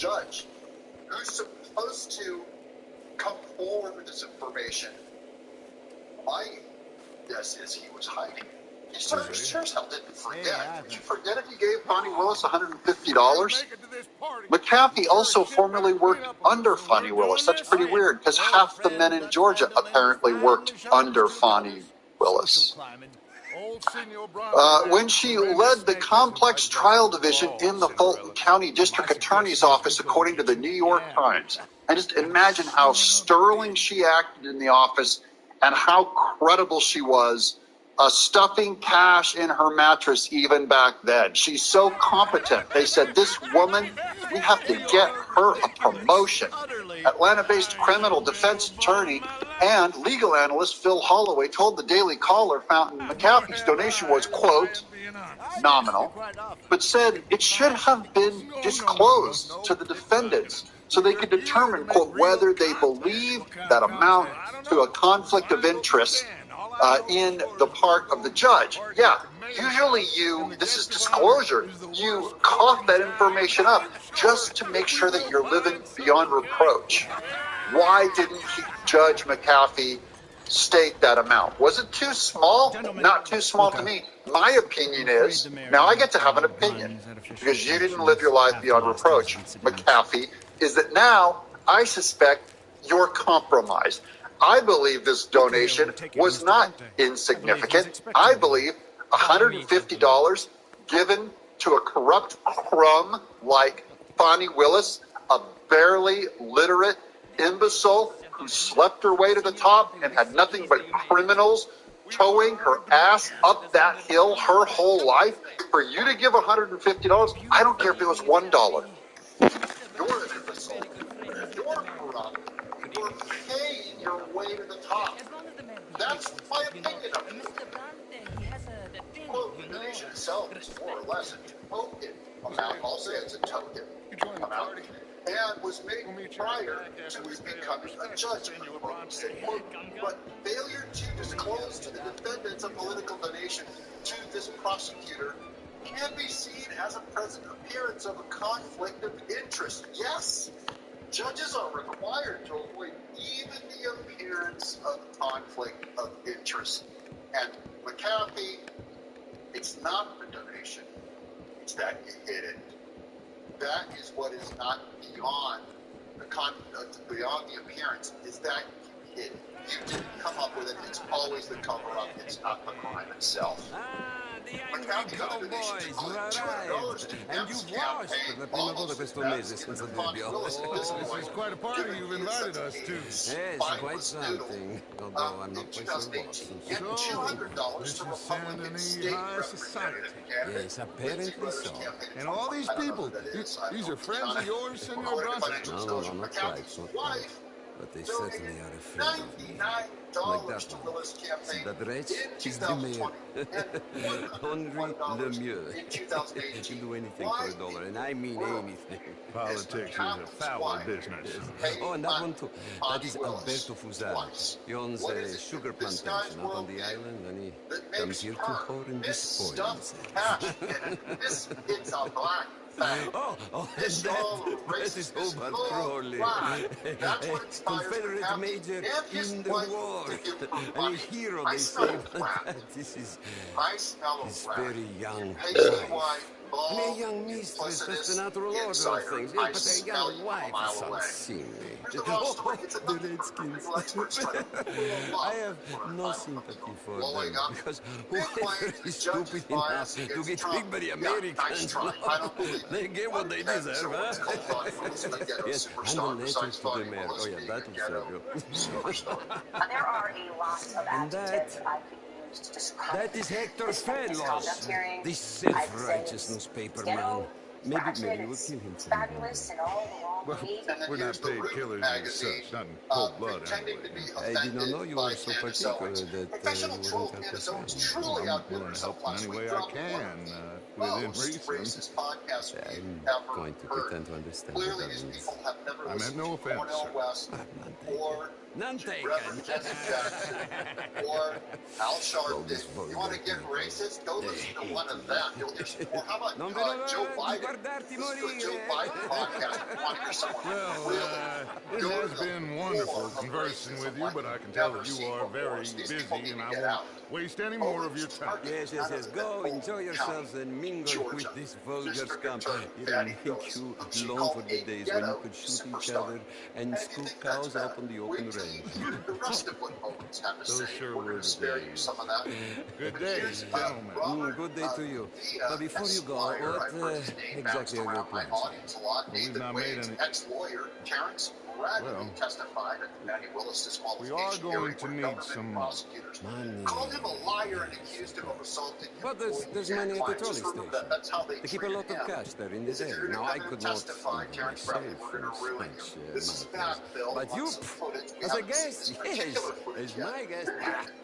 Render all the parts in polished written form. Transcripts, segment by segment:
judge who's supposed to come forward with this information. My guess is he was hiding. He sure as hell didn't forget. Did you forget if he gave Fonnie Willis $150? McAfee also formerly worked under Fonnie Willis. That's pretty weird, because half the men in Georgia apparently worked under Fonnie Willis. When she led the complex trial division in the Fulton County District Attorney's Office, according to the New York Times. And just imagine how sterling she acted in the office and how credible she was, stuffing cash in her mattress even back then. She's so competent. They said, this woman, we have to get her a promotion. Atlanta-based criminal defense attorney and legal analyst Phil Holloway told the Daily Caller Fountain McAfee's donation was, quote, nominal, but said it should have been disclosed to the defendants so they could determine, quote, whether they believe that amount to a conflict of interest in the part of the judge. Yeah, usually this is disclosure, you cough that information up just to make sure that you're living beyond reproach. Why didn't Judge McAfee state that amount? Was it too small? Not too small to me. My opinion is, now I get to have an opinion, because you didn't live your life beyond reproach, McAfee, is that now I suspect you're compromised. I believe this donation was not insignificant. I believe $150 given to a corrupt crumb like Fonnie Willis, a barely literate imbecile who slept her way to the top and had nothing but criminals towing her ass up that hill her whole life. For you to give $150, I don't care if it was $1. You're an imbecile. You're corrupt. You're paying your way to the top. That's my opinion of it. Quote, the donation itself is more or less a token amount. I'll say it's a token amount. And was made prior to his becoming a judge. But failure to disclose to the defendants a political donation to this prosecutor can be seen as a present appearance of a conflict of interest. Yes, judges are required to avoid even the appearance of conflict of interest. And McAfee, it's not the donation, it's that you hid it. That is what is not beyond the appearance, is that you hid it. You didn't come up with it. It's always the cover-up. It's not the crime itself. McAfee got a donation to $200 to M's campaign almost as given to Fonnie Willis at this point. This is quite a party you've invited us to. Yes, quite something, although I'm not quite sure what. And $200 to Republican state representative candidate. Yes, apparently so. And all these people, these are friends of yours, Senor Bronson? No, not quite. But they certainly are afraid of me. Like that one. See that wretch? He's the mayor. Henri Lemieux. He'll do anything for $1, and I mean anything. Politics is a foul business. Oh, and that one too. That is Alberto Fusaro. He owns a sugar plantation out on the island, and he comes here to whore and despoil himself. It's a black fact. Oh, that is Hobart Crowley, a Confederate major in the war, and a hero, they say, but this is his very young wife. I mean, a young mistress, that's the natural order of things. Yeah, but a young wife is unseemly. Oh, the Redskins. I have no sympathy for them, because whoever is stupid enough to get big by the Americans, they get what they deserve, huh? Yes, and the letters to the mayor. Oh, yeah, that will serve you. There are a lot of adjectives I could use to describe. That is Hector Fellows, this self-righteous newspaper man. Maybe we'll kill him for fabulous in all the wrong Well, ways. we're not paid killers as such, not in cold blood anyway. I did not know you were so particular that you wouldn't have to say. I'm willing to help in any way I can, within reason. I'm going to pretend to understand what that means. I meant no offense, sir. I'm not None taken. Jesse Jackson or Al Sharpton. Bogus You want to get vulgar racist? Go listen to one of them. You'll hear some more. How about Non vedo Joe l'ora di Biden? guardarti Listen to a Joe morire. Biden podcast if you want to hear someone Well, really it go to has the been core wonderful of conversing racism with you, like but I you've can tell never that you seen are before. very So these people busy, need and to I get won't out. waste any more of your time. Yes, yes, yes. Go enjoy yourselves and mingle with this vulgar scum. It'll make you long for the days when you could shoot each other and scoop cows up on the open range. The rest of what voters have to Those say. sure We're were going to the spare you days. some of that. Good But day, here's gentlemen. Robert Good day to you. Villa, But before you go, Esquire. what I've heard his name exactly bounced are your around my plans? audience a lot. Well, we've Nathan not made Wade's any... ex-lawyer, Terrence Bradley, Well, testified at the Fannie Willis we are disqualification going hearing to where need government some prosecutors money. called him a liar and accused him of assaulting But employees there's and money at the clients. trolley Just remember station. that. That's how they They keep a treated lot of him. cash there in Is the if day. you're going to Now, come I in and could not testify, even Terrence Bradley, myself we're going to ruin you. snatch This is money. back, Bill, But on you, some footage. We as a haven't seen guest, this yes, particular footage as yet. my guest,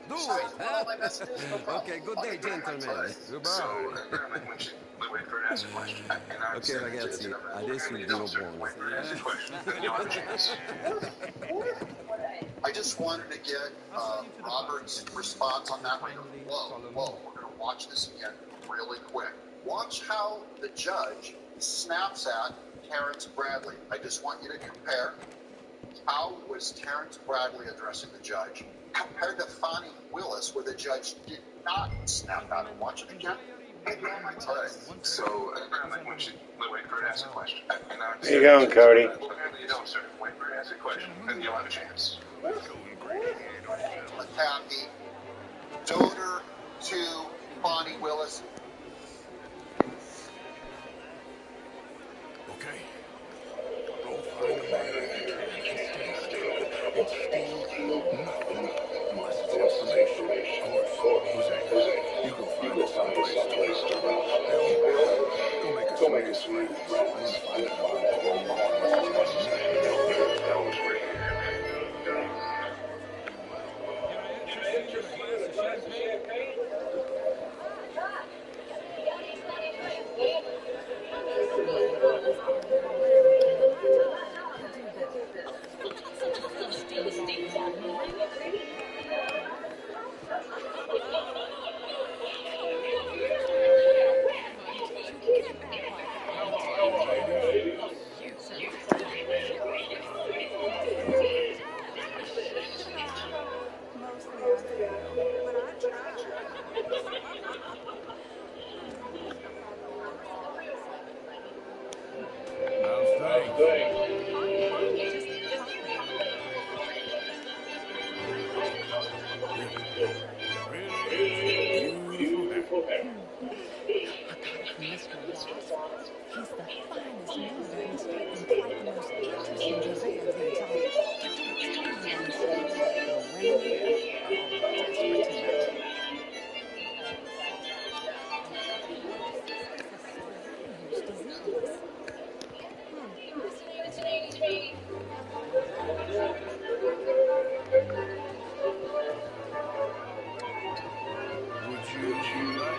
do Sorry, it, well, huh? my messages, no problem. Okay, good day, gentlemen. Goodbye. So, wait for an answer question. Ok ragazzi, adesso il vino buono. I just wanted to get Robert's response on that. Whoa, we're going to watch this again really quick. Watch how the judge snaps at Terrence Bradley. I just want you to compare how was Terrence Bradley addressing the judge compared to Fannie Willis, where the judge did not snap at him. Watch it again. All right. So, we should wait for an answer question. How you going, Cody? You don't, sir. Wait for an answer question, and you'll have a chance. McCarthy, donor to Bonnie Willis. Okay. Go find a man and steal nothing unless it's information. Of course. Jose, you go find us someplace to run. Bill, go make us some nice friends. I want to find out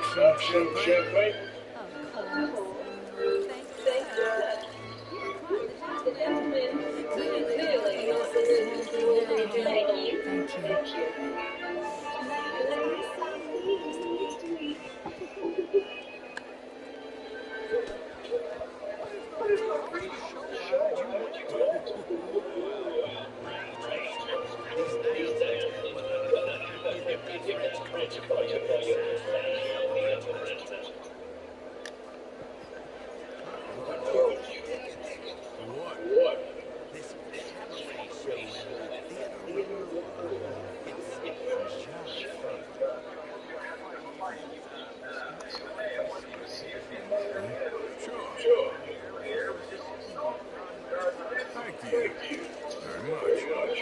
about Champagne? Sure. Thank you very much.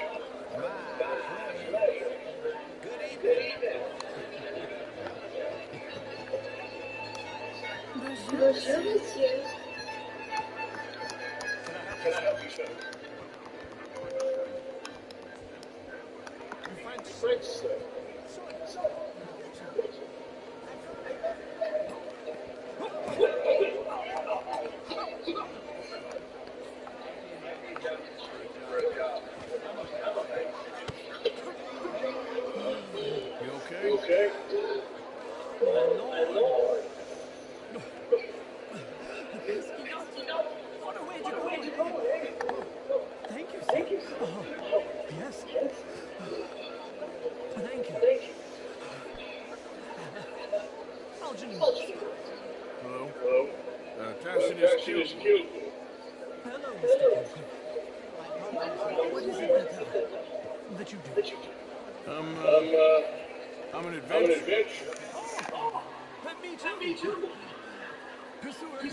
Bonjour, monsieur. Can I help you, sir? French, sir. Hello? Tyson is Gilded. Hello, Mr. Cooper. What is it that you do? I'm an adventurer. Me too. Pursuer of the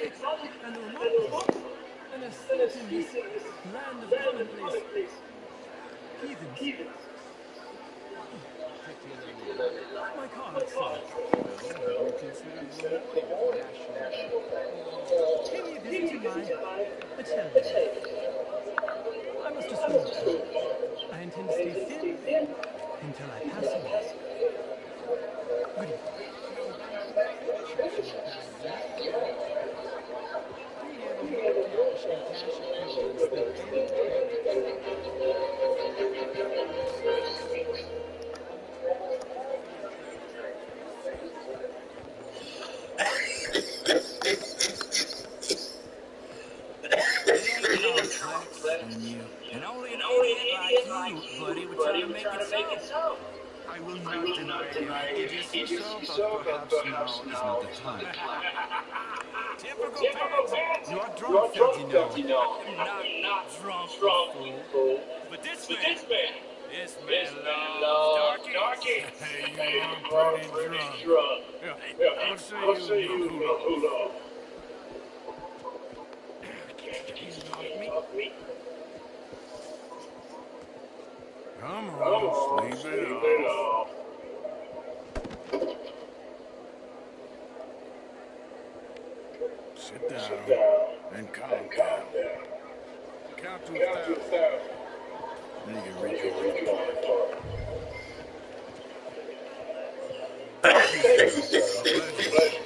exotic and the remarkable. An aesthete in this land of commonplace heathens. My cards, sir. Pay me a visit in my hotel. I must assume I intend to stay thin until I pass away. Good evening. It ain't complex. And only an idiot like you, buddy, would try to make it so. I will not deny it. It is so, but perhaps now is not the time. Typical pansy. You are drunk, Ferdinand. I'm not drunk, fool. But this man loves darkies. Hey, you are pretty drunk. Yeah, what say you cool off? Come on, sleep it off. Sit down and calm down. Count to 1,000. Then you can reach your report.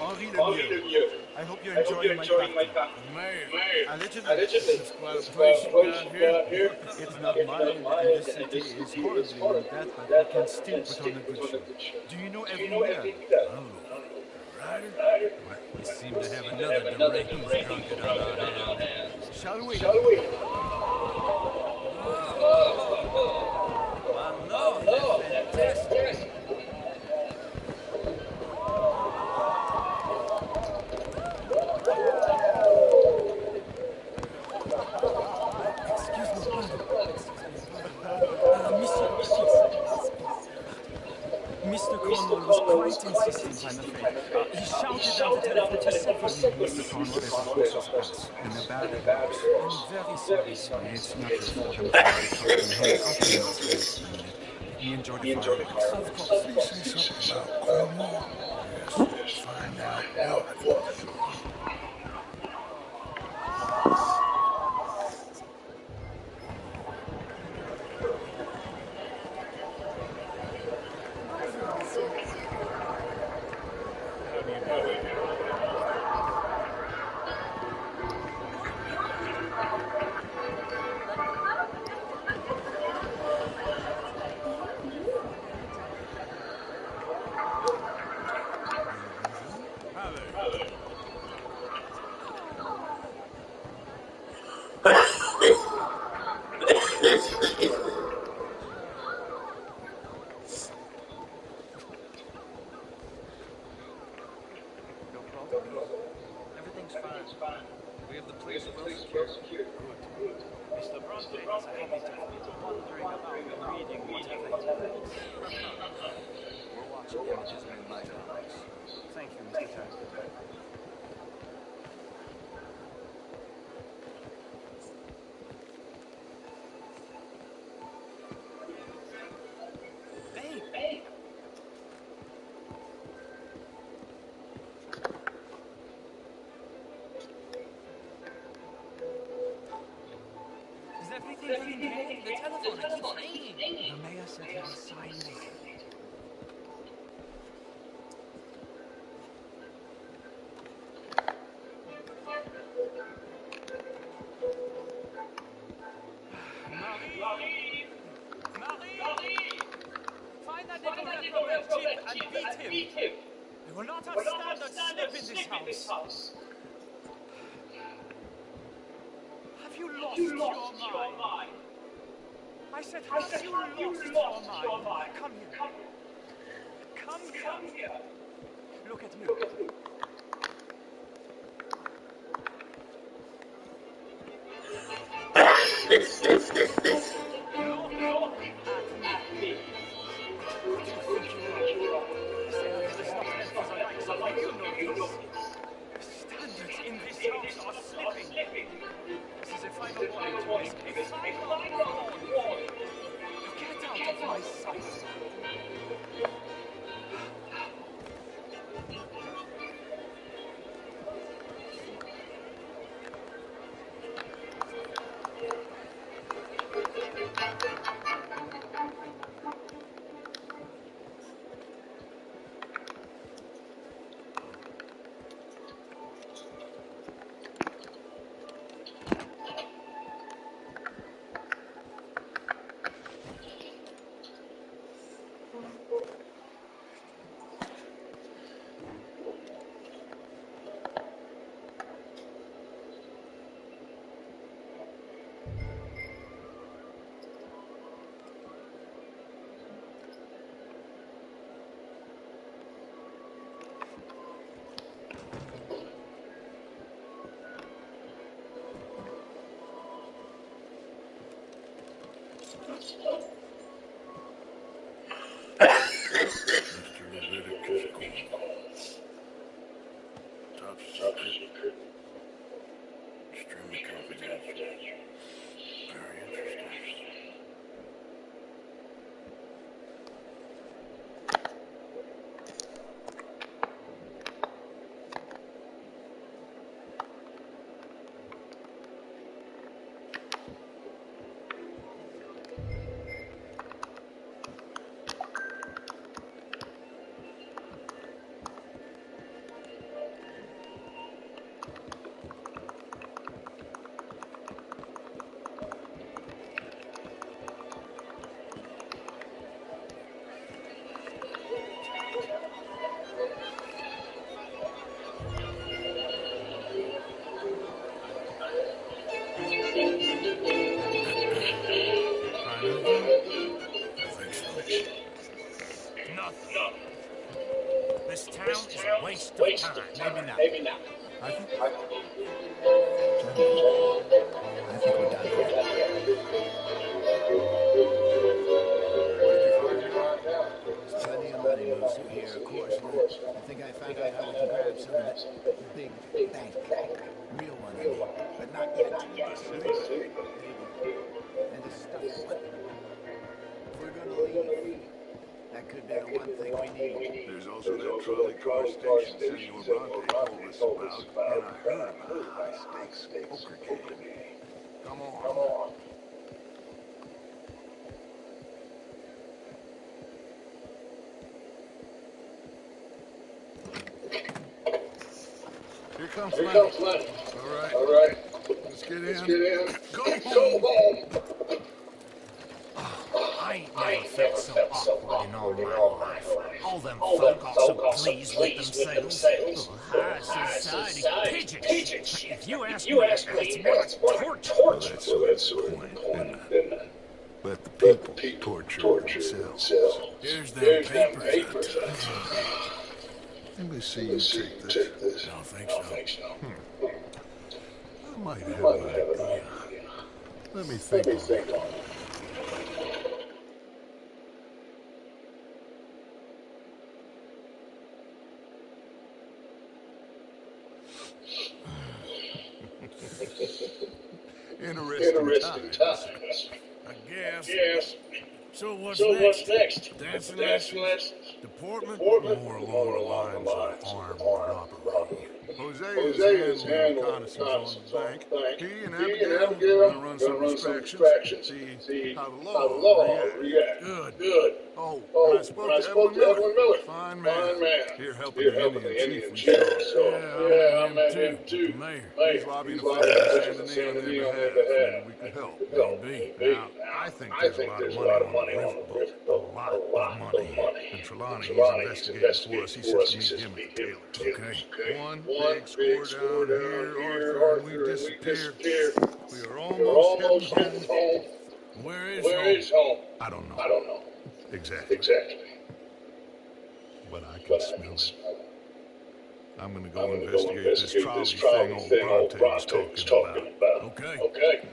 Henri Lemieux. I hope you're enjoying my party. Mayor, Allegedly, it's quite a place you got here. it's not mine, and this city is horribly like that, but I can still put on a good show. Do you know every year? Right? We seem to have another deranged drunkard on our hands. Shall we? My lord, that's fantastic. Excuse me, pardon. Mr. Cornwall was quite insistent, I'm afraid. He shouted down the telephone to several men. Mr. Cornwall is a horse's ass, and a bad horse. I'm very sorry, sir. It's not your fault. I'm sorry. He enjoyed the fireworks. Of course. Please say something about Cornwall. Yes, let's find out what. Everything's fine. We have the place well secured. Good. Mr. Bronte has a habit of wandering about and reading whatever he likes. We're watching images made by dogs. Thank you, Mr. Taxman. Hey! Is everything ringing? The telephone, it keeps ringing. The mayor said he would sign later. Marie! Find that little reprobate and beat him! We will not have standard slip in this house! Have you lost your mind? I said, have you lost your mind? Come here. Look at me. Look at me. Who do you think you are? This is not meant for the likes of you, you know this. Standards in this house are slipping. This is a final warning to risk. A final warning. Now get out of my sight. Mr. Leviticus Cornwall. Top secret. Extremely confidential. Very interesting. Find anything? I think so. Nothing. This town is a waste of time. Maybe not. I think... Gentlemen, I think we're done here. What did you find out? There's plenty of money moves through here, of course. I think I found out how we can grab some of that big bank. Real one, I mean. But not yet. See? And this stuff, what? If we're gonna leave, that could be the one thing we need. There's also that trolley car station Senor Bronte told us about, and I heard about a high-stakes poker game. Come on. Here comes money. All right. Let's get in. Go home. I ain't never felt so awkward in all my life. All them folk are so pleased with themselves. High society pigeons. If you ask me, it's more torture. That's the point, isn't it? Let the people torture themselves. Here's them papers. Let me see you take this. I don't think so. I might have an idea. Let me think on it. Interesting times. I guess. Yes. So what's Next? Dancing lessons? Deportment? More along the lines of armed robbery. Jose is handling reconnaissance on the bank. He and Abigail gonna run some inspections. See how the law reacts. Good. Oh, when I spoke to Edwin Miller. Fine man. Here helping the Indian chief. Yeah, I met him too. The mayor. He's lobbying the folks in San Diego on their behalf. Maybe we could help. Maybe. Now, I think there's a lot of money on the riverboat. A lot of money. And Trelawney, he's investigating for us. He says to meet him at the Taylor. Okay. One big score down here, Arthur, and we disappear. We are almost heading home. Where is home? I don't know. Exactly. But I can smell it. I'm gonna go investigate this trolley thing old Bronte was talking about. Okay? Okay.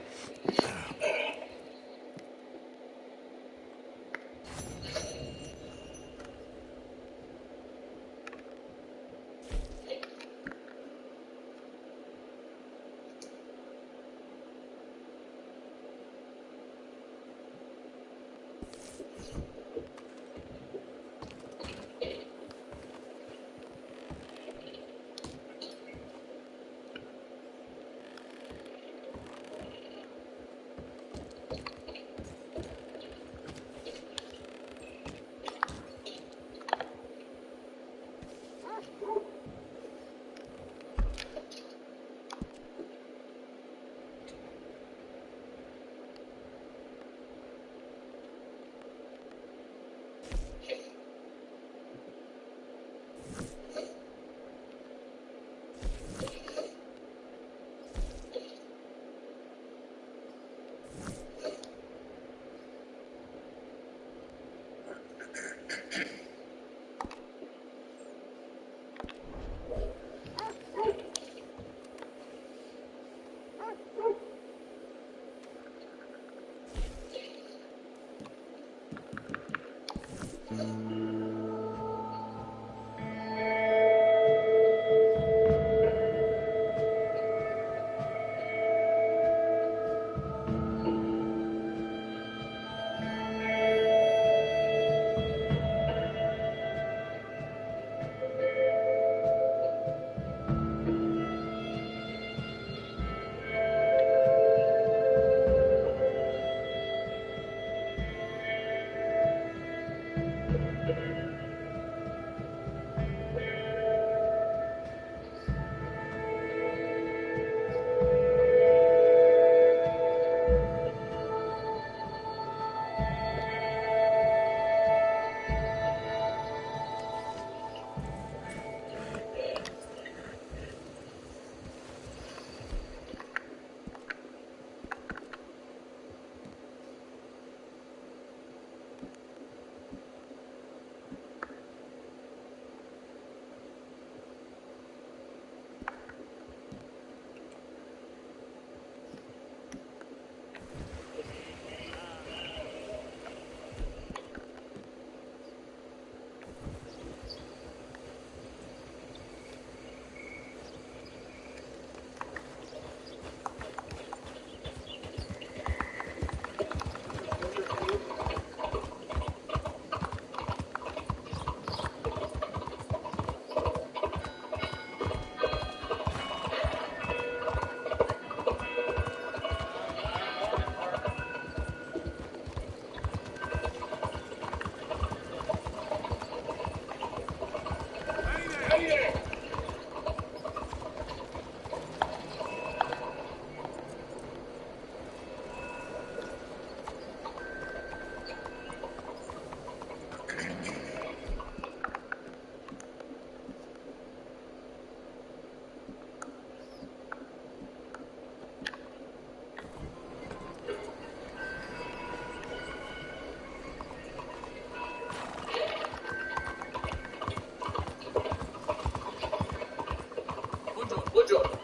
Buongiorno.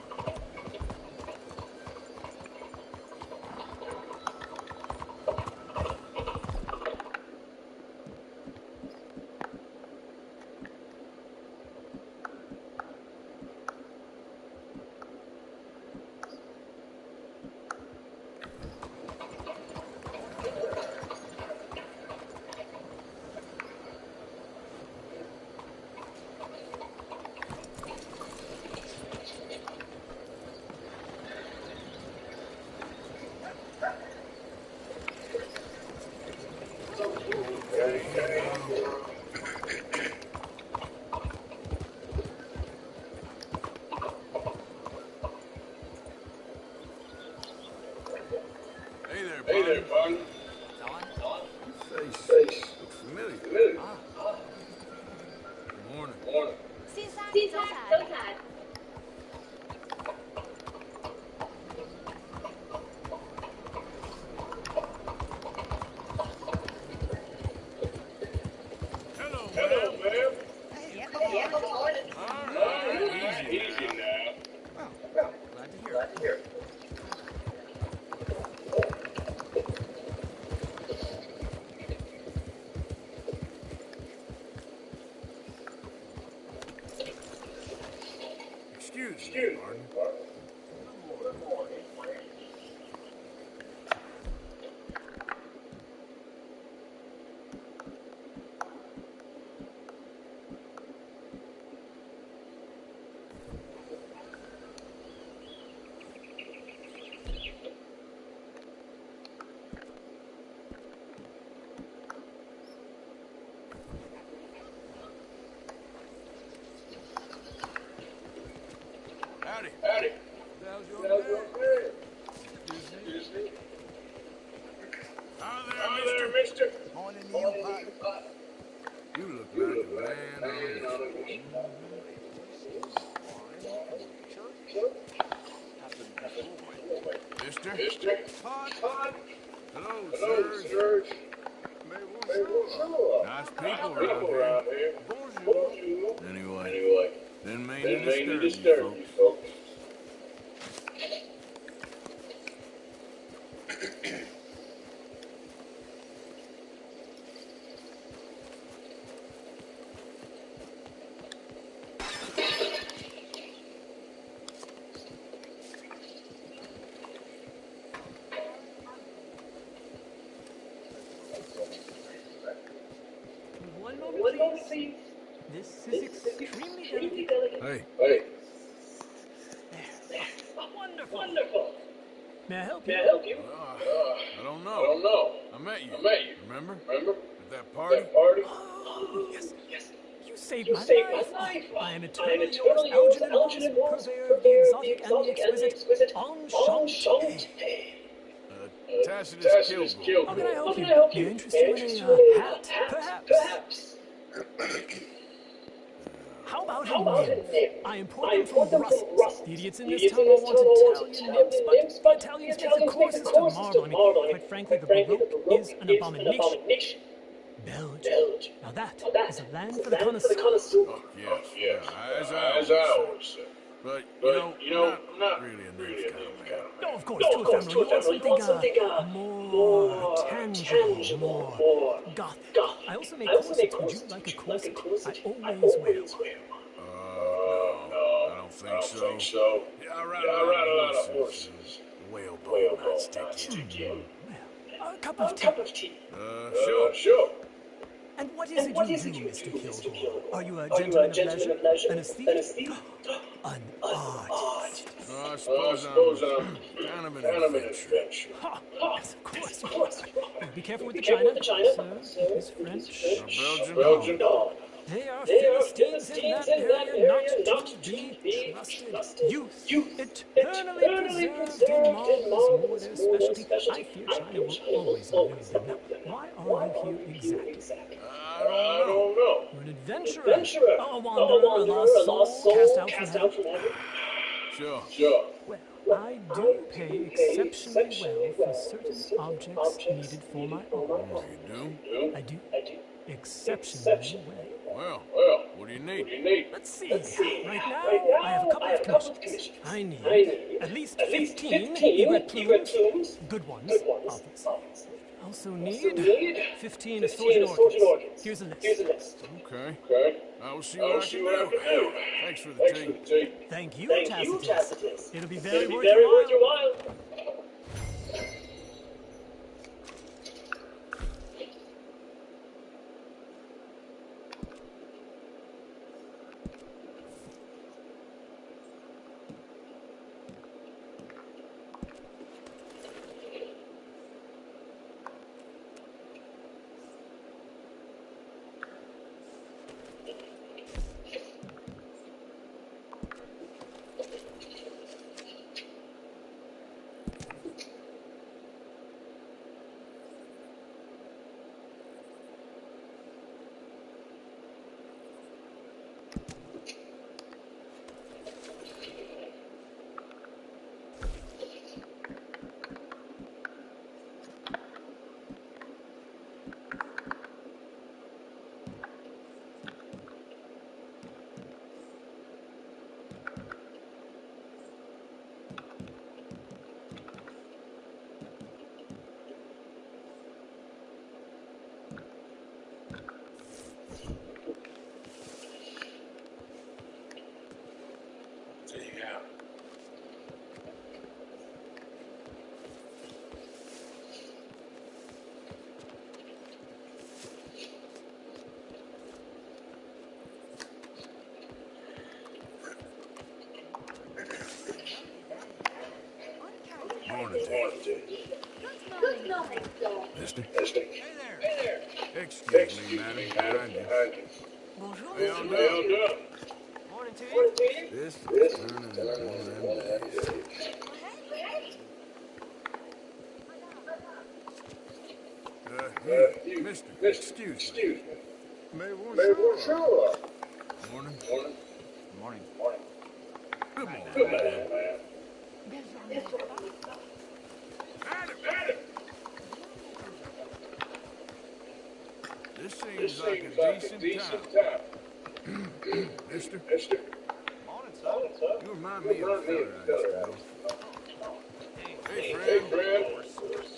Hey there, partner. Your face looks familiar. Good morning. Morning. 先生，先生，早晨。早晨。Hello, Hello, ma'am. ma'am. Hey, Yeah, good morning. All right, Excuse me, pardon. Howdy. Howdy. How's your How's day? your day? Excuse me. Hi Hi there, there, mister. mister. Morning to you, partner. You look like a man on a mission. Mister? Mister. Todd? Todd. Hello, Hello, sirs. sirs. Mais Hey, bonjour. bonjour. Nice Nice people people around around here. here. Bonjour. Bonjour. Anyway, didn't mean to Didn't mean to disturb you folks. One moment, One moment, please. please. This is extremely delicate. Hey, Hey. There. Oh, wonderful. Wonderful. May I help May I you? help you? I don't I don't know. know. I met you. Remember? At that party? That party? Oh, yes. Yes. You saved You my saved life. my life. I am I eternally am eternally yours, yours, Algernon Walls, Walls, purveyor of the exotic and the exquisite, Enchante. enchanté. Tacitus Kilgore. How can I help you? How can I help May I you? interest May I you interest in you a in hat, perhaps? Perhaps. How about How a about a nymph? nymph? I import I them import from them from Brussels. Brussels. The idiots in The this idiots town in all this want town all want Italian nymphs, but the Italians make the coarsest of marble. I mean, quite frankly, the Baroque is an abomination. Belgium. Belgium. Now that Now that is a land is for a the land for the connoisseur. Oh, yes. Oh, yes. As As I I always always say. say. But, But, I'm not really a nymph kind of man. No, of course, No, to of a course, family. You want you want something something more tangible, more gothic. gothic. I also make I also make corsets. Would you corsets. like a Would you like a corset? corset? I always wear one. No. I don't think so. Yeah, I ride a lot of horses. Whalebone not stick in. Well, a cup of tea. Cup of tea. Sure. Sure. And what is And it what you is do, it you Mr. do, Mr. Kilgore? Kilgore? Are you a Are you gentleman a of gentleman leisure? of leisure? An An aesthete? aesthete? An An artist. artist. I I suppose suppose I'm I'm kind of an kind of an adventurer. adventurer. Ha! Yes, of course you course are. you are. Well, be careful with Be the careful china. with the china, Sir, sir. it is French. Belgian? Belgian? No. They are They are Philistines in that area, not to be trusted. Youth, eternally preserved in marble, is more their specialty. I fear China will always elude them. Now, why are you here exactly? I don't know. You're an adventurer, a wanderer, a lost soul, cast out from heaven. Sure. Well, I do pay exceptionally well for certain objects needed for my art. You do? I do. Exceptionally well. Well, what do you need? Let's see. Right now, I have a couple of commissions. I need at least 15 egret plumes, good ones, obviously. I also need 15 estrogen orchids. Here's a list. Okay. I will see what I can do. Thanks for the tea. Thank you, Tacitus. It'll be very worth Very your worth your while. while. Morning, Dave. Mister? Hey there. Excuse me, madam. Behind you. Bonjour, How y'all monsieur. doing? Morning to you. This is turning into one of them days. You, mister, excuse me. Mais bonjour. Morning. Morning. Good morning, man. Adam! This seems like a decent time. Mister, Morning, son. you remind me of a fella I used to know. Hey, Hey, friend. of course.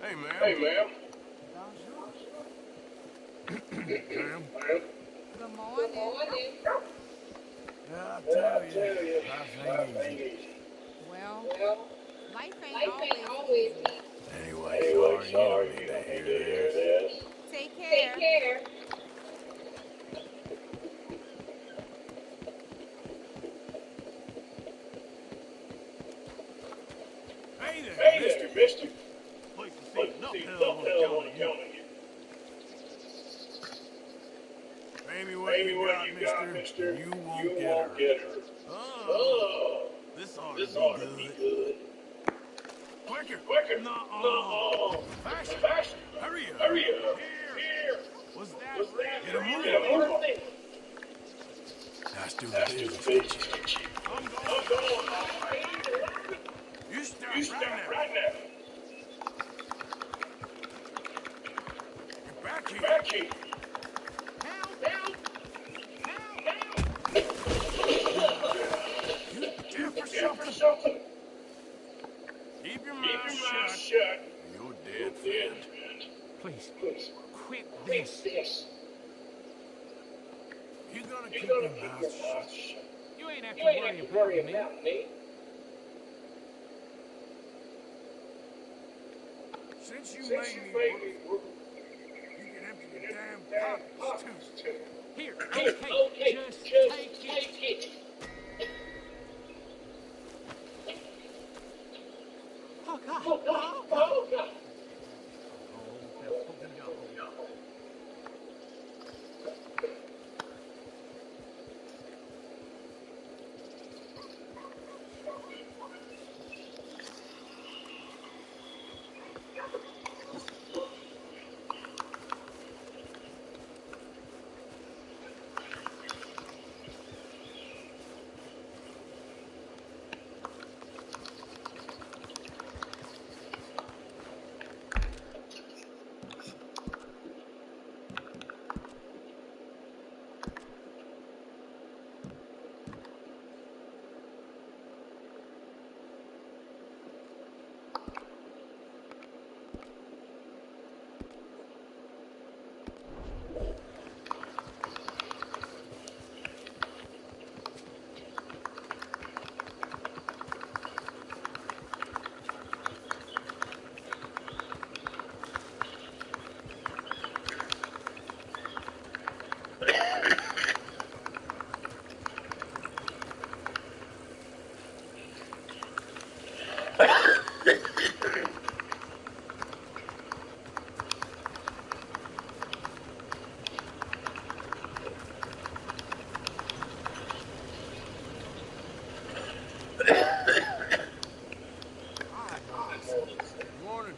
Hey, ma'am. Bonjour. Ma'am. Good morning. I'll tell you, life ain't easy. Well, life ain't always easy. Anyway, sorry you don't need to hear this. Take care. Hey there, mister. Place to see uphill on account of you. Pay me what you got, mister, and you won't get hurt. Oh, this ought to be good. Quicker. No. Faster. Hurry up. Here. Was that real? Get a move. Let's do the business, get you. I'm going. You stop right now. Get back here. Help. You deaf or something? Keep your mouth shut. You're dead, friend. Please, quit this. You gonna keep your mouth shut? You ain't have to worry about me. Since you made me work, you can empty your damn pockets, too. Here, okay, just take it. Oh, God.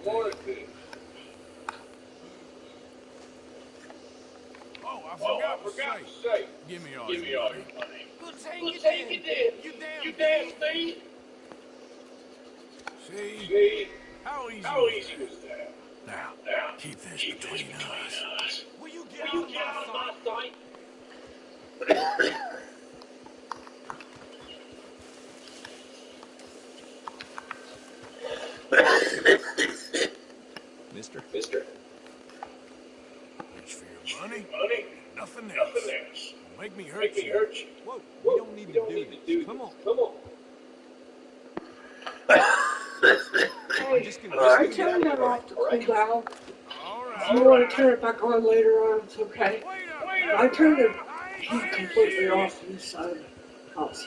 Morning, Dave. Oh, I forgot to say. Give me all your money. Well, take it then. You damn thief. See? How easy was that? Now, keep this between us. Will you get out of my sight? Mister? Reach for your money? Nothing else. Don't make me hurt you. Whoa, we don't need to do this. Come on. Hey, I turned that off to cool down. All If you right. want to turn it back on later on, it's okay. Wait up I now. turned the I ain't heat finished completely yet. off on this side of the house.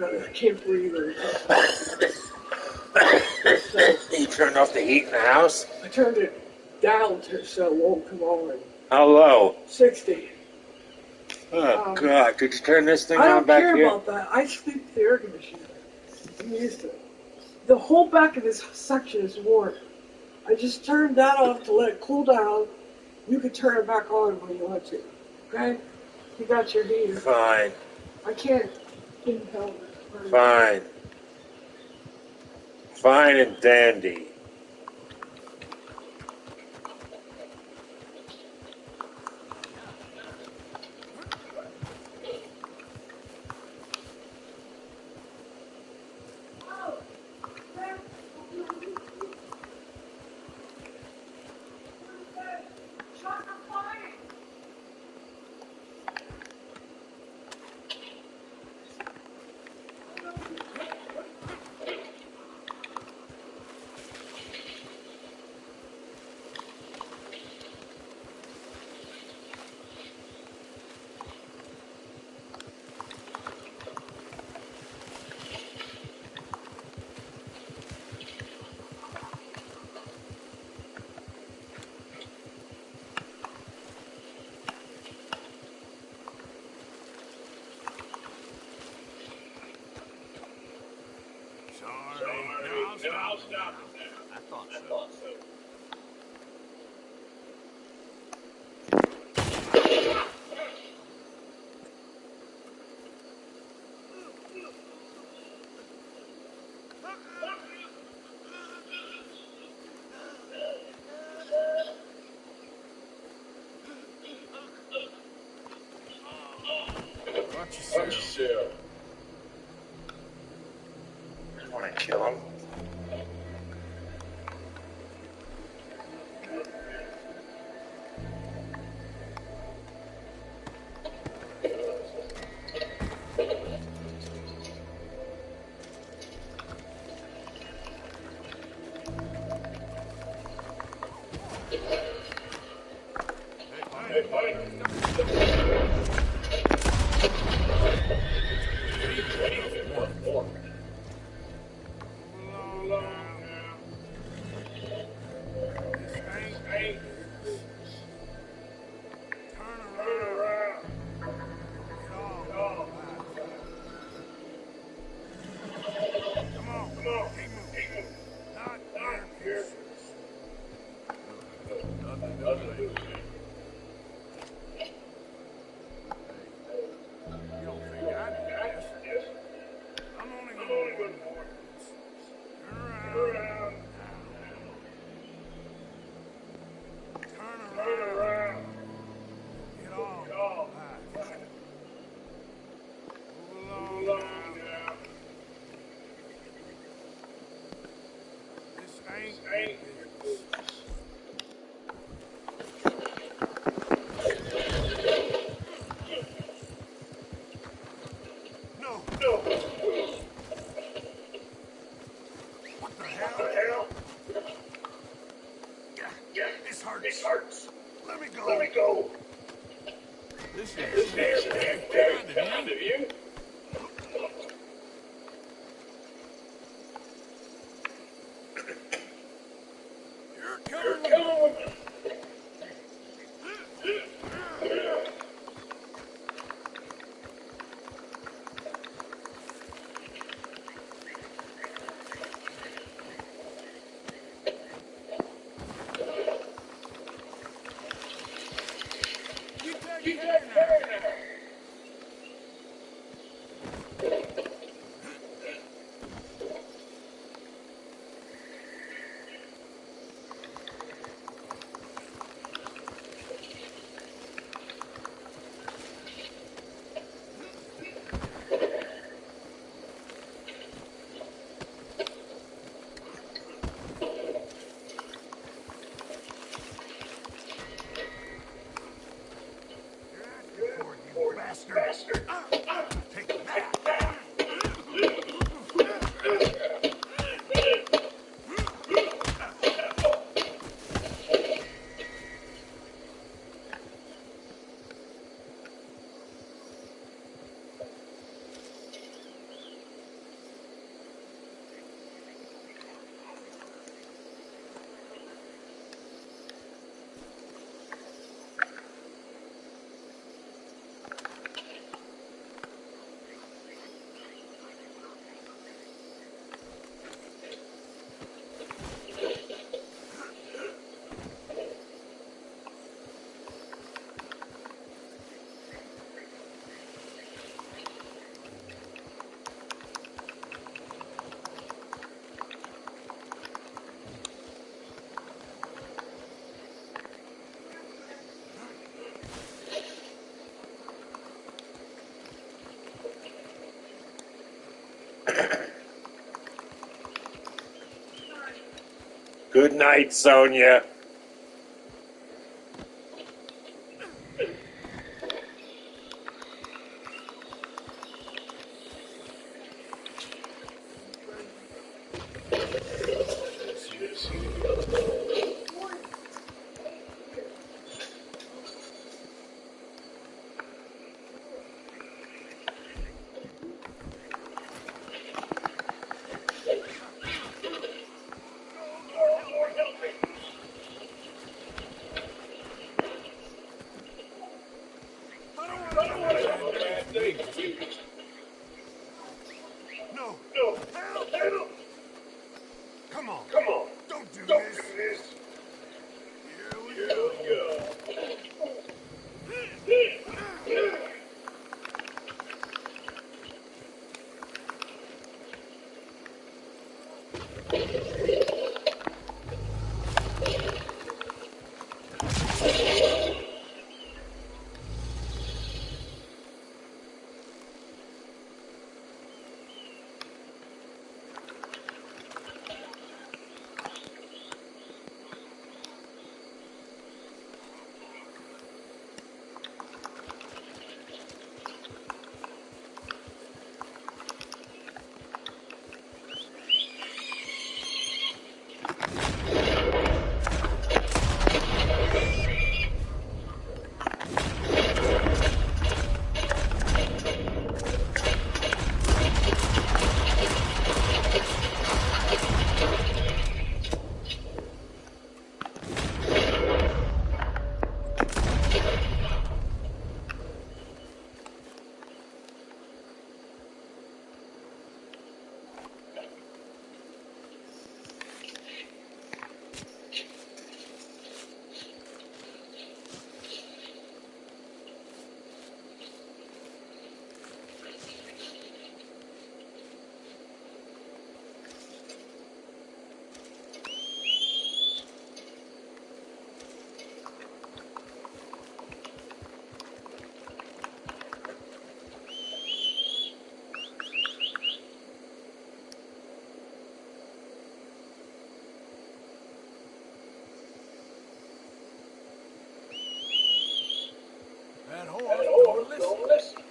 I can't breathe or anything. So You turned off the heat in the house? I turned it down so it won't come on. How low? 60. Oh, God. Did you turn this thing I on don't back care here? about that. I sleep with the air conditioner. I'm used to it. The whole back of this section is warm. I just turned that off to let it cool down. You can turn it back on when you want to. Okay? You got your heater. Fine. I can't impel it. Fine. Fine and dandy. Sorry. No, I'll stop it now. I thought so. Watch yourself. I want to kill him. This ain't no business. Turn around. Get off my Come on. Keep moving. Not near pieces. Nothing to do with me. You don't think I did this. I'm only gonna do one more. Turn around. Turn around. Get off my path. Move along now. This ain't no business. No. What the hell? This hurts. Let me go. This is very kind of you. You're coming with me. Good night, Sonia. I don't want to go in there, please. No. Help! Come on. Don't do this. Here we go. That horse don't listen.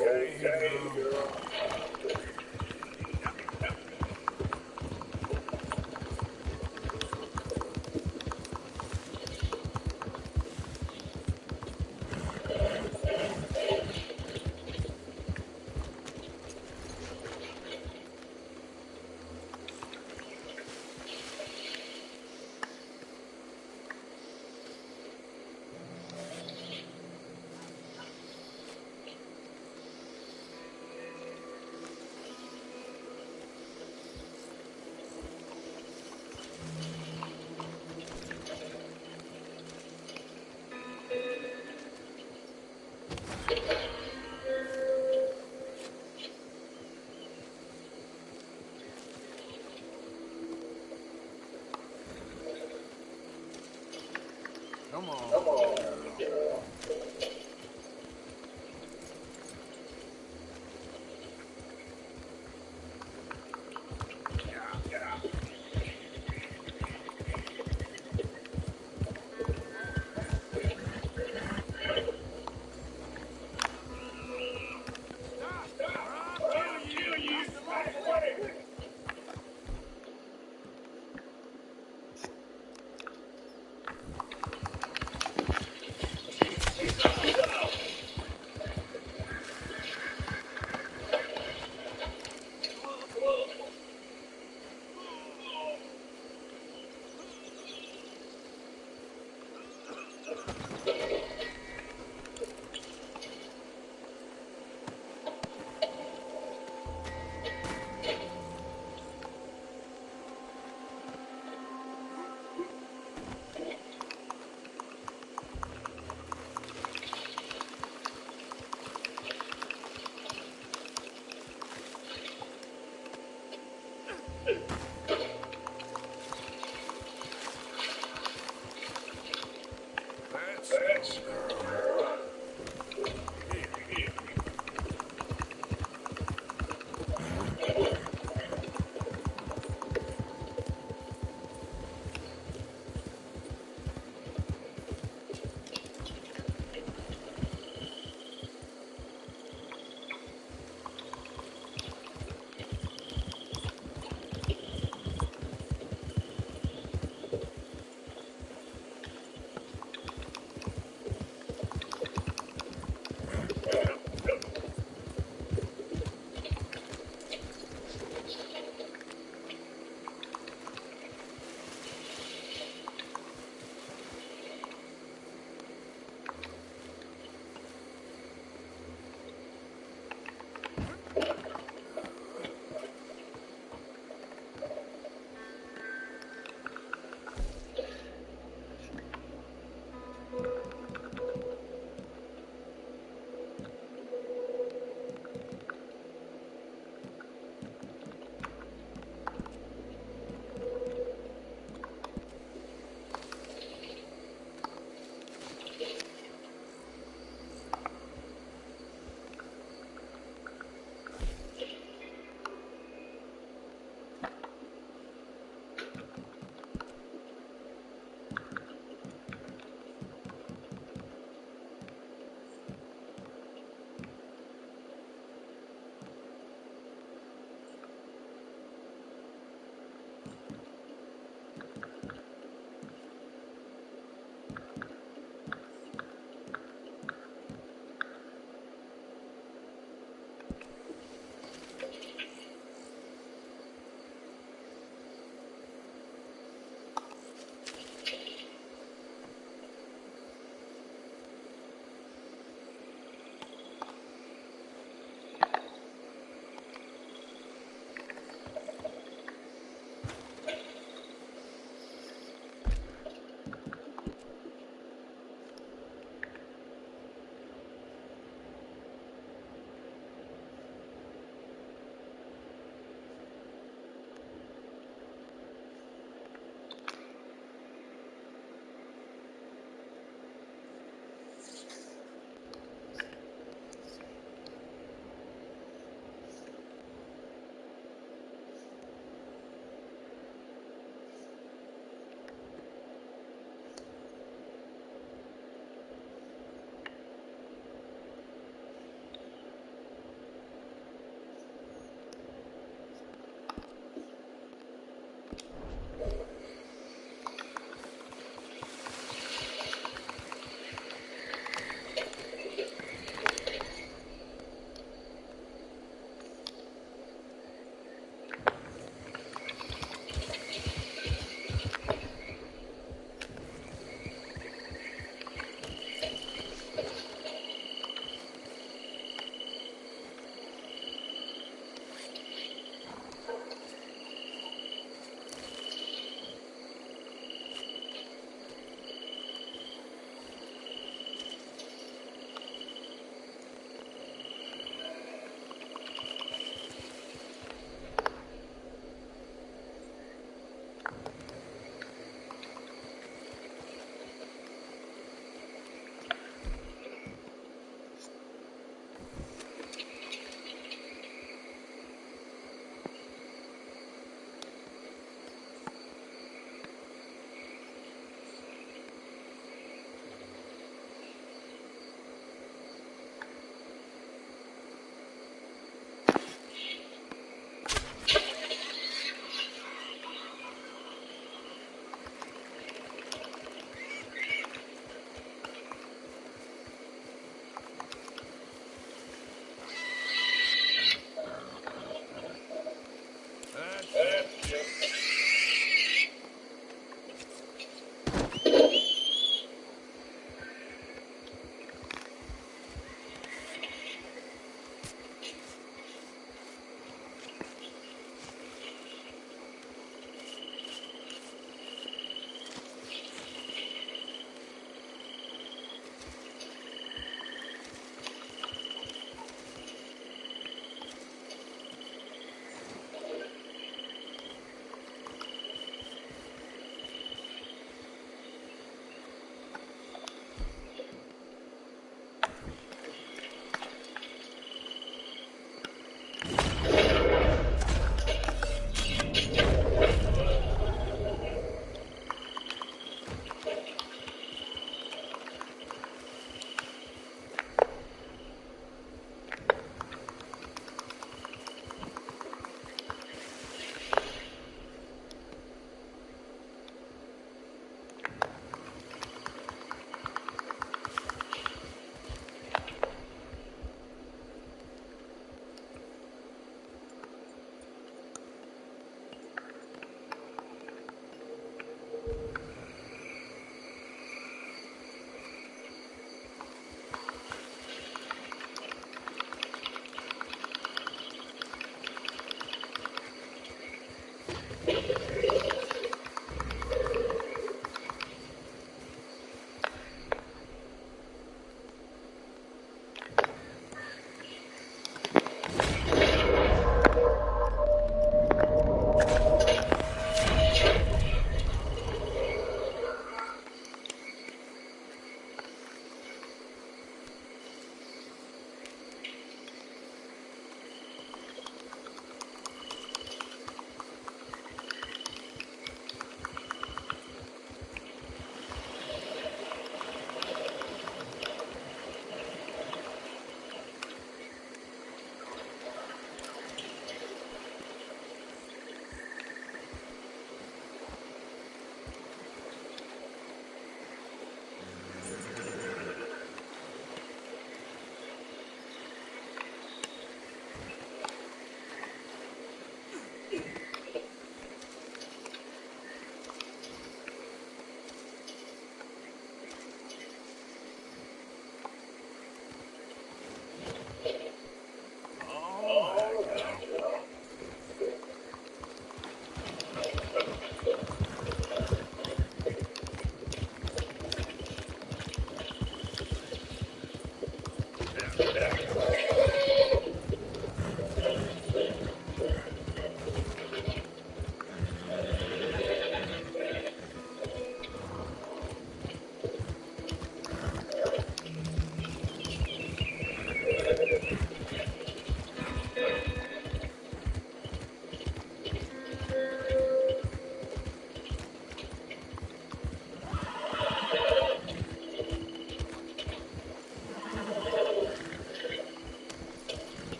Okay, here goes. Come on, girl.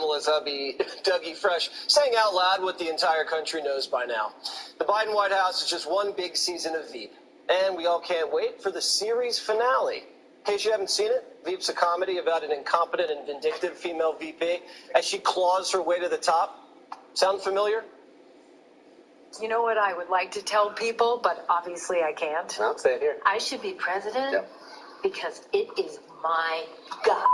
Kamala's hubby, Dougie Fresh, saying out loud what the entire country knows by now. The Biden White House is just one big season of Veep, and we all can't wait for the series finale. In case you haven't seen it, Veep's a comedy about an incompetent and vindictive female VP as she claws her way to the top. Sound familiar? You know what I would like to tell people, but obviously I can't? I'll say it here. I should be president Yep. because it is my God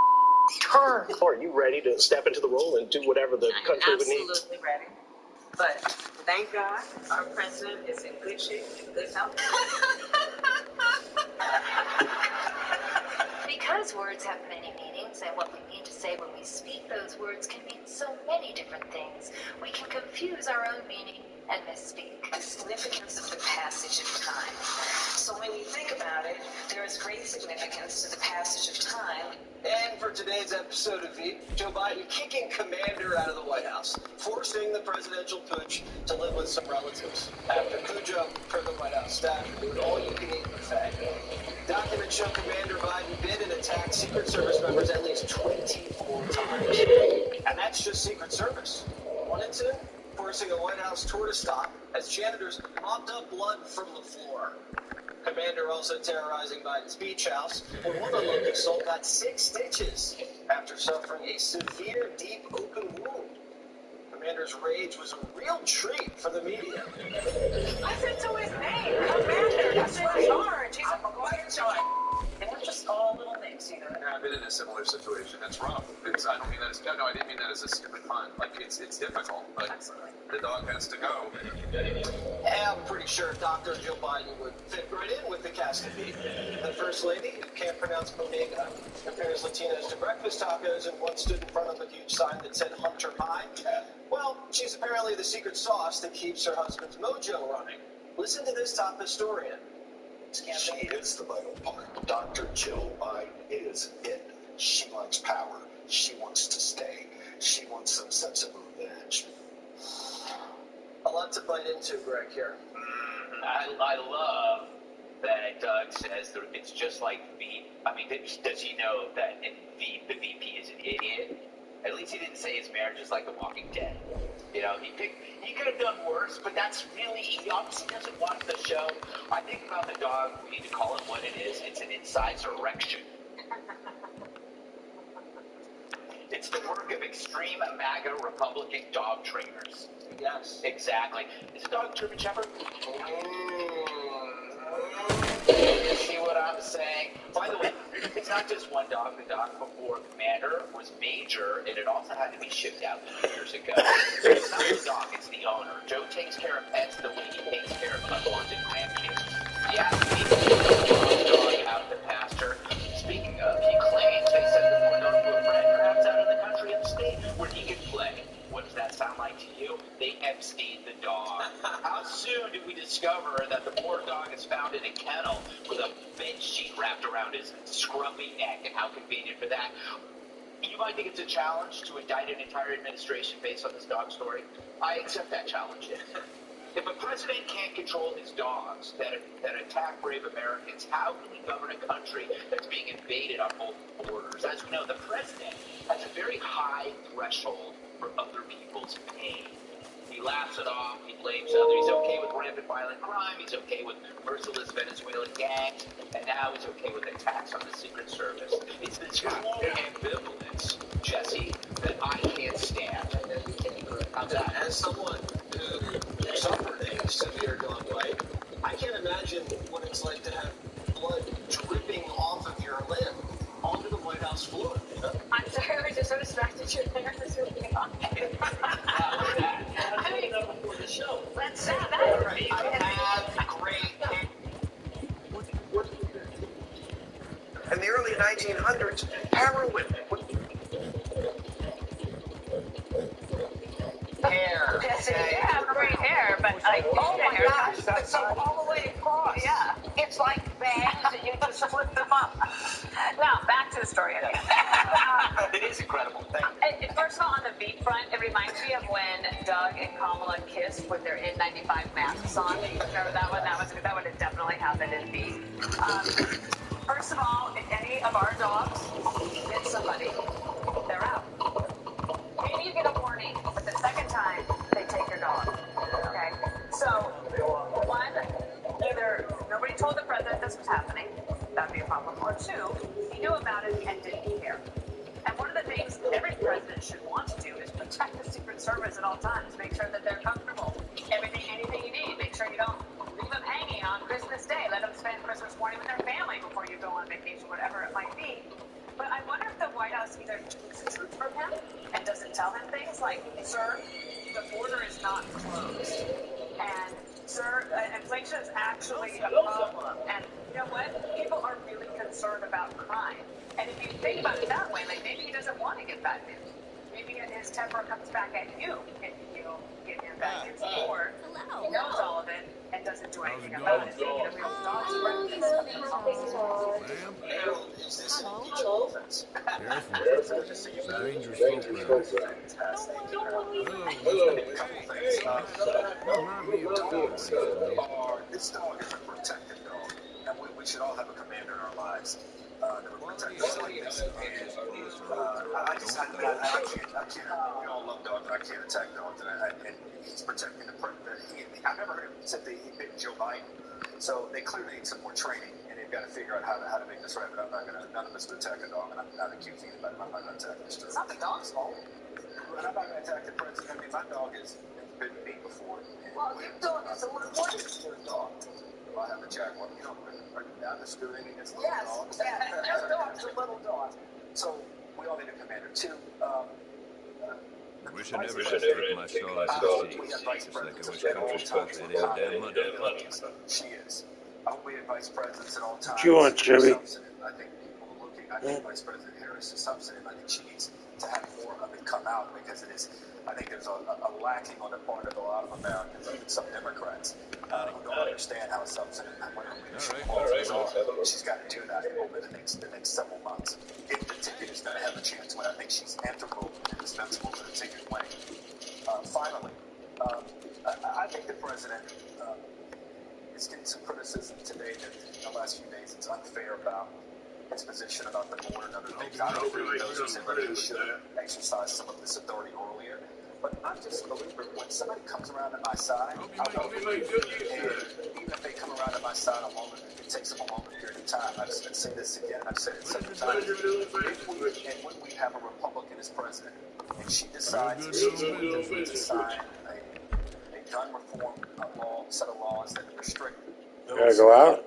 turn. Are you ready to step into the role and do whatever the country would need? Absolutely ready. But thank God our president is in good shape, in good health. Because words have many meanings, and what we mean to say when we speak those words can mean so many different things, we can confuse our own meaning and misspeak. The significance of the passage of time. So when you think about it, there is great significance to the passage of time. And for today's episode of Veep, Joe Biden kicking Commander out of the White House, forcing the presidential pooch to live with some relatives. After Cujo for the White House staff doing all-you-can-eat buffet. Documents show Commander Biden bid and attacked Secret Service members at least 24 times. And that's just Secret Service. One incident forcing a White House tour to stop as janitors mopped up blood from the floor. Commander also terrorizing Biden's beach house, where one unlucky soul got 6 stitches after suffering a severe, deep, open wound. Commander's rage was a real treat for the media. I said to his name, Commander, that's in charge. He's in charge. And we're just all little nicks, you know. Yeah, I've been in a similar situation. It's rough. I don't mean that as I didn't mean that as a stupid pun. Like it's difficult. Like the dog has to go. Yeah, I'm pretty sure Dr. Joe Biden would fit right in with the cast of Veep. The First Lady, who can't pronounce bodega, compares Latinos to breakfast tacos and once stood in front of a huge sign that said Hunter Pie. Well, she's apparently the secret sauce that keeps her husband's mojo running. Listen to this top historian. She is the vital part. Dr. Jill Biden is it. She likes power. She wants to stay. She wants some sense of revenge. A lot to bite into, Greg, here. I love that Doug says that it's just like Veep. I mean, does he know that the VP is an idiot? At least he didn't say his marriage is like The Walking Dead. You know, he could have done worse, but that's really, he obviously doesn't watch the show. I think about the dog, we need to call it what it is. It's an incisor erection. It's the work of extreme MAGA Republican dog trainers. Yes. Exactly. Is a dog a German Shepherd? You see what I'm saying? By the way, it's not just one dog. The dog before Commander was Major, and it also had to be shipped out years ago. So it's not the dog, it's the owner. Joe takes care of pets the way he takes care of unwanted grandkids. He asked me to take the dog out of the pasture. Speaking of, he claims they sent the poor dog to a friend, perhaps out of the country upstate, where he could play. What does that sound like to you? They Epsteined the dog. How soon do we discover that the poor dog is found in a kennel with a bed sheet wrapped around his scruffy neck, and how convenient for that? You might think it's a challenge to indict an entire administration based on this dog story. I accept that challenge. If a president can't control his dogs that attack brave Americans, how can he govern a country that's being invaded on both borders? As we know, the president has a very high threshold for other people's pain. He laughs it off, he blames others, he's okay with rampant violent crime, he's okay with merciless Venezuelan gangs, and now he's okay with attacks on the Secret Service. It's this cool ambivalence, Jesse, that I can't stand. As someone who suffered a severe dog bite, I can't imagine what it's like to have blood dripping off of your limb onto the White House floor. I'm sorry, I was just so distracted. Your hair is really on. I mean, before the show. let's say that. Right. I have great hair. In the early 1900s, heroin. Hair. Jesse, you have great hair, but like, Oh my gosh, it's all the way across. Yeah, It's like bags and you just flip them up. now back to the story. It is incredible. Thank you. First of all, on the Veep front, it reminds me of when Doug and Kamala kissed with their N95 masks on. Remember that one? That would have definitely happened in Veep. First of all, if any of our dogs hit somebody, they're out. We need at all times. Make sure that they're comfortable. Anything you need. Make sure you don't leave them hanging on Christmas Day. Let them spend Christmas morning with their family before you go on vacation, whatever it might be. But I wonder if the White House either keeps the truth from him and doesn't tell him things like, sir, the border is not closed. And, sir, inflation is actually a problem. And you know what? People are really concerned about crime. And if you think about it that way, like maybe he doesn't want to get bad news. Maybe his temper comes back at you if you give him bad news. Or he knows all of it and doesn't do anything about it. Hello. Careful. It's a dangerous folk around. This dog is a protected dog, and we should all have a commander in our lives that would protect us like this. And I can't. We all love dogs, but I can't attack dogs. And he's protecting the I've never heard him say that he bit Joe Biden. So they clearly need some more training, and they've got to figure out how to make this right. But I'm not going to. None of us would attack a dog, and I'm not accusing anybody. I'm not going to attack this dog. It's not the dog's fault. And I'm not going to attack the president. I mean, my dog has been beat before. Well, your dog is a little more than your dog. I have a Jaguar. You know, are you understood any against little Yes, dogs? yes. Your dog's a little dog. So we all need a commander too. Wish I never had to take my soul as a We seat, have vice just like I presidents wish at all country times. spoke that damn money. She is. I hope we have vice presidents at all times. What you want, Chevy? I think people are looking. I think Vice President Harris is substantive. I think she needs to have more of it come out because it is. I think there's a lacking on the part of a lot of Americans, even some Democrats, who don't understand how substantive and what her leadership qualities are. She's got to do that over the next several months. If the ticket is going to have a chance to win, I think she's integral and indispensable to the ticket win. Finally, I think the president is getting some criticism today that in the last few days it's unfair about his position about the border and other things. I don't agree with those who said that he should exercise some of this authority earlier. But I'm just a believer when somebody comes around to my side, I vote for you. And even if they come around to my side a longer, it takes them a longer period of time. I've said this again, I've said it several times. When we have a Republican as president, and she decides she's willing to sign a gun reform law, set of laws that restrict those who own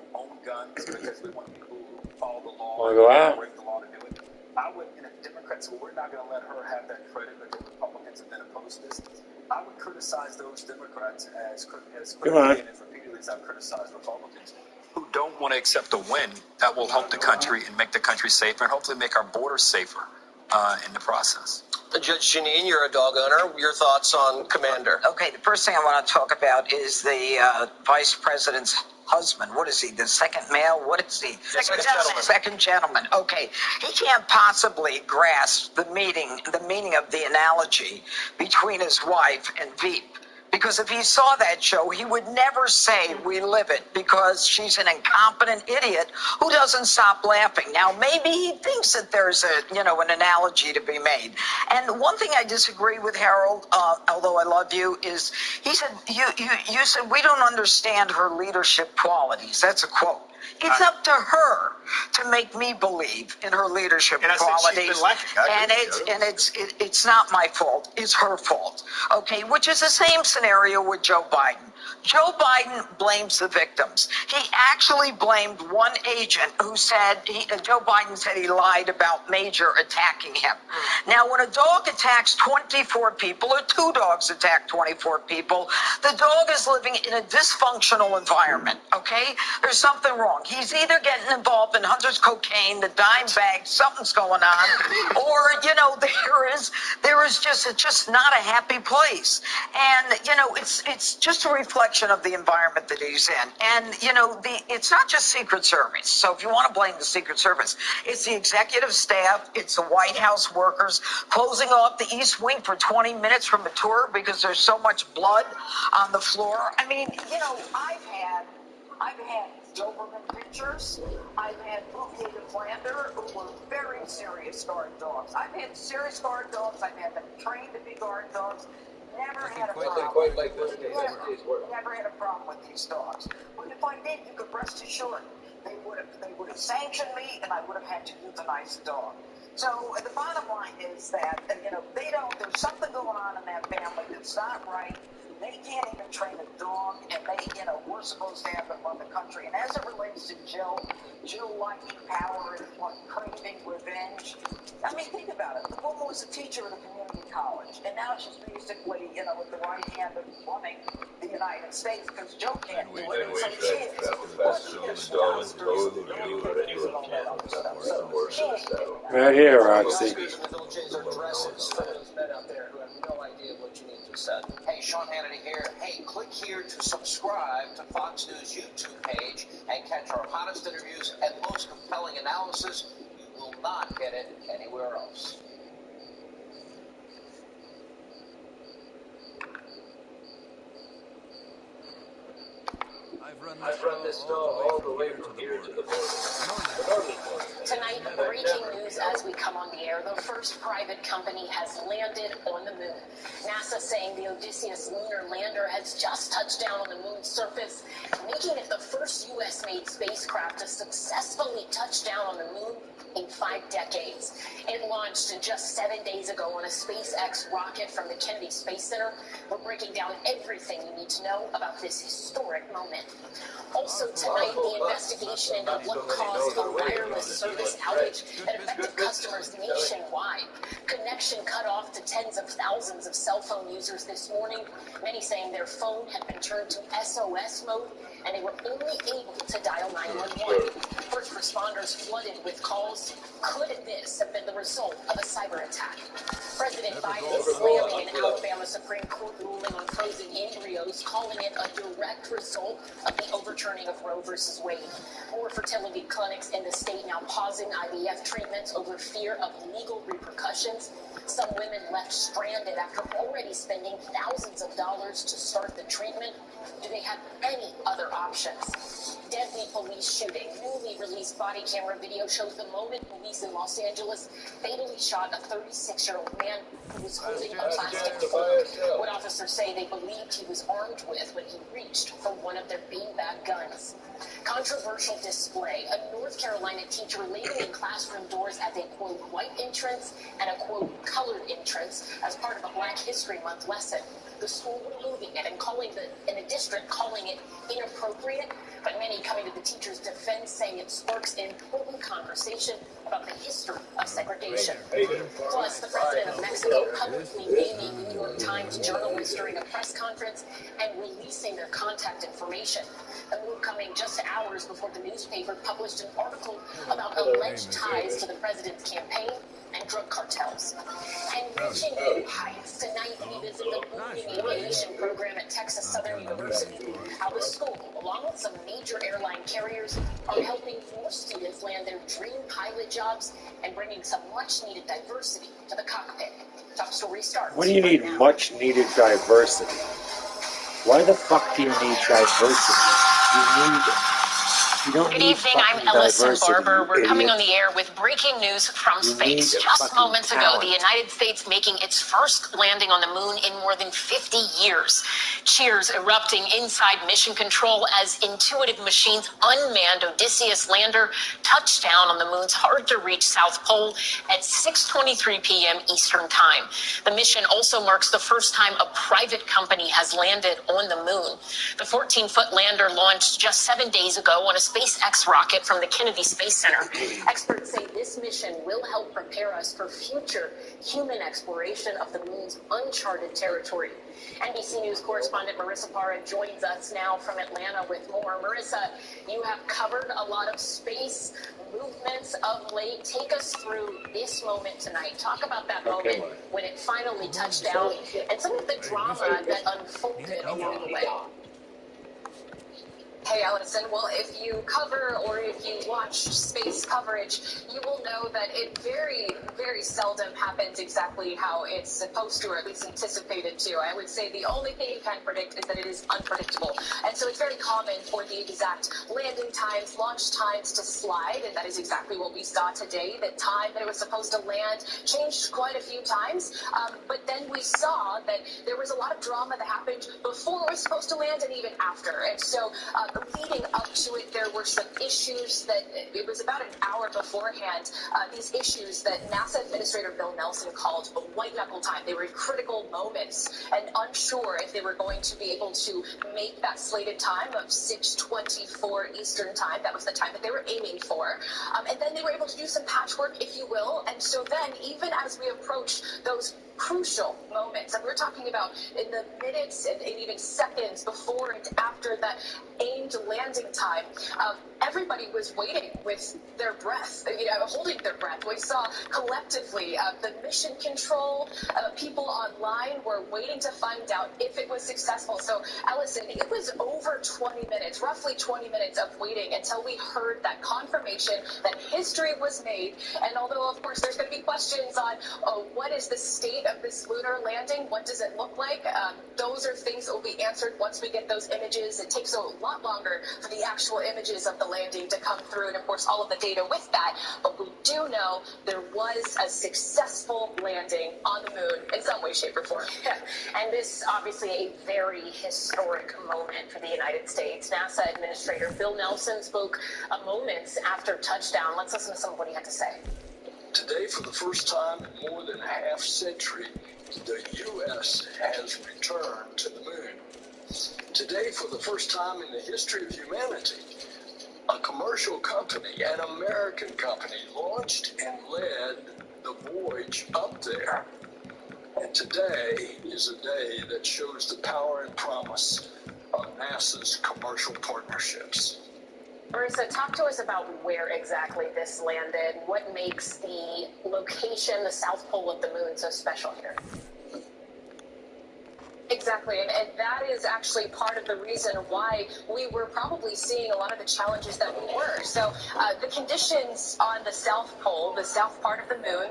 guns because we want people who follow the law and break the law to do it. I would, and if Democrats, well, we're not going to let her have that credit because Republicans have been opposed to this. I would criticize those Democrats as critically and as repeatedly as I've criticized Republicans who don't want to accept a win that will help the country and make the country safer and hopefully make our borders safer in the process. Judge Janine, you're a dog owner. Your thoughts on Commander? Okay, the first thing I want to talk about is the vice president's husband. What is he? The second male? What is he? Second gentleman. Okay. He can't possibly grasp the meaning of the analogy between his wife and Veep. Because if he saw that show, he would never say we live it because she's an incompetent idiot who doesn't stop laughing. Now, maybe he thinks that there's an analogy to be made. And one thing I disagree with Harold, although I love you, is he said, you said we don't understand her leadership qualities. That's a quote. It's up to her to make me believe in her leadership qualities, and it's not my fault. It's her fault. Okay, which is the same scenario with Joe Biden. Joe Biden blames the victims. He actually blamed one agent who said Joe Biden said he lied about Major attacking him. Now, when a dog attacks 24 people, or two dogs attack 24 people, the dog is living in a dysfunctional environment. Okay, there's something wrong. He's either getting involved in Hunter's cocaine, the dime bag, something's going on, or there is just not a happy place. And it's just a reflection of the environment that he's in. And it's not just Secret Service. So if you want to blame the Secret Service, it's the executive staff, it's the White House workers closing off the East Wing for 20 minutes from a tour because there's so much blood on the floor. I mean, I've had Doberman pictures. I've had Bouvier de Flandre, who were very serious guard dogs. I've had serious guard dogs. I've had them trained to be guard dogs. Never had a problem. Never had a problem with these dogs. But if I did, you could rest assured they would have sanctioned me, and I would have had to euthanize the dog. So the bottom line is that, there's something going on in that family that's not right. They can't even train a dog, and we're supposed to have them run the country. And as it relates to Jill liking power and craving revenge, I mean, think about it. The woman was a teacher at a community college, and now she's basically, with the right hand of running the United States because Joe can't do it, and so she is. Right here, Roxy. Hey, Sean Hannity here. Hey, click here to subscribe to Fox News YouTube page and catch our hottest interviews and most compelling analysis. You will not get it anywhere else. I've run this stall all the way from here to the border. Tonight, breaking news as we come on the air. The first private company has landed on the moon. NASA saying the Odysseus lunar lander has just touched down on the moon's surface, making it the first U.S.-made spacecraft to successfully touch down on the moon in 5 decades. It launched just 7 days ago on a SpaceX rocket from the Kennedy Space Center. We're breaking down everything you need to know about this historic moment. Also tonight, the investigation into what caused a wireless service outage that affected customers nationwide. Connection cut off to tens of thousands of cell phone users this morning, many saying their phone had been turned to SOS mode and they were only able to dial 911. First responders flooded with calls. Could this have been the result of a cyber attack? President Biden slamming an Alabama Supreme Court ruling on frozen embryos, calling it a direct result of the overturning of Roe v. Wade. More fertility clinics in the state now pausing IVF treatments over fear of legal repercussions. Some women left stranded after already spending thousands of dollars to start the treatment. Do they have any other options? Deadly police shooting. Newly released body camera video shows the moment police in Los Angeles fatally shot a 36-year-old man who was holding a plastic fork. What officers say they believed he was armed with when he reached for one of their beanbag guns. Controversial display. A North Carolina teacher labeling classroom doors as a, quote, white entrance and a, quote, colored entrance as part of a Black History Month lesson. The school removing it and in the district calling it inappropriate, but many coming to the teacher's defense saying it sparks important conversation about the history of segregation. Plus, the president of Mexico publicly naming New York Times journalists during a press conference and releasing their contact information. The move coming just hours before the newspaper published an article about alleged ties to the president's campaign and drug cartels. And reaching new heights. Tonight, we visit the booming aviation program at Texas Southern University. How the school, along with some major airline carriers, are helping more students land their dream pilot jobs and bringing some much-needed diversity to the cockpit. Top story starts. What do you need much-needed diversity? Why the fuck do you need diversity? You don't Good need evening, I'm Ellison diversity, Barber. We're coming on idiot. the air with breaking news from space. Just moments ago, the United States making its first landing on the moon in more than 50 years. Cheers erupting inside Mission Control as intuitive machines unmanned Odysseus lander touched down on the moon's hard-to-reach South Pole at 6:23 p.m. Eastern Time. The mission also marks the first time a private company has landed on the moon. The 14-foot lander launched just 7 days ago on a SpaceX rocket from the Kennedy Space Center. Experts say this mission will help prepare us for future human exploration of the moon's uncharted territory. NBC News correspondent Marissa Parra joins us now from Atlanta with more. Marissa, you have covered a lot of space movements of late. Take us through this moment tonight. Talk about that moment when it finally touched down and some of the drama that unfolded along the way. Hey, Allison. Well, if you cover or if you watch space coverage, you will know that it very, very seldom happens exactly how it's supposed to, or at least anticipated to. I would say the only thing you can predict is that it is unpredictable. And so it's very common for the exact landing times, launch times to slide, and that is exactly what we saw today. The time that it was supposed to land changed quite a few times, but then we saw that there was a lot of drama that happened before it was supposed to land and even after. And so leading up to it, there were some issues that, it was about an hour beforehand, these issues that NASA Administrator Bill Nelson called a white knuckle time. They were critical moments and unsure if they were going to be able to make that slated time of 6:24 Eastern time. That was the time that they were aiming for. And then they were able to do some patchwork, if you will. And so then, even as we approach those crucial moments, and we're talking about in the minutes and even seconds before and after that aimed landing time, everybody was waiting with their breath, holding their breath. We saw collectively the mission control, people online were waiting to find out if it was successful. So, Allison, it was over 20 minutes, roughly 20 minutes of waiting until we heard that confirmation that history was made. And although, of course, there's going to be questions on what is the state of this lunar landing, what does it look like, those are things that will be answered once we get those images. It takes a lot longer for the actual images of the landing to come through, and of course all of the data with that, but we do know there was a successful landing on the moon in some way, shape, or form. Yeah. And this obviously a very historic moment for the United States. NASA Administrator Bill Nelson spoke moments after touchdown. Let's listen to some of what he had to say. Today, for the first time in more than a half century, the U.S. has returned to the moon. Today, for the first time in the history of humanity, a commercial company, an American company, launched and led the voyage up there. And today is a day that shows the power and promise of NASA's commercial partnerships. Marissa, talk to us about where exactly this landed. What makes the location, the South Pole of the moon, so special here? Exactly, and that is actually part of the reason why we were probably seeing a lot of the challenges that we were. So the conditions on the South Pole, the south part of the moon,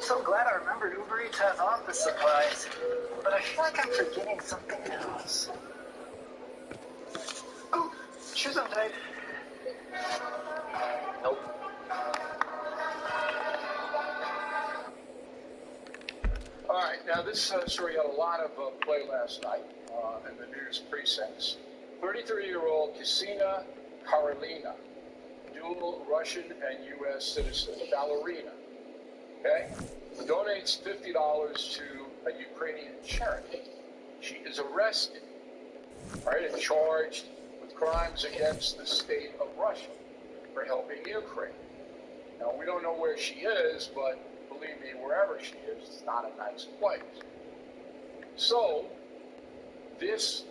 so glad I remembered Uber Eats has office supplies, but I feel like I'm forgetting something else. Oh, shoes untied. Nope. All right, now this story got a lot of play last night in the news precincts. 33-year-old Kristina Karolina, dual Russian and U.S. citizen, ballerina, okay, donates $50 to a Ukrainian charity. She is arrested, right, and charged with crimes against the state of Russia for helping Ukraine. Now, we don't know where she is, but believe me, wherever she is, it's not a nice place. So, this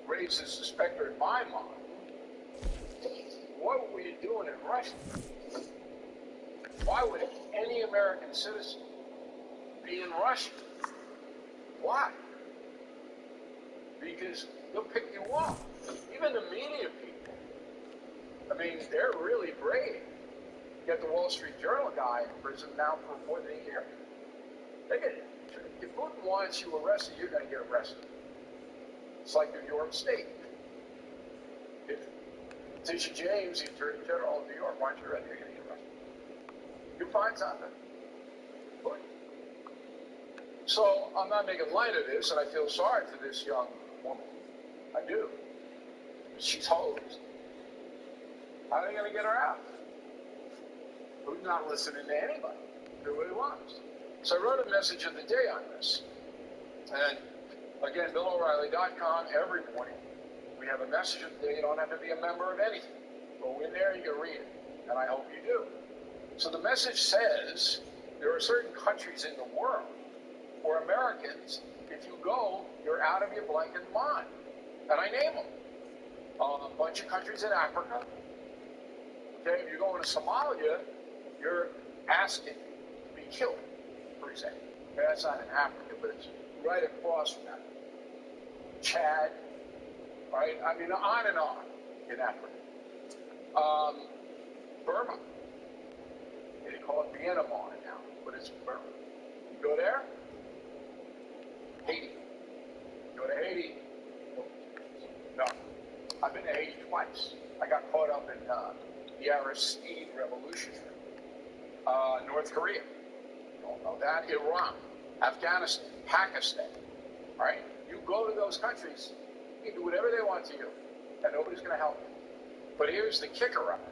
raises the specter in my mind. What were you doing in Russia? Why would any American citizen be in Russia? Why? Because they'll pick you up. Even the media people. I mean, they're really brave. You got the Wall Street Journal guy in prison now for more than a year. If Putin wants you arrested, you're going to get arrested. It's like New York State. If Tisha James, the Attorney General of New York, wants you arrested, you're going to get arrested. You find something. But, so I'm not making light of this, and I feel sorry for this young woman. I do. She's hosed. How are they going to get her out? Who's not listening to anybody? Do what he wants. So I wrote a message of the day on this. And again, BillO'Reilly.com, every morning, we have a message of the day. You don't have to be a member of anything. Go in there, you can read it. And I hope you do. So the message says there are certain countries in the world where Americans, if you go, you're out of your blanket mind. And I name them. A bunch of countries in Africa. Okay, if you're going to Somalia, you're asking to be killed, for example. Okay, that's not in Africa, but it's right across from that. Chad, right? I mean, on and on in Africa. Burma. They call it Myanmar now, but it's Burma. You go there, Haiti. You go to Haiti, no. I've been to Haiti twice. I got caught up in the Aristide Revolution. North Korea. You don't know that. Iran, Afghanistan, Pakistan. Right? You go to those countries, you can do whatever they want to you, and nobody's going to help you. But here's the kicker on it.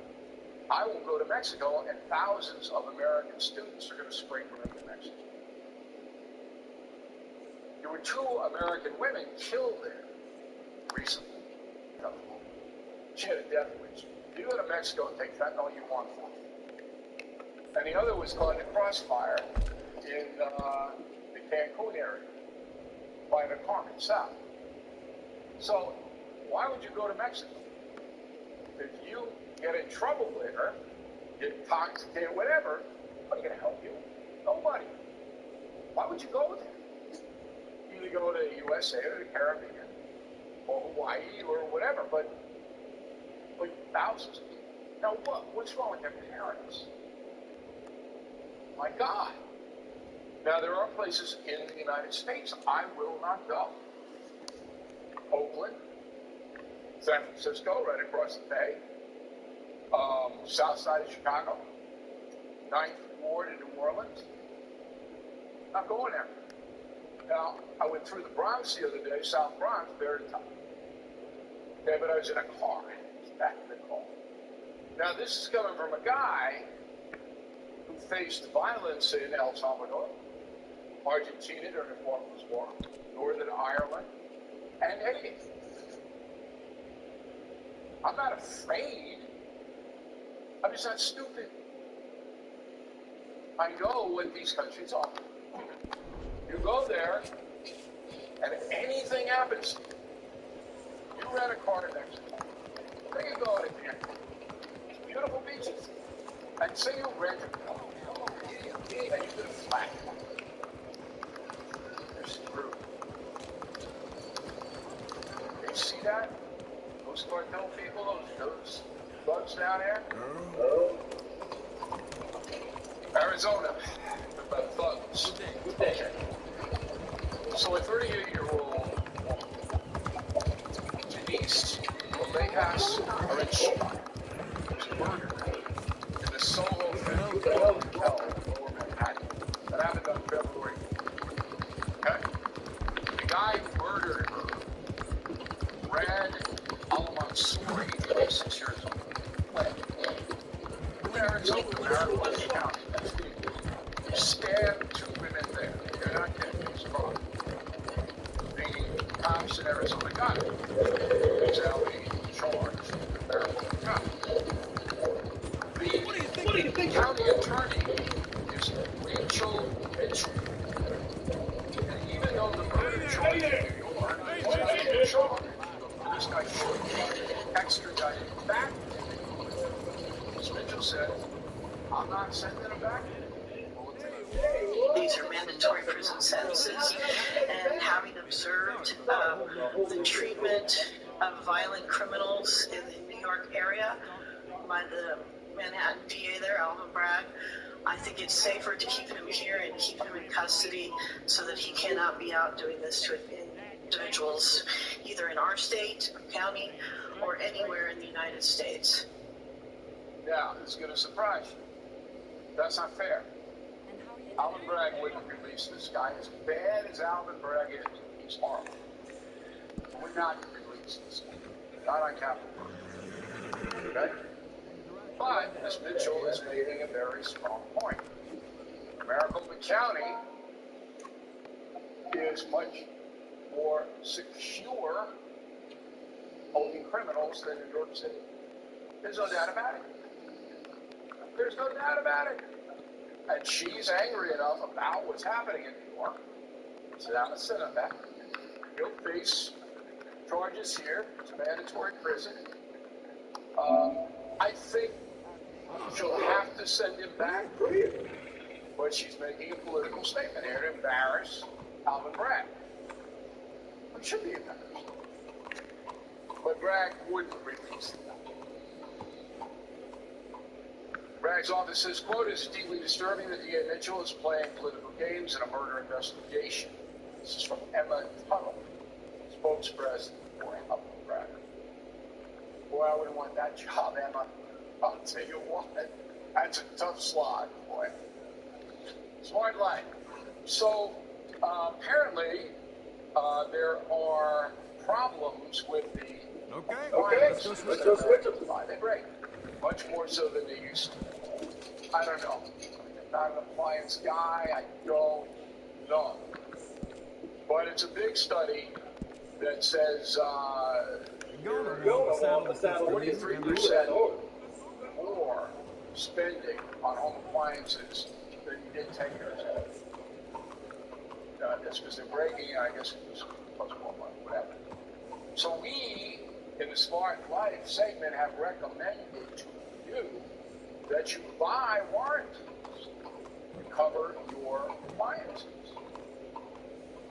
I will go to Mexico, and thousands of American students are going to spring from Mexico. There were 2 American women killed there recently. She had a death wish. You go to Mexico and take fentanyl you want for it. And the other was caught in a crossfire in the Cancun area by the Carmen South. So why would you go to Mexico? If you get in trouble there, get intoxicated, whatever, nobody's going to help you. Nobody. Why would you go there? You either go to the USA or the Caribbean or Hawaii or whatever, but thousands of people. Now what's wrong with their parents? My God. Now there are places in the United States I will not go. Oakland, San Francisco, right across the bay, south side of Chicago, 9th Ward in New Orleans. Not going there. Now, I went through the Bronx the other day, South Bronx, very tough. Okay, but I was in a car. Back in the car. Now, this is coming from a guy who faced violence in El Salvador, Argentina during the Falklands War, Northern Ireland, and Haiti. I'm not afraid. I'm just not stupid. I know what these countries are. You go there, and if anything happens, you rent a car in Mexico. Say you go to Cancun, beautiful beaches, and say you rent a car, and you get a flat. You're screwed. You see that? Those cartel people, those thugs down there? Arizona, about thugs. Okay. So a 38-year-old woman, Denise Villegas Arich, was murdered in the Soho Hotel in Lower Manhattan. That happened on February. Okay? The guy who murdered her, Brad Al-Mansouri, 26 years old. In Arizona, Maricopa County, stabbed 2 women there. They're not getting this wrong. The cops in Arizona got it. He's now being charged in Maricopa County. The county attorney is Rachel Mitchell. And even though the murder charge in New York is not being charged, this guy should be extradited back to New York. As Mitchell said, I'm not sending him back. These are mandatory prison sentences, and having observed the treatment of violent criminals in the New York area by the Manhattan DA there, Alvin Bragg, I think it's safer to keep him here and keep him in custody so that he cannot be out doing this to individuals either in our state, or county, or anywhere in the United States. Now, it's going to surprise you. That's not fair. Alvin Bragg wouldn't release this guy. As bad as Alvin Bragg is, he's horrible. He would not release this guy. Not on Capitol Hill. Okay? But, as Mitchell is making a very strong point, Maricopa County is much more secure holding criminals than New York City. There's no doubt about it. There's no doubt about it. And she's angry enough about what's happening in New York. So I'm going to send him back. He'll face charges here. It's mandatory prison. I think she'll have to send him back. But she's making a political statement here to embarrass Alvin Bragg. It should be embarrassed. But Bragg wouldn't release them. Bragg's office says, quote, "It's deeply disturbing that D.A. Mitchell is playing political games in a murder investigation." This is from Emma Tuttle, spokesperson for Bragg. Boy, I wouldn't want that job, Emma. I'll tell you what, that's a tough slog, boy. Smart life. So, apparently, there are problems with the let's go switch them. They break. Much more so than they used to. I don't know. I'm not an appliance guy. I don't know. But it's a big study that says 43% more spending on home appliances than you did 10 years ago. That's because they're breaking, I guess it was plus more money, whatever. So we, in the Smart Life segment, have recommended to you that you buy warranties to cover your appliances.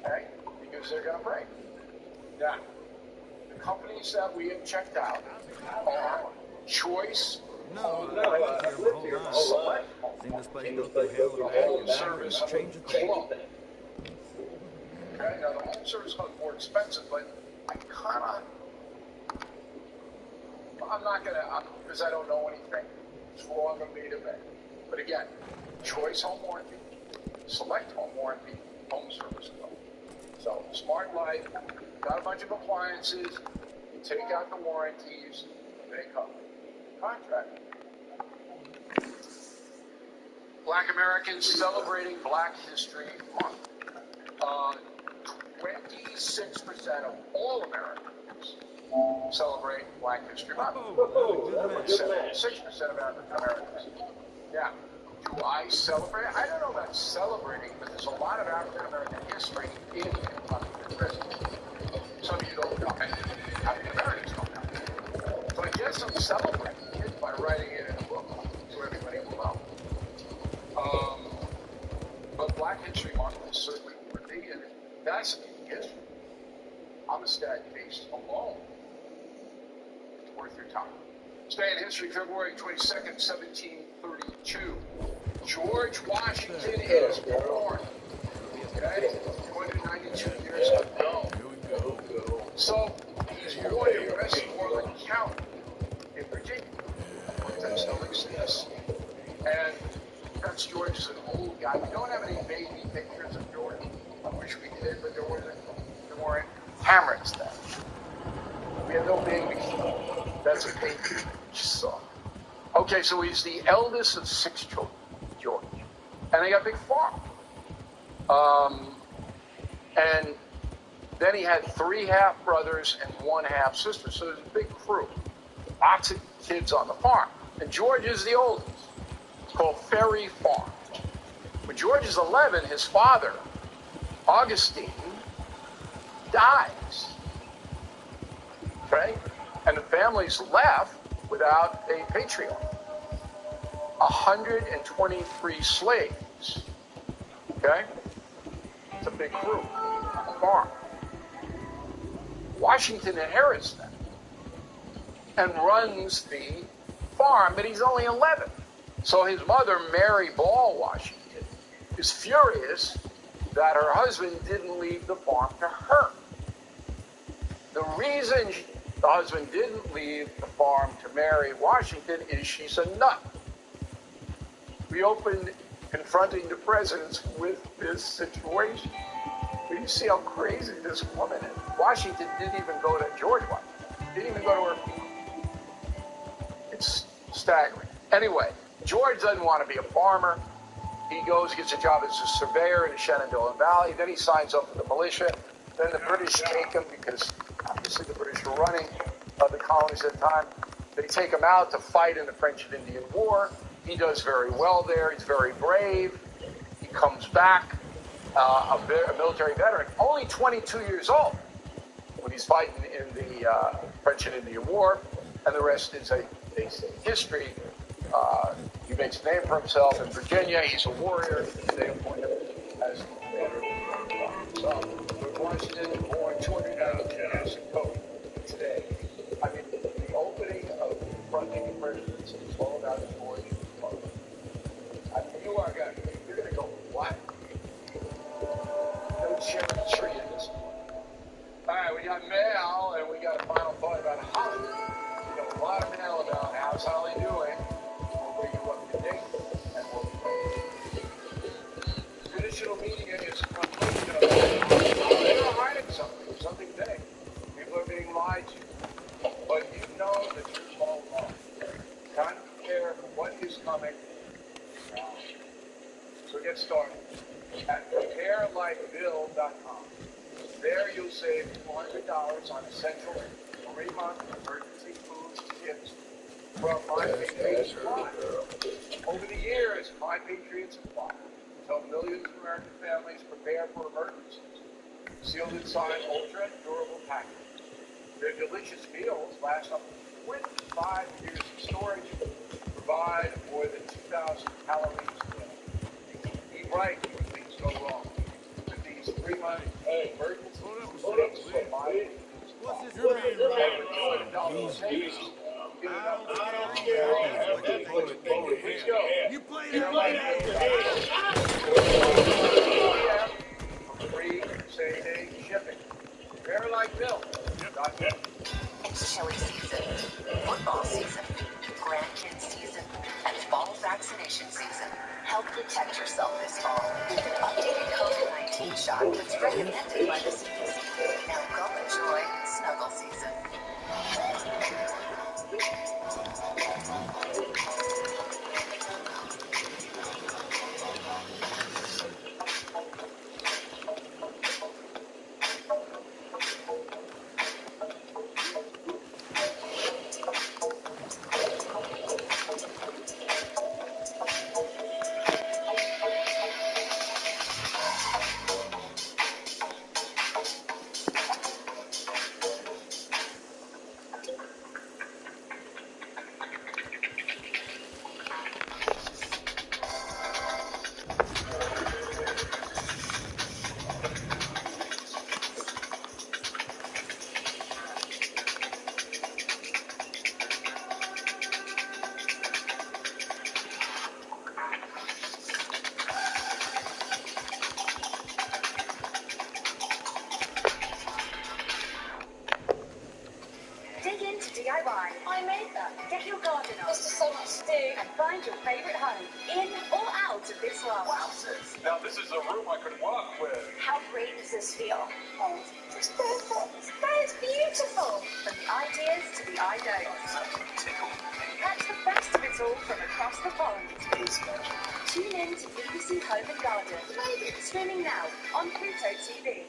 Okay? Because they're going to break. Now, the companies that we have checked out are Choice, Select, Home Service Club. Okay, now the Home Service Club is more expensive, but I'm not going to, because I don't know anything, it's wrong of me to make. But again, Choice Home Warranty, Select Home Warranty, Home Service Club. So, Smart Life, got a bunch of appliances, you take out the warranties, they come. Contract. Black Americans celebrating Black History Month. 26% of all Americans celebrate Black History Month. 76% of Americans. Yeah. Do I celebrate? I don't know about celebrating, but there's a lot of African American history in American prison. Some of you don't know. African Americans don't know. So I guess I'm celebrating it by writing it in a book so everybody will know. But Black History Month is certainly worthy, and fascinating history. Homicide case alone. It's worth your time. Today in history, February 22nd, 1732. George Washington is born. Okay? 292 years ago. So, he's born in Westmoreland County in Virginia. That still exists. And that's George is an old guy. We don't have any baby pictures of George. I wish we did, but there weren't cameras then. We have no babies. That's a baby. So. Okay, so he's the eldest of 6 children, George. And they got a big farm. And then he had 3 half-brothers and 1 half-sister. So there's a big crew. Lots of kids on the farm. And George is the oldest. It's called Ferry Farm. When George is 11, his father, Augustine, dies. Okay? And the family's left without a patriarch. 123 slaves. Okay? It's a big crew on the farm. Washington inherits that and runs the farm, but he's only 11. So his mother, Mary Ball Washington, is furious that her husband didn't leave the farm to her. The reason the husband didn't leave the farm to Mary Washington is she's a nut. We opened confronting the presidents with this situation. You see how crazy this woman is. Washington didn't even go to George Washington. Didn't even go to her funeral. It's staggering. Anyway, George doesn't want to be a farmer. He goes, gets a job as a surveyor in the Shenandoah Valley. Then he signs up for the militia. Then the British take him because obviously the British were running the colonies at the time. They take him out to fight in the French and Indian War. He does very well there. He's very brave. He comes back, a military veteran, only 22 years old when he's fighting in the French and Indian War. And the rest is a history. He makes a name for himself in Virginia. He's a warrior. They appoint him as the commander of the Washington, born 292 got mail, and we got a final thought about Holly. We got a lot of mail about how's Holly doing. We'll bring you up to date, and we'll traditional media is complete about they're hiding something big. People are being lied to. But you know the truth all along. Time to prepare for what is coming now. So get started at preparelikebill.com. There you'll save $400 on essential 3-month emergency food kits from My Patriot Supply. Over the years, My Patriot Supply has helped millions of American families prepare for emergencies. Sealed inside ultra-durable packaging. Their delicious meals last up to 25 years of storage, provide more than 2,000 calories a day. Eat right when things go wrong. With these 3-month emergency food kits from My Patriot Supply. You're $200 savings. Get enough to you play that for free same-day shipping. Prepare like Bill. It's chili season, football season, grandkids season, and fall vaccination season. Help protect yourself this fall with an updated COVID-19 shot that's recommended by the CDC. Now go enjoy snuggle season. Dig into DIY. I made that. Get your garden on. There's just so much to do. And find your favourite home, in or out of this world. Wowzers. Now this is a room I could walk with. How great does this feel? Oh, it's perfect. That is beautiful. From the ideas to the I don'ts. Catch the best of it all from across the pond. Tune in to BBC Home and Garden. Streaming now on Pluto TV.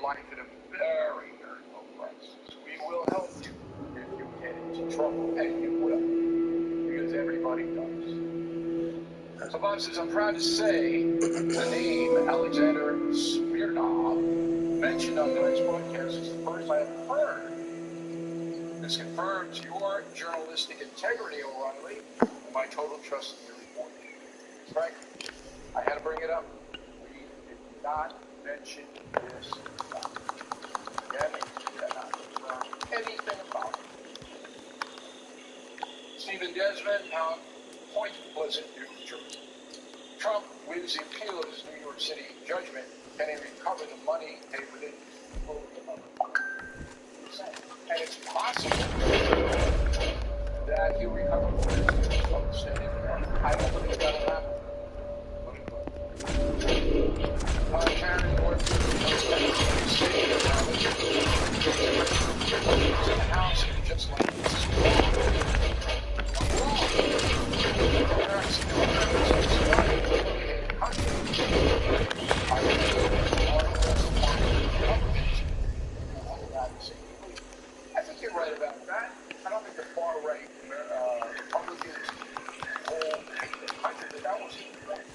life at a very, very low price. We will help you if you get into trouble, and you will, because everybody does. So Bob says, I'm proud to say the name Alexander Smirnov mentioned on tonight's broadcast is the first I have heard. This confirms your journalistic integrity, O'Reilly, and my total trust in your reporting. Right? I had to bring it up. We did not mention this guy. Again, we did not confirm anything about it. Stephen Desmond, point Pleasant, New Jersey. Trump wins the appeal of his New York City judgment. Can he recover the money paid within and it's possible that he'll recover from the state of New York. I don't think that'll happen. Karen Northfield in the house just like this. I think you're right about that. I don't think the far right Republicans all hate the country, but that wasn't the point.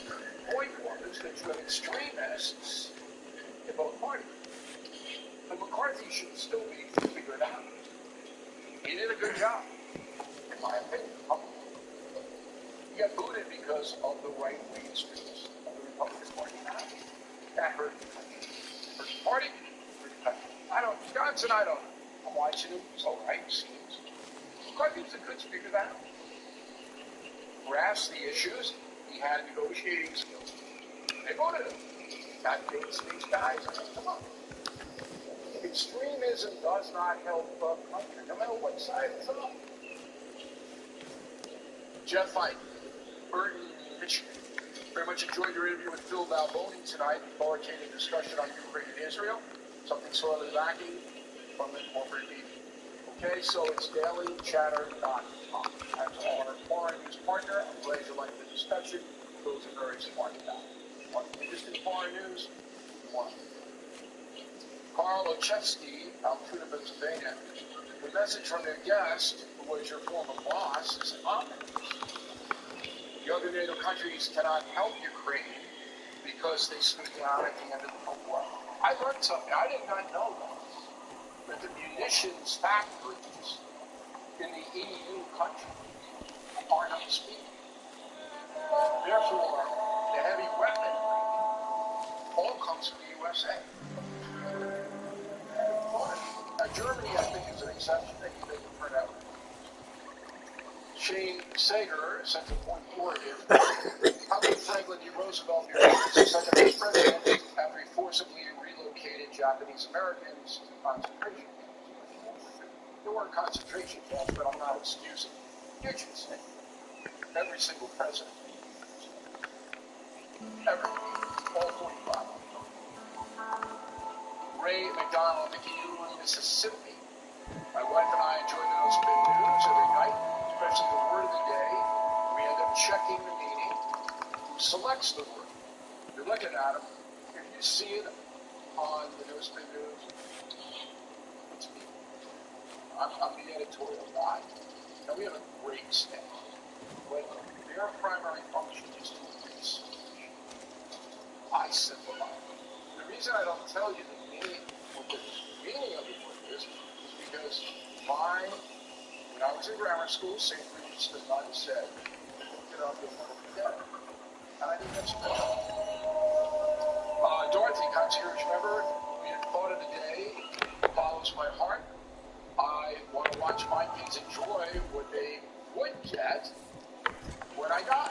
The point was that you have extremists in both parties. And McCarthy should still be figured out. He did a good job, in my opinion. He got booted because of the right-wing extremists of the Republican Party. That hurt the country. Hurt the party, hurt the country. Wisconsin, I don't know. I'm watching him. It's all right, it seems. McCarthy was a good speaker that. Grasped the issues. He had negotiating skills. They voted him. Got these guys. Come on. Extremism does not help the country, no matter what side it's on. Jeff Fight, Burton, Michigan. Very much enjoyed your interview with Phil Balboni tonight. Authoritative discussion on Ukraine and Israel. Something sorely lacking from the corporate media. Okay, so it's dailychatter.com. That's our foreign news partner. I'm glad you like the discussion. Those are very smart guys. Want interesting foreign news? One. Carl Ochevsky, Altoona, Pennsylvania. The message from their guest, who was your former boss, is ominous. The other NATO countries cannot help Ukraine because they stood down at the end of the Cold War. I learned something. I did not know that the munitions factories in the EU countries are not speaking. Therefore, the heavy weaponry all comes from the USA. Now, Germany, I think, is an exception. They can turn out. Shane Sager sent a point forward here. How did Franklin D. Roosevelt become the second president after he forcibly relocated Japanese Americans to concentration camps? There weren't concentration camps, but I'm not excusing huge mistake. Every single president. Every. All 45. Ray McDonald, McKeown, Mississippi. My wife and I enjoy the Spin News every night, especially the word of the day. We end up checking the meaning. Who selects the word? You're looking at them. If you see it on the No Spin News, it's me. I'm the editorial guy. Now, we have a great staff, but their primary function is to research. I simplify. The reason I don't tell you the meaning, what the meaning of the word is because when I was in grammar school, St. Regis the nun said, look it up, you'll never forget it. And I think that's better. Dorothy, concierge member, we had thought of the day, follows my heart. I want to watch my kids enjoy what they would get when I die.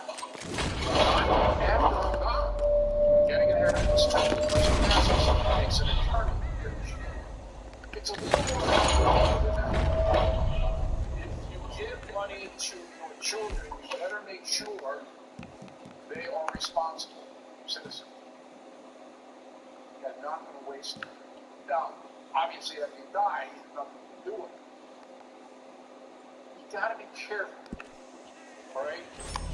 After I'm gone, getting an inheritance from the person who passes makes an eternal rich. It's a little more complicated than that. If you give money to your children, you better make sure they are responsible citizens. You're not going to waste it. Now, obviously, after you die, you have nothing to do with it. You got to be careful, all right?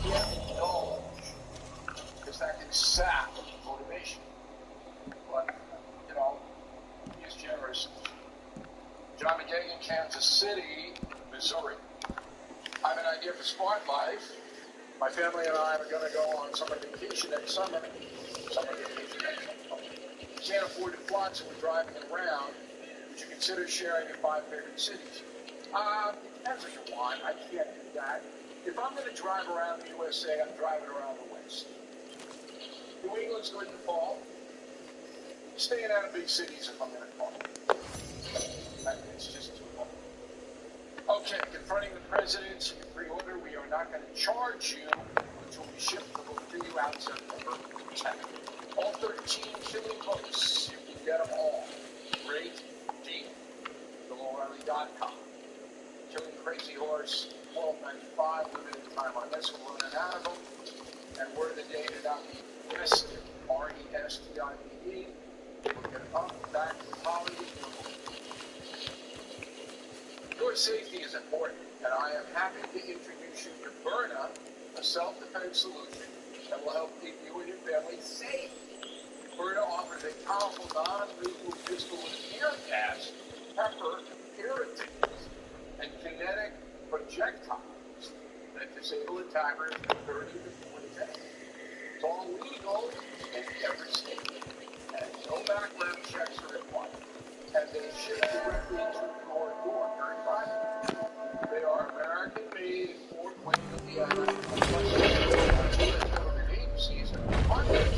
You can't indulge, because that can sap motivation. But, Kansas City, Missouri. I have an idea for Smart Life. My family and I are going to go on summer vacation next summer. Summer vacation next summer. Can't afford to fly, so we're driving around. Would you consider sharing your 5 favorite cities? Depends what you want. I can't do that. If I'm going to drive around the USA, I'm driving around the West. New England's good in the fall. Staying out of big cities if I'm going to fall. It's just too long. Okay, confronting the president. Pre-order. We are not going to charge you until we ship the book to you out September 10th. All 13 killing books. You can get them all. Great deal. BillO'Reilly.com. Killing Crazy Horse, $12.95, limited time on this. We're running out of them. And word of the day to not be rested. RESTIVE. We'll get up, back to quality. Your safety is important, and I am happy to introduce you to Byrna, a self-defense solution that will help keep you and your family safe. Byrna offers a powerful non-lethal pistol with air gas, pepper, irritants, and kinetic projectiles that disable attackers in 30 to 40 seconds. It's all legal in every state, and no background checks are required. And they ship directly to your door during Friday. They are American-made in Fort Wayne, Indiana, plus U.S. government agencies and partners.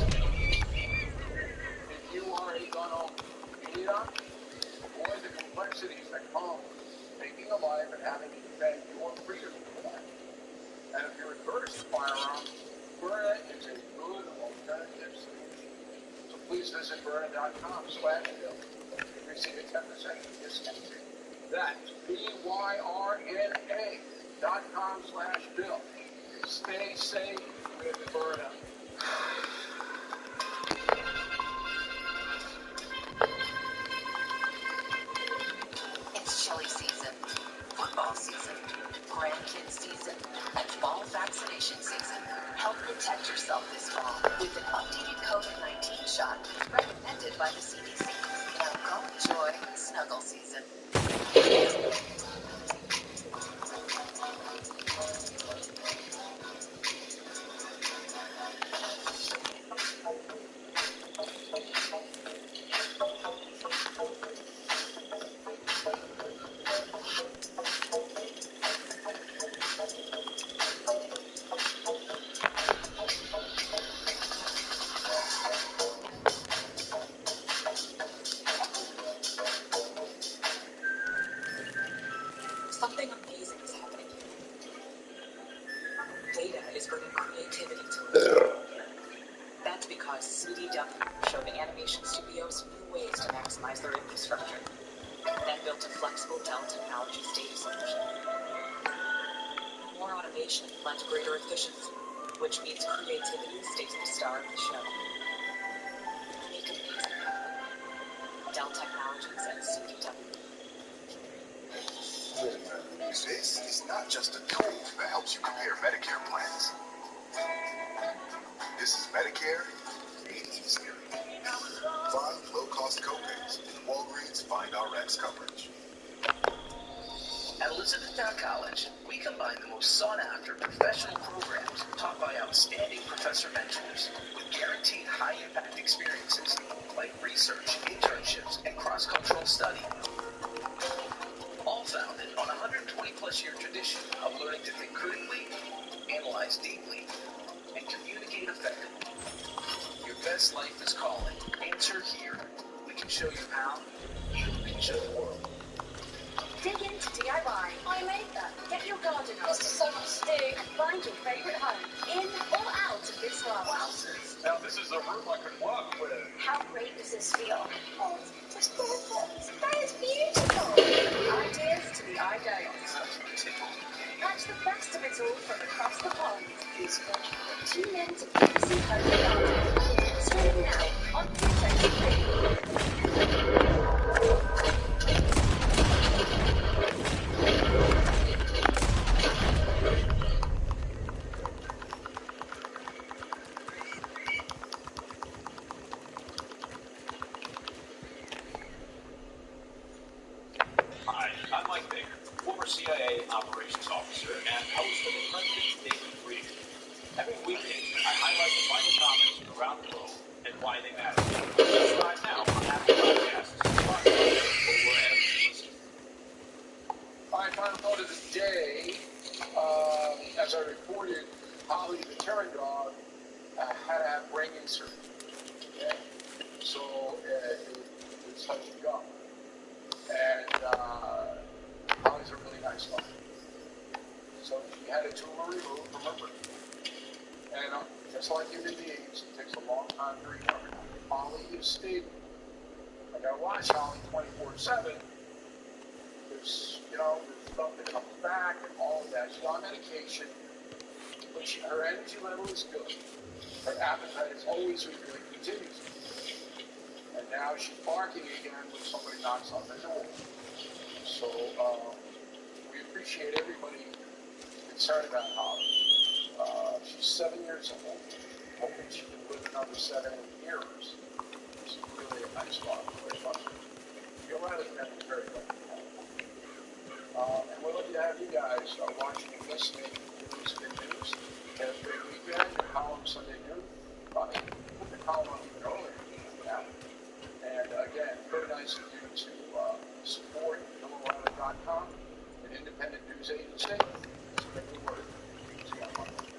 If you are a gun owner, you need options. Avoid the complexities that come with taking a life and having to defend your freedom of life. And if you're adverse to firearms, Byrna is a good alternative solution. So please visit Byrna.com/Bill. Receive a 10% discount. That's BYRNA.com/Bill. Stay safe with Byrna. It's chilly season, football season, grandkids season, and fall vaccination season. Help protect yourself this fall with an updated COVID-19 shot recommended by the CDC. Now go enjoy snuggle season. Something amazing is happening here. Data is bringing creativity to it. That's because CDW showed animation studios new ways to maximize their infrastructure, then built a flexible Dell Technologies data solution. More automation lends greater efficiency, which means creativity stays the star of the show. Make amazing happen. Dell Technologies and CDW. This is not just a tool that helps you compare Medicare plans. This is Medicare made easier. Find low-cost copays with Walgreens Find RX coverage. At Elizabethtown College, we combine the most sought-after professional programs taught by outstanding professor mentors with guaranteed high-impact experiences like research, internships, and cross-cultural study. All founded on a 120-plus-year tradition of learning to think critically, analyze deeply, and communicate effectively. Your best life is calling. Answer here. We can show you how. You can show the world. Dig into DIY. I made that. Get your garden on. There's so much to do. And find your favourite home, in or out of this world. Wowzers. Now this is a room I could walk with. How great does this feel? Oh, it's perfect. That is beautiful. From the ideas to the I don't. Catch the best of it all from across the pond. Tune in to BBC Home and Garden. Streaming now on Pluto TV. Hi, I'm Mike Baker, former CIA operations officer and host of the President's Daily Brief. Every weekday, I highlight the vital topics from around the globe and why they matter. Subscribe now on Apple Podcasts, Spotify, or wherever you listen. My final thought of the day, as I reported, Holly the Terror Dog had to have brain surgery. Okay? So it was touch and go. And Holly's a really nice dog. So she had a tumor removed from her brain. And just like human beings, it takes a long time to recover. Holly is stable. I gotta watch Holly 24/7. There's stuff that comes back and all of that. She's on medication, but her energy level is good. Her appetite is always good, continues. And now she's barking again when somebody knocks on the door. So we appreciate everybody concerned about Holly. She's 7 years old. Hoping she can live another 7 years. She's really a nice dog. Very fun. You'll ride with them very well. And we're lucky to have you guys watching and listening to News Good News. Have a great weekend. Your column Sunday noon. Put the column on even earlier now. And again, very nice of you to support BillO'Reilly.com, an independent news agency. Spread the word. See you on Monday.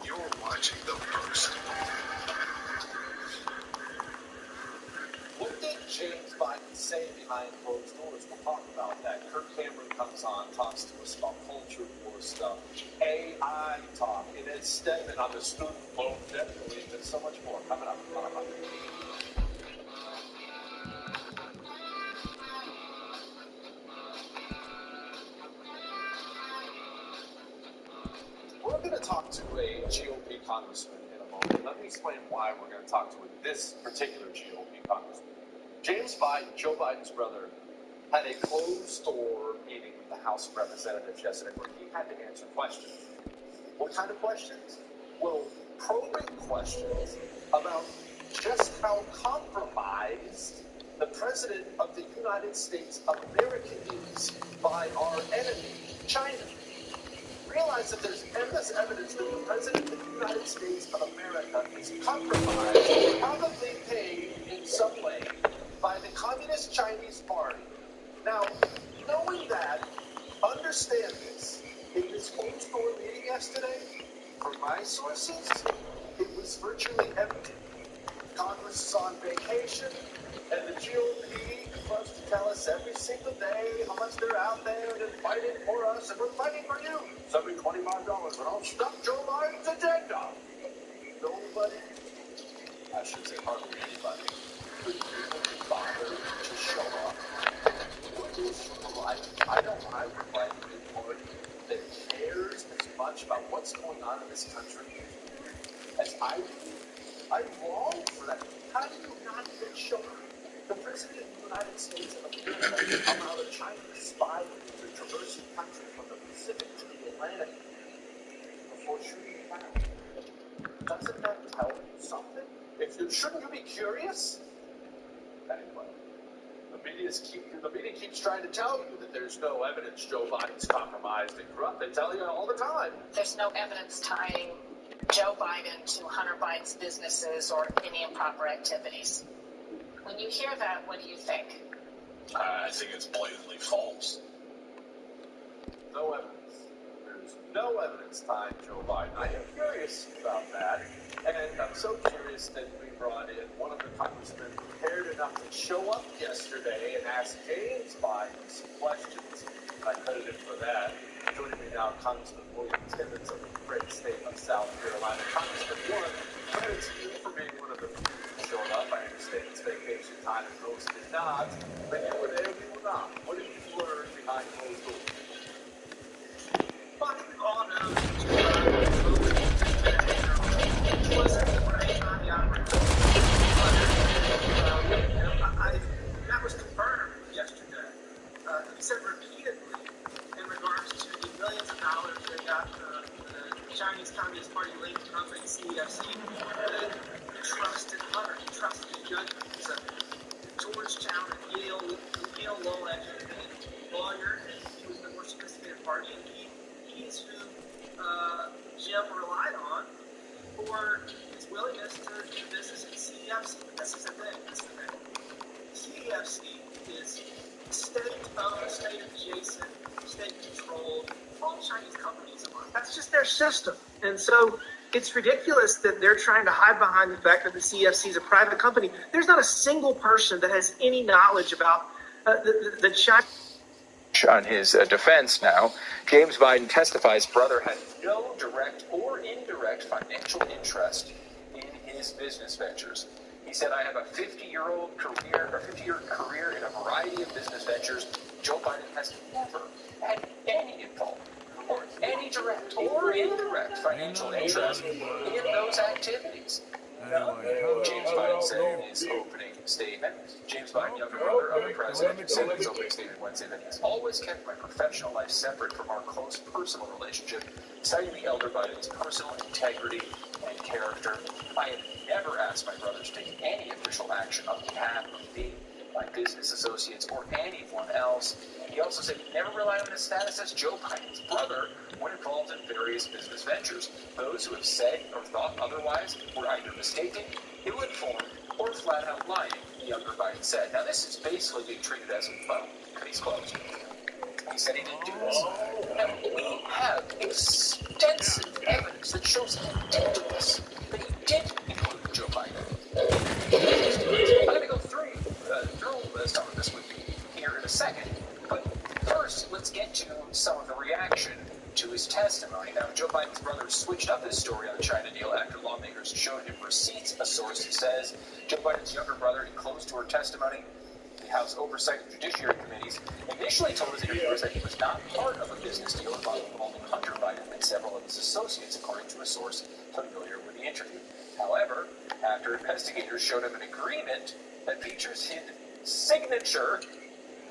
You're watching The Post. What did James Biden say behind closed doors? We'll talk about that. Kirk Cameron comes on, talks to us about culture war stuff, AI talk, and Ed Stedman on the student loan debt relief, and so much more coming up. We're going to talk to a GOP congressman in a moment. Let me explain why we're going to talk to this particular GOP congressman. James Biden, Joe Biden's brother, had a closed-door meeting with the House of Representatives yesterday where he had to answer questions. What kind of questions? Well, probing questions about just how compromised the President of the United States of America is by our enemy, China. Realize that there's endless evidence that the President of the United States of America is compromised, probably paid in some way, by the Communist Chinese Party. Now, knowing that, understand this. In this closed-door meeting yesterday, from my sources, it was virtually empty. Congress is on vacation, and the GOP loves to tell us every single day how much they're out there and they're fighting for us, and we're fighting for you. Send me $25, but I'll stop Joe Biden's agenda. Nobody, I should say hardly anybody, could even bother to show up. I would like a party that cares as much about what's going on in this country as I do. I long for that. How do you not even show up? The President of the United States of America allowed a Chinese spy to traverse the country from the Pacific to the Atlantic before shooting him down. Doesn't that tell you something? Shouldn't you be curious? Anyway, the media keeps trying to tell you that there's no evidence Joe Biden's compromised and corrupt. They tell you all the time. There's no evidence tying Joe Biden to Hunter Biden's businesses or any improper activities. When you hear that, what do you think? I think it's blatantly false. No evidence. There's no evidence tying Joe Biden. I am curious about that, and I'm so curious that we brought in one of the congressmen who cared enough to show up yesterday and ask James Biden some questions. I credited for that. Joining me now, Congressman William Timmons of the great state of South Carolina. Congressman, one, credit to you for being one of the few who showed up. I understand it's vacation time and most did not. But you were there, you were not. What did you learn behind closed doors? Well, I think we all know that Joe wasn't right on the operating. That was confirmed yesterday. He said repeatedly in regards to the millions of dollars they got the Chinese Communist Party linked company CEFC. He trusted Hunter. He trusted his judgment. Georgetown and Yale CEFC, this is the thing. CEFC is state-owned, state-adjacent, state-controlled. All Chinese companies are. That's just their system. And so it's ridiculous that they're trying to hide behind the fact that the CEFC is a private company. There's not a single person that has any knowledge about the China. On his defense now, James Biden testifies brother had no direct or indirect financial interest in his business ventures. He said, I have a 50-year career in a variety of business ventures. Joe Biden has never had any involvement or any direct or indirect financial interest in those activities. James Biden said in his opening statement, James Biden, younger brother of the president, said in his opening statement Wednesday that he's always kept my professional life separate from our close personal relationship, citing the elder Biden's personal integrity and character. I have never asked my brothers to take any official action on behalf of me, my business associates, or anyone else. He also said he never relied on his status as Joe Biden's brother when involved in various business ventures. Those who have said or thought otherwise were either mistaken, ill-informed, or flat-out lying, the younger Biden said. Now, this is basically being treated as, well, case closed. He said he didn't do this. Now, we have extensive evidence that shows he did do this, that he did include Joe Biden. I'm going to go through some of this with you here in a second, but first, let's get to some of the reaction to his testimony. Now, Joe Biden's brother switched up his story on the China deal after lawmakers showed him receipts, a source says. Joe Biden's younger brother, in closed-door testimony, the House Oversight and Judiciary Committees, initially told his interviewers that he was not part of a business deal involving Hunter Biden and several of his associates, according to a source familiar with the interview. However, after investigators showed him an agreement that features his signature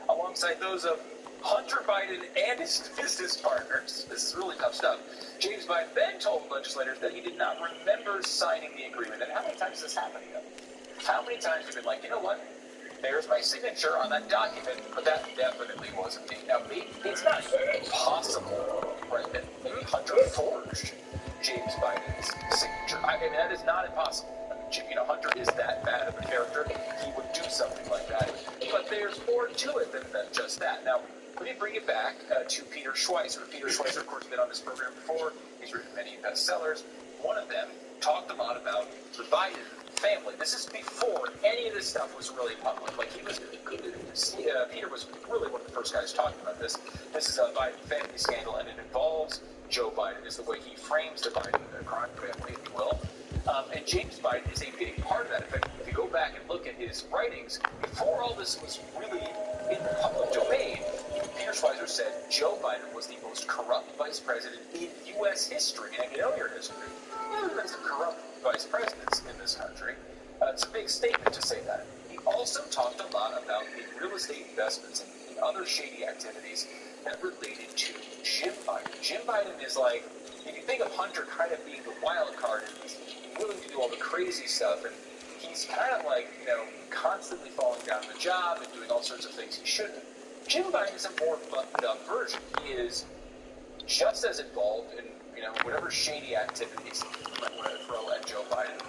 alongside those of Hunter Biden and his business partners. This is really tough stuff. James Biden then told legislators that he did not remember signing the agreement. And how many times has this happened to him? How many times have you been like, you know what? There's my signature on that document, but that definitely wasn't me. Now, it's not possible, right, that maybe Hunter forged James Biden's signature. I mean, that is not impossible. You know, Hunter is that bad of a character. He would do something like that. But there's more to it than just that. Now, let me bring it back to Peter Schweizer. Peter Schweizer, of course, has been on this program before. He's written many bestsellers. One of them talked a lot about the Biden family. This is before any of this stuff was really public. Like, Peter was really one of the first guys talking about this. This is a Biden family scandal, and it involves Joe Biden, is the way he frames the Biden crime family, if you will. And James Biden is a big part of that. In fact, if you go back and look at his writings, before all this was really in the public domain, Peter Schweizer said Joe Biden was the most corrupt vice president in U.S. history, and in earlier history. There have been some corrupt vice presidents in this country. It's a big statement to say that. He also talked a lot about the real estate investments and other shady activities that related to Jim Biden. Jim Biden is like, if you think of Hunter kind of being the wild card, and he's willing to do all the crazy stuff, and he's kind of like, you know, constantly falling down the job and doing all sorts of things he shouldn't. Jim Biden is a more buttoned-up version. He is just as involved in, you know, whatever shady activities you might want to throw at Joe Biden.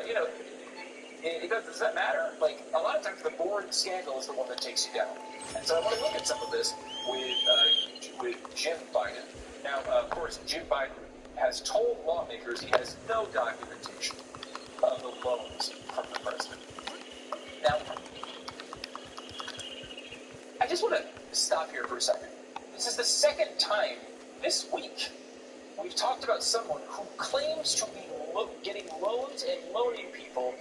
You know, does that matter? Like, a lot of times the boring scandal is the one that takes you down. And so I want to look at some of this with Jim Biden. Now, of course, Jim Biden has told lawmakers he has no documentation of the loans from the president. Now, I just want to stop here for a second. This is the second time this week we've talked about someone who claims to be getting loans and loaning people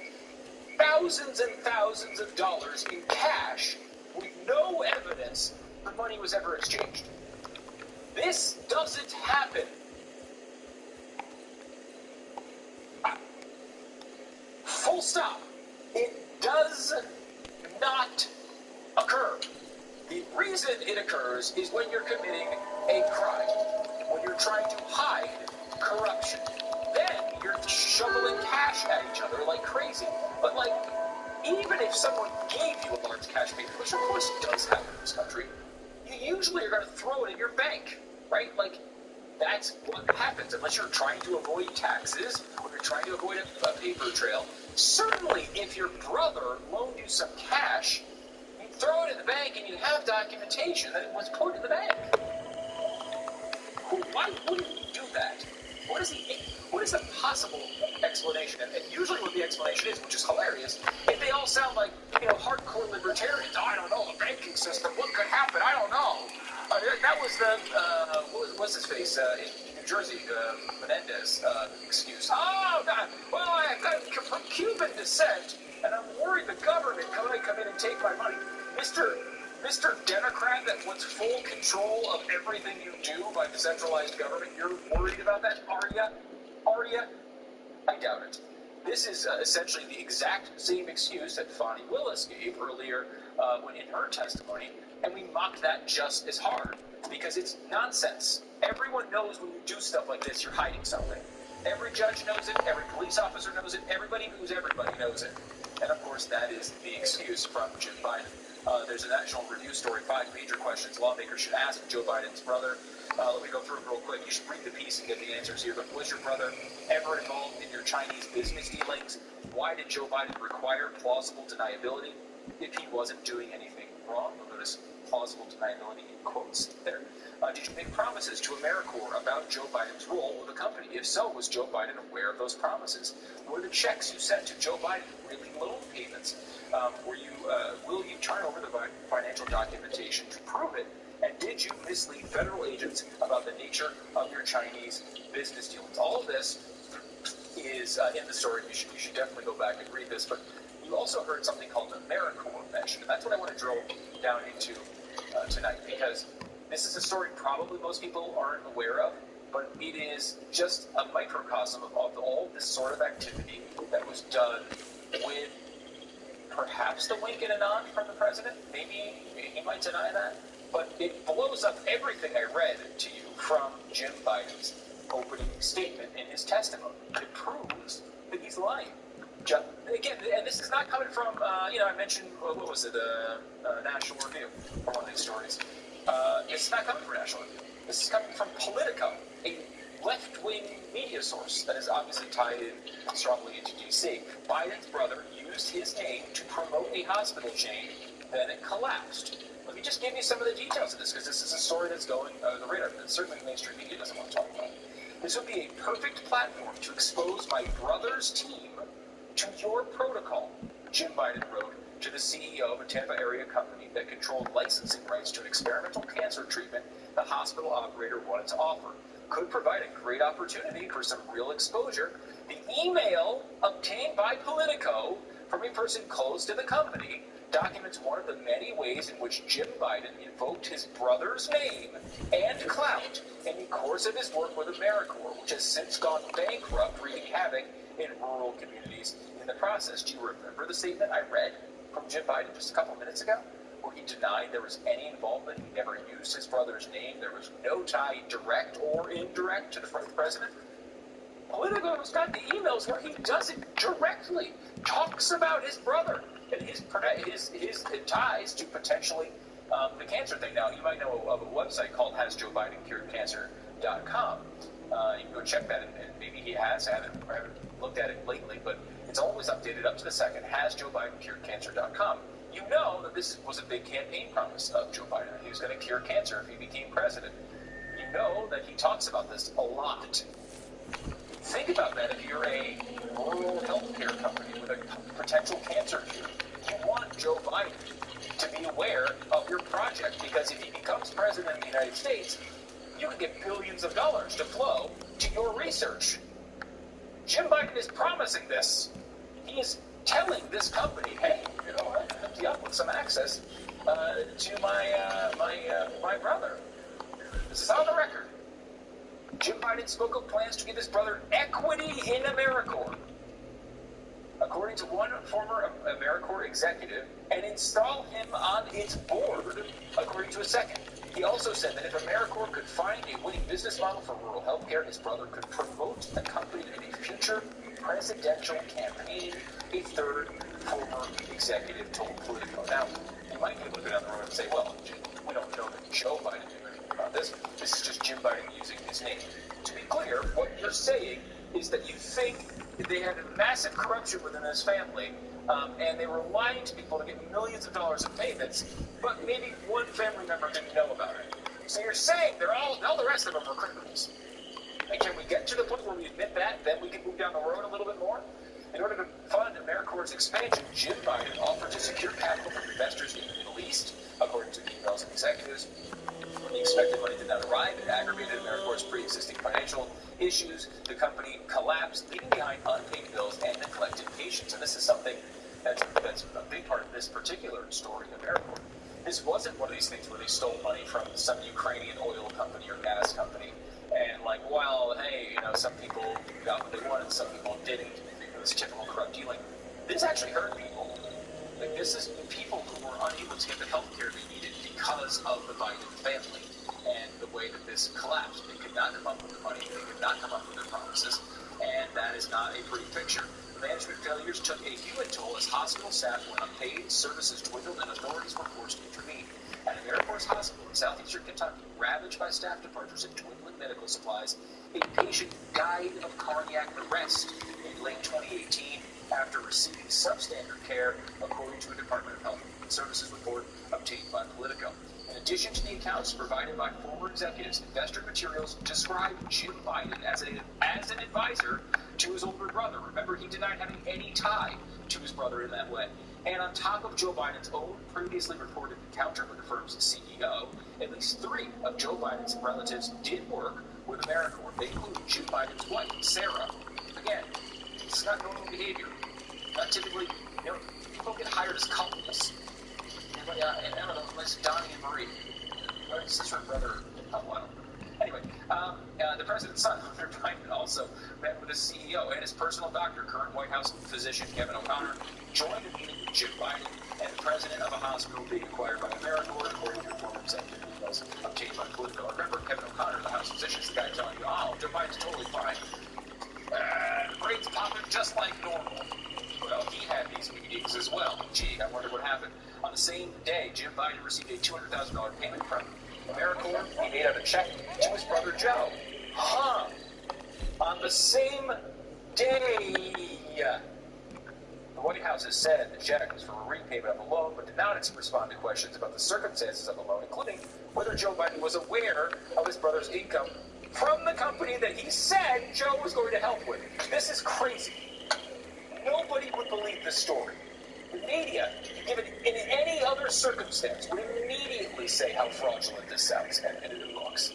thousands and thousands of dollars in cash with no evidence the money was ever exchanged. This doesn't happen. Full stop. It does not occur. The reason it occurs is when you're committing a crime, when you're trying to hide corruption. Then you're shoveling cash at each other like crazy. But, like, even if someone gave you a large cash payment, which of course does happen in this country, you usually are going to throw it in your bank, right? Like, That's what happens unless you're trying to avoid taxes or you're trying to avoid a paper trail. Certainly, if your brother loaned you some cash, you'd throw it in the bank and you'd have documentation that it was put in the bank. Why wouldn't he do that? What is the possible explanation? And usually what the explanation is, which is hilarious, if they all sound like, hardcore libertarians. Oh, I don't know, the banking system, what could happen? I don't know. That was the, what's his face, in New Jersey, Menendez, excuse. Oh, God, well, I'm from Cuban descent, and I'm worried the government might come in and take my money. Mr. Democrat that wants full control of everything you do by the centralized government, you're worried about that? Are ya? I doubt it. This is essentially the exact same excuse that Fonnie Willis gave earlier when in her testimony, and we mocked that just as hard because it's nonsense. Everyone knows when you do stuff like this, you're hiding something. Every judge knows it, every police officer knows it, everybody who's everybody knows it. And of course, that is the excuse from Jim Biden. There's a National Review story, 5 major questions lawmakers should ask Joe Biden's brother. Let me go through them real quick. You should read the piece and get the answers here. But was your brother ever involved in your Chinese business dealings? Why did Joe Biden require plausible deniability if he wasn't doing anything wrong? You'll notice plausible deniability in quotes there. Did you make promises to AmeriCorps about Joe Biden's role with the company? If so, was Joe Biden aware of those promises? Were the checks you sent to Joe Biden really loan payments? Will you turn over the financial documentation to prove it? And did you mislead federal agents about the nature of your Chinese business dealings? All of this is in the story. You should definitely go back and read this. But you also heard something called AmeriCorps mentioned, and that's what I want to drill down into tonight, because this is a story probably most people aren't aware of, but it is just a microcosm of all this sort of activity that was done with perhaps the wink and a nod from the president. Maybe he might deny that. But it blows up everything I read to you from Jim Biden's opening statement in his testimony. It proves that he's lying. Again, and this is not coming from, I mentioned, what was it, National Review, for one of these stories. It's not coming from National Review. This is coming from Politico, a left-wing media source that is obviously tied in strongly into D.C. Biden's brother used his name to promote a hospital chain, then it collapsed. Let me just give you some of the details of this, because this is a story that's going under the radar, that certainly the mainstream media doesn't want to talk about. This would be a perfect platform to expose my brother's team to your protocol, Jim Biden wrote to the CEO of a Tampa area company that controlled licensing rights to an experimental cancer treatment the hospital operator wanted to offer. Could provide a great opportunity for some real exposure. The email obtained by Politico from a person close to the company documents one of the many ways in which Jim Biden invoked his brother's name and clout in the course of his work with AmeriCorps, which has since gone bankrupt, wreaking havoc in rural communities in the process. Do you remember the statement I read from Jim Biden just a couple minutes ago, where he denied there was any involvement? He never used his brother's name. There was no tie, direct or indirect, to the president. Politico's got the emails where he does it directly, talks about his brother and his ties to potentially the cancer thing. Now, you might know of a website called HasJoeBidenCuredCancer.com. You can go check that, and maybe he has. I haven't looked at it lately, but it's always updated up to the second. HasJoeBidenCuredCancer.com. You know that this was a big campaign promise of Joe Biden. He was going to cure cancer if he became president. You know that he talks about this a lot. Think about that if you're a rural healthcare company with a potential cancer cure. You want Joe Biden to be aware of your project, because if he becomes president of the United States, you can get billions of dollars to flow to your research. Jim Biden is promising this. He is telling this company, hey, I can hook you up with some access to my brother. This is on the record. Jim Biden spoke of plans to give his brother equity in AmeriCorps, according to one former AmeriCorps executive, and install him on its board, according to a second. He also said that if AmeriCorps could find a winning business model for rural health care, his brother could promote the company in a future presidential campaign, a third former executive told Politico. Now, you might be able to go down the road and say, well, we don't know that Joe Biden knew anything This is just Jim Biden using his name. To be clear, what you're saying is that you think they had massive corruption within his family, and they were lying to people to get millions of dollars in payments, but maybe one family member didn't know about it. So you're saying all the rest of them were criminals. And can we get to the point where we admit that, then we can move down the road a little bit more? In order to fund AmeriCorps' expansion, Jim Biden offered to secure capital from investors in the Middle East, according to emails and executives. When the expected money did not arrive, it aggravated AmeriCorps' pre-existing financial issues. The company collapsed, leaving behind unpaid bills and neglected patients. And this is something that's a big part of this particular story of AmeriCorps. This wasn't one of these things where they stole money from some Ukrainian oil company or gas company. And like, well, hey, some people got what they wanted, some people didn't. It was typical corrupt dealing. This actually hurt people. Like, this is people who were unable to get the health care they needed because of the Biden family and the way that this collapsed. They could not come up with the money. They could not come up with their promises. And that is not a pretty picture. Management failures took a human toll as hospital staff went unpaid, services dwindled, and authorities were forced to intervene. At AmeriCorps Hospital in southeastern Kentucky, ravaged by staff departures and dwindling medical supplies, a patient died of cardiac arrest in late 2018 after receiving substandard care, according to a Department of Health and Services report obtained by Politico. In addition to the accounts provided by former executives, investor materials describe Jim Biden as an advisor to his older brother. Remember, he denied having any tie to his brother in that way. And on top of Joe Biden's own previously reported encounter with the firm's CEO, at least 3 of Joe Biden's relatives did work with AmeriCorps. They include Jim Biden's wife, Sarah. Again, this is not normal behavior. Not typically, people get hired as couples. I don't know, unless Donnie and Marie. Sister and brother. Anyway, the president's son, Hunter Biden, also met with his CEO and his personal doctor, current White House physician Kevin O'Connor, joined a meeting with Jim Biden and the president of a hospital being acquired by AmeriCorps, according to former executive emails obtained by Politico. Remember, Kevin O'Connor, the House physician, is the guy telling you, oh, Joe Biden's totally fine. Brains popping just like normal. Well, he had these meetings as well. Gee, I wonder what happened. On the same day, Jim Biden received a $200,000 payment from AmeriCorps. He made out a check to his brother Joe. On the same day, the White House has said the check was for a repayment of a loan, but did not respond to questions about the circumstances of the loan, including whether Joe Biden was aware of his brother's income from the company that he said Joe was going to help with. This is crazy. Nobody would believe this story. The media, given in any other circumstance, would immediately say how fraudulent this sounds and it looks.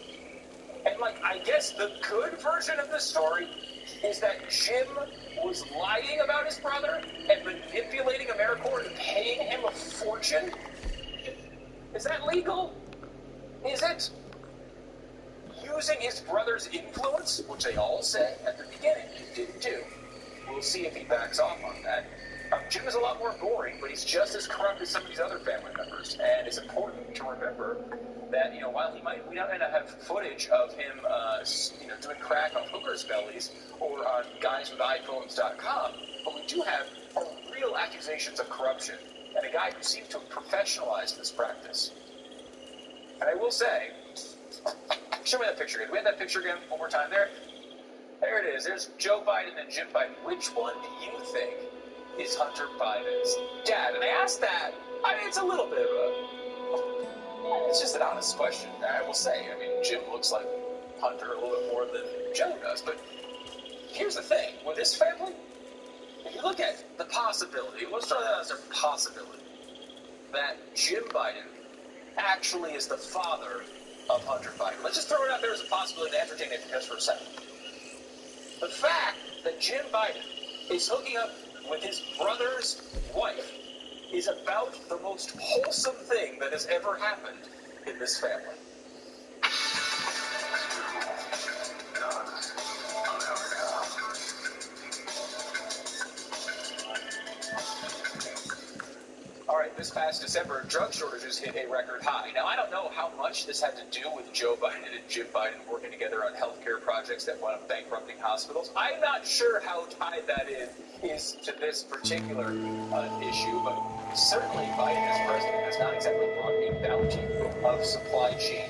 And I guess the good version of the story is that Jim was lying about his brother and manipulating AmeriCorps and paying him a fortune. Is that legal? Is it? Using his brother's influence, which they all say at the beginning he didn't do. We'll see if he backs off on that. Jim is a lot more boring, but he's just as corrupt as some of these other family members. And it's important to remember that, while we don't have footage of him, doing crack on hookers' bellies or on guyswithiPhones.com, but we do have real accusations of corruption and a guy who seems to have professionalized this practice. And I will say, show me that picture again. Do we have that picture again one more time there? There it is. There's Joe Biden and Jim Biden. Which one do you think is Hunter Biden's dad? And I asked that. It's a little bit of it's just an honest question. I will say, Jim looks like Hunter a little bit more than Joe does. But here's the thing. With this family, if you look at the possibility, let's throw that as a possibility, that Jim Biden actually is the father of Hunter Biden. Let's just throw it out there as a possibility to entertain it just for a second. The fact that Jim Biden is hooking up with his brother's wife is about the most wholesome thing that has ever happened in this family. This past December, drug shortages hit a record high. Now, I don't know how much this had to do with Joe Biden and Jim Biden working together on healthcare projects that wound up bankrupting hospitals. I'm not sure how tied that is to this particular issue, but certainly Biden as president has not exactly brought a bounty of supply chain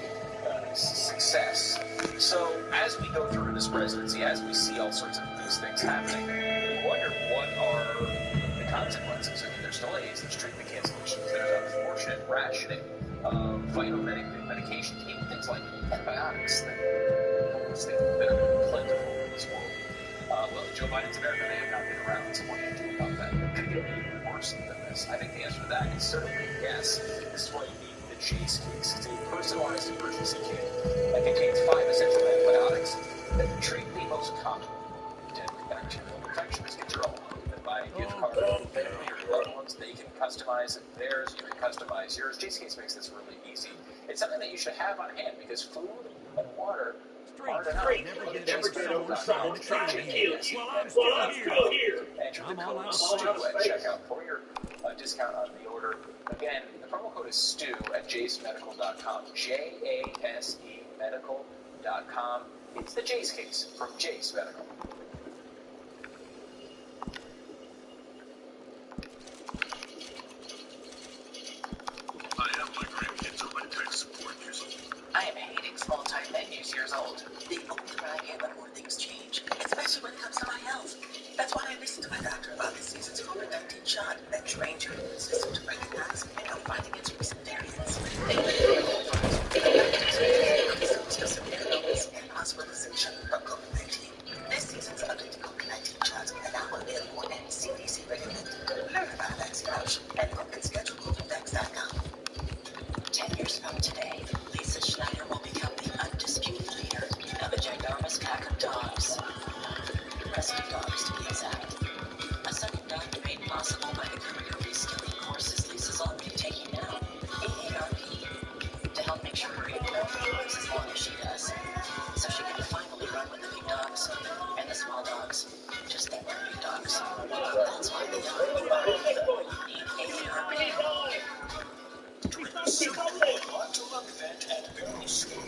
success. So as we go through this presidency, as we see all sorts of these things happening, we wonder what are the consequences. I mean, there's delays, there's treatment cancellations, there's unfortunate rationing of vital medications, even things like antibiotics that are plentiful in this world. Well, Joe Biden's America may have not been around, so what do you do about that? Could it get even worse than this? I think the answer to that is certainly yes. This is why you need the Chase case. It's a personalized emergency kit that contains 5 essential antibiotics that treat the most common deadly bacterial infections. Get your own. You can buy a gift card for your family or your loved ones. They can customize theirs. You can customize yours. Chase case makes this really easy. It's something that you should have on hand because food and water aren't enough. Never get over someone trying to kill you. Well, I'm still here. Enter the code STEW at checkout for your discount on the order. Again, the promo code is STEW at JaceMedical.com. JASE Medical.com. It's the Jace case from Jace Medical. I am my grandkids are my tech support users. I am hating small-time menus years old. The older I get, the more things change, especially when it comes to my health. That's why I listened to my doctor about this season's COVID-19 shot that trains your immune system to recognize and help fight against recent variants. They to severe illness and hospitalization from COVID-19. This season's updated COVID-19 shots are now available and CDC recommended. Learn about vaccination and book and schedule COVIDvax.com. 10 years from today, Lisa Schneider will become the undisputed leader of a ginormous pack of dogs. Rescue dogs, to be exact. A second dog made possible by the career reskilling courses Lisa's already taking now. AARP. To help make sure her 8-year-old lives as long as she does. So she can finally run with the big dogs. And the small dogs. Just think they're big dogs. That's why the younger you are, the more you need AARP. During the Super Bowl Hot to Love event at Barrel School,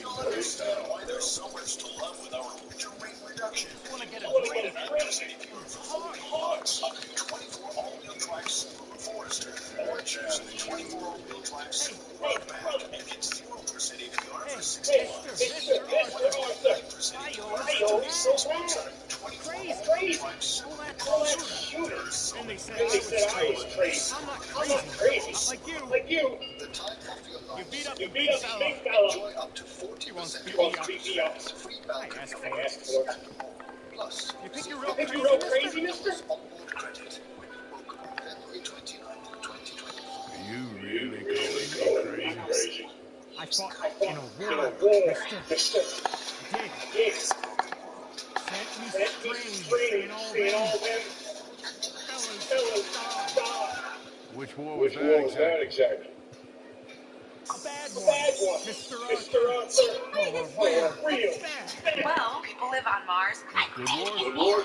you'll understand why there's so much to love with our winter weight reduction. Want to get a Watch drink? electricity pure for 40 bucks on the 24 all-wheel drive Subaru Forester. Or choose the 24 all-wheel drive Subaru Outback and get 0% APR for 60 bucks. And 1.9% APR for 36 bucks on a 24 all-wheel drive Subaru Forester. And they said I was crazy. I'm not crazy. Not like you. The time for feel You nice. beat up the big fella. Enjoy up to 40% off free balcony I asked for amenities it. at the mall. Plus, You think you're $50 real crazy, mister? onboard credit when you book on February 29th, 2024. You really calling me crazy? I fought in a war, mister. Did. Sent me strange, and all them fellas died. Which war was that exactly? A bad one, Mr. Arthur. Real. Well, people live on Mars. Good war?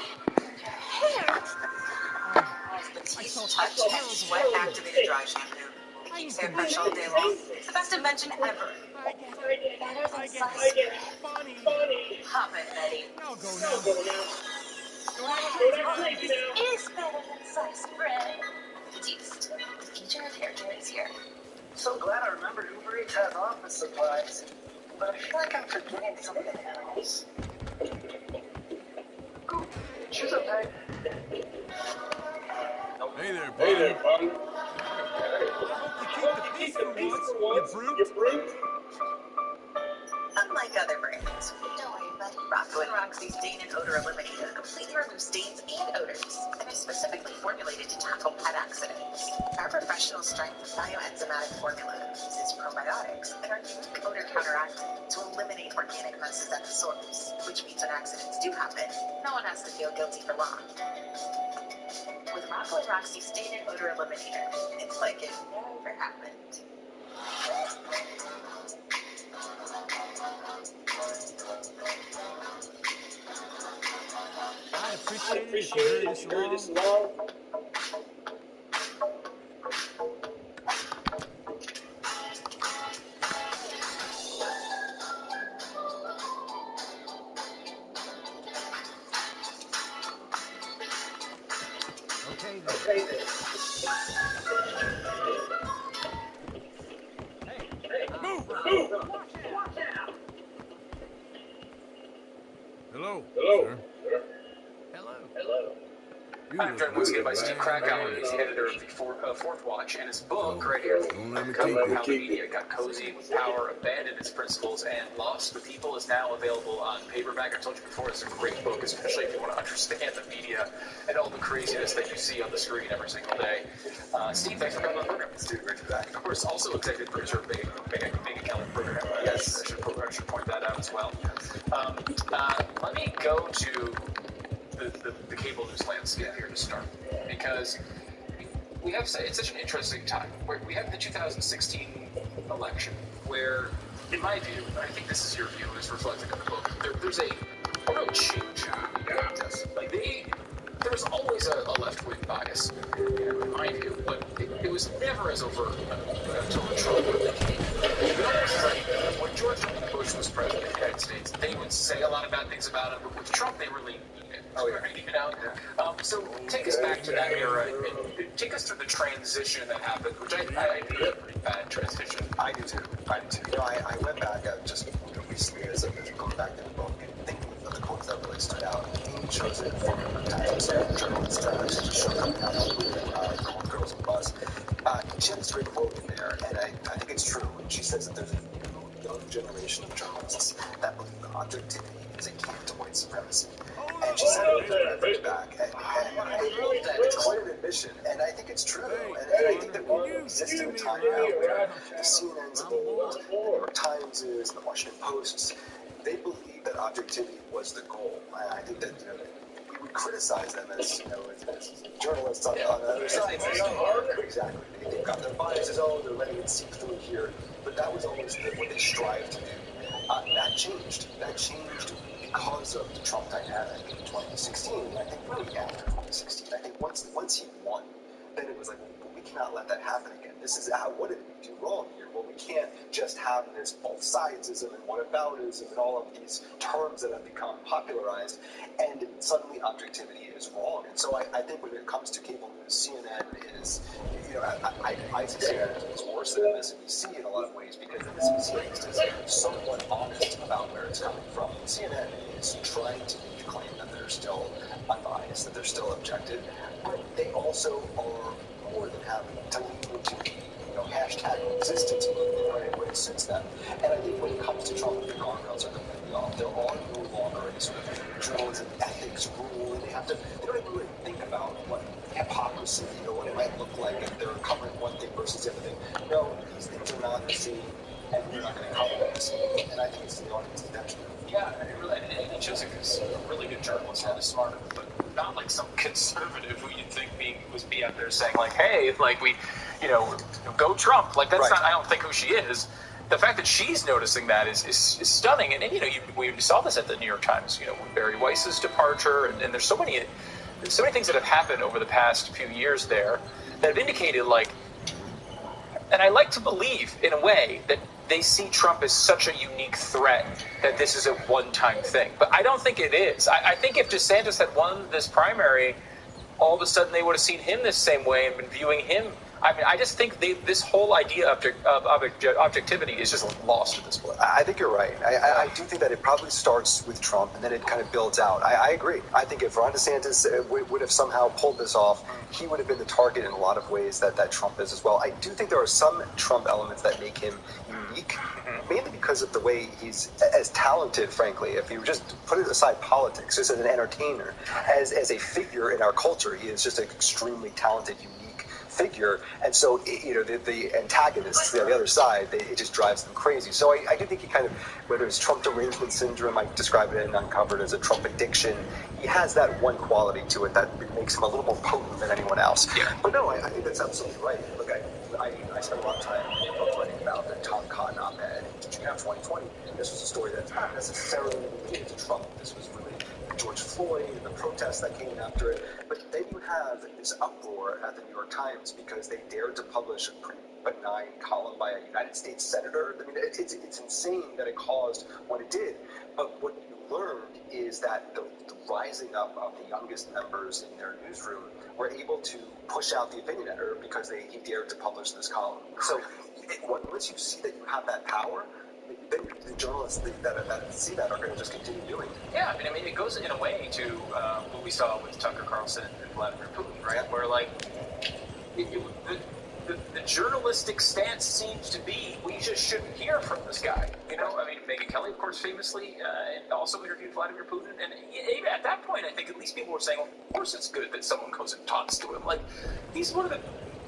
Petite Touch sweat-activated dry shampoo. It keeps hair fresh all day long. It's the best invention ever. Better than size. Funny. Hop it, Betty. I'll go now. This is better than sliced bread. Petite. The future of hair care is here. So glad I remembered Uber Eats has office supplies. But I feel like I'm forgetting something else. Ooh, shoes up, Peg. Hey there, I buddy. hope you keep the peace for once, you brute. Unlike other brands, Don't worry, buddy. Rocco & Roxy Stain and Odor Eliminator completely removes stains and odors and is specifically formulated to tackle pet accidents. Our professional strength bioenzymatic formula uses probiotics and our unique odor counteractant to eliminate organic messes at the source, which means when accidents do happen, no one has to feel guilty for long. With Rocco & Roxy Stain and Odor Eliminator, it's like it never happened. I'd appreciate it if you heard this along. Okay then. Hey, move! Watch out! Hello. I'm joined once again by Steve Krakauer. He's the editor of the Fourth Watch, and his book right here, Uncovering How the Media Got Cozy with Power, Abandoned Its Principles, and Lost the People, is now available on paperback. I told you before, it's a great book, especially if you want to understand the media and all the craziness that you see on the screen every single day. Steve, thanks for coming on the program. Steve, great to be back. Of course, also executive producer of Big Account program. Yes, I should point that out as well. Let me go to the cable news landscape here to start, because we have it's such an interesting time. Where we have the 2016 election, where, in my view, and I think this is your view, is reflected in the book, there's a real change happening. Like there was always a left-wing bias, in my view, but it was never as overt until Trump came. It almost like when George W. Bush was president of the United States, they would say a lot of bad things about him, but with Trump, they really mean it. Oh, yeah. You know? So take us back to that era, and take us through the transition that happened, which I think is a pretty bad transition. I do too. You know, I went back just recently as going back to the book and thinking of the quotes that really stood out. Amy chose it for a journalist to show coming out called Girls and Bus. She had this great quote in there, and I think it's true. She says that there's a new young generation of journalists that believe that objectivity is a key to white supremacy. And she said it back. And I love that. It's quite an admission, and I think it's true. And I think that we exist in a time now where the CNNs of the world, the New York Timeses, the Washington Posts, they believe that objectivity was the goal. And I think that we would criticize them as as journalists on the other side. Exactly. They've got their biases. They're letting it seep through here. But that was always what they strived to do. That changed. That changed because of the Trump dynamic in 2016. I think really after 2016. I think once he won, then it was like, well, we cannot let that happen again. This is what did we do wrong here? Well, we can't just have this both sidesism and whataboutism and all of these terms that have become popularized, and suddenly objectivity is wrong. And so I think when it comes to cable news, CNN is, I see CNN is worse than MSNBC in a lot of ways, because MSNBC at least is somewhat honest about where it's coming from. CNN is trying to make the claim that they're still unbiased, that they're still objective, but they also are more than happy to lean into hashtag resistance movement when it suits them. And I think when it comes to Trump, the guardrails are completely off. There are no longer any sort of journalism ethics rule, and they don't even really think about what hypocrisy or what it might look like if they're covering one thing versus the other thing. No, these things are not the same, and we're not going to cover them the same. And I think it's the audience's detriment. Yeah, and Chiswick is a really good journalist, really smart, but not like some conservative who you'd think would be out there saying like, hey, like we, go Trump. Like that's not, I don't think, who she is. The fact that she's noticing that is stunning. And we saw this at the New York Times, with Barry Weiss's departure, and there's so many things that have happened over the past few years there that have indicated and I like to believe in a way that they see Trump as such a unique threat that this is a one-time thing. But I don't think it is. I think if DeSantis had won this primary, all of a sudden they would have seen him the same way and been viewing him. I mean, I just think this whole idea of objectivity is just lost at this point. I think you're right. I do think that it probably starts with Trump, and then it kind of builds out. I agree. I think if Ron DeSantis would have somehow pulled this off, he would have been the target in a lot of ways that Trump is as well. I do think there are some Trump elements that make him unique, mainly because of the way he's as talented, frankly. If you just put it aside politics, just as an entertainer, as a figure in our culture, he is just an extremely talented, unique figure, and so the antagonists, the other side, it just drives them crazy. So I do think he kind of, whether it's Trump derangement syndrome, I describe it in Uncovered as a Trump addiction, he has that one quality to it that makes him a little more potent than anyone else. Yeah. But no, I think that's absolutely right. Look, I spent a lot of time writing about the Tom Cotton op-ed in June of 2020. This was a story that's not necessarily related to Trump. This was really George Floyd and the protests that came after it. But then you have this uproar at the New York Times because they dared to publish a pretty benign column by a United States senator. I mean, it's insane that it caused what it did. But what you learned is that the rising up of the youngest members in their newsroom were able to push out the opinion editor because he dared to publish this column. So once you see that you have that power, then the journalists that see that are going to just continue doing it. Yeah, I mean, it goes in a way to what we saw with Tucker Carlson and Vladimir Putin, right? Where, like, the journalistic stance seems to be we just shouldn't hear from this guy. You know, I mean, Megyn Kelly, of course, famously also interviewed Vladimir Putin, and even at that point, I think at least people were saying, well, of course it's good that someone goes and talks to him. Like, he's one of the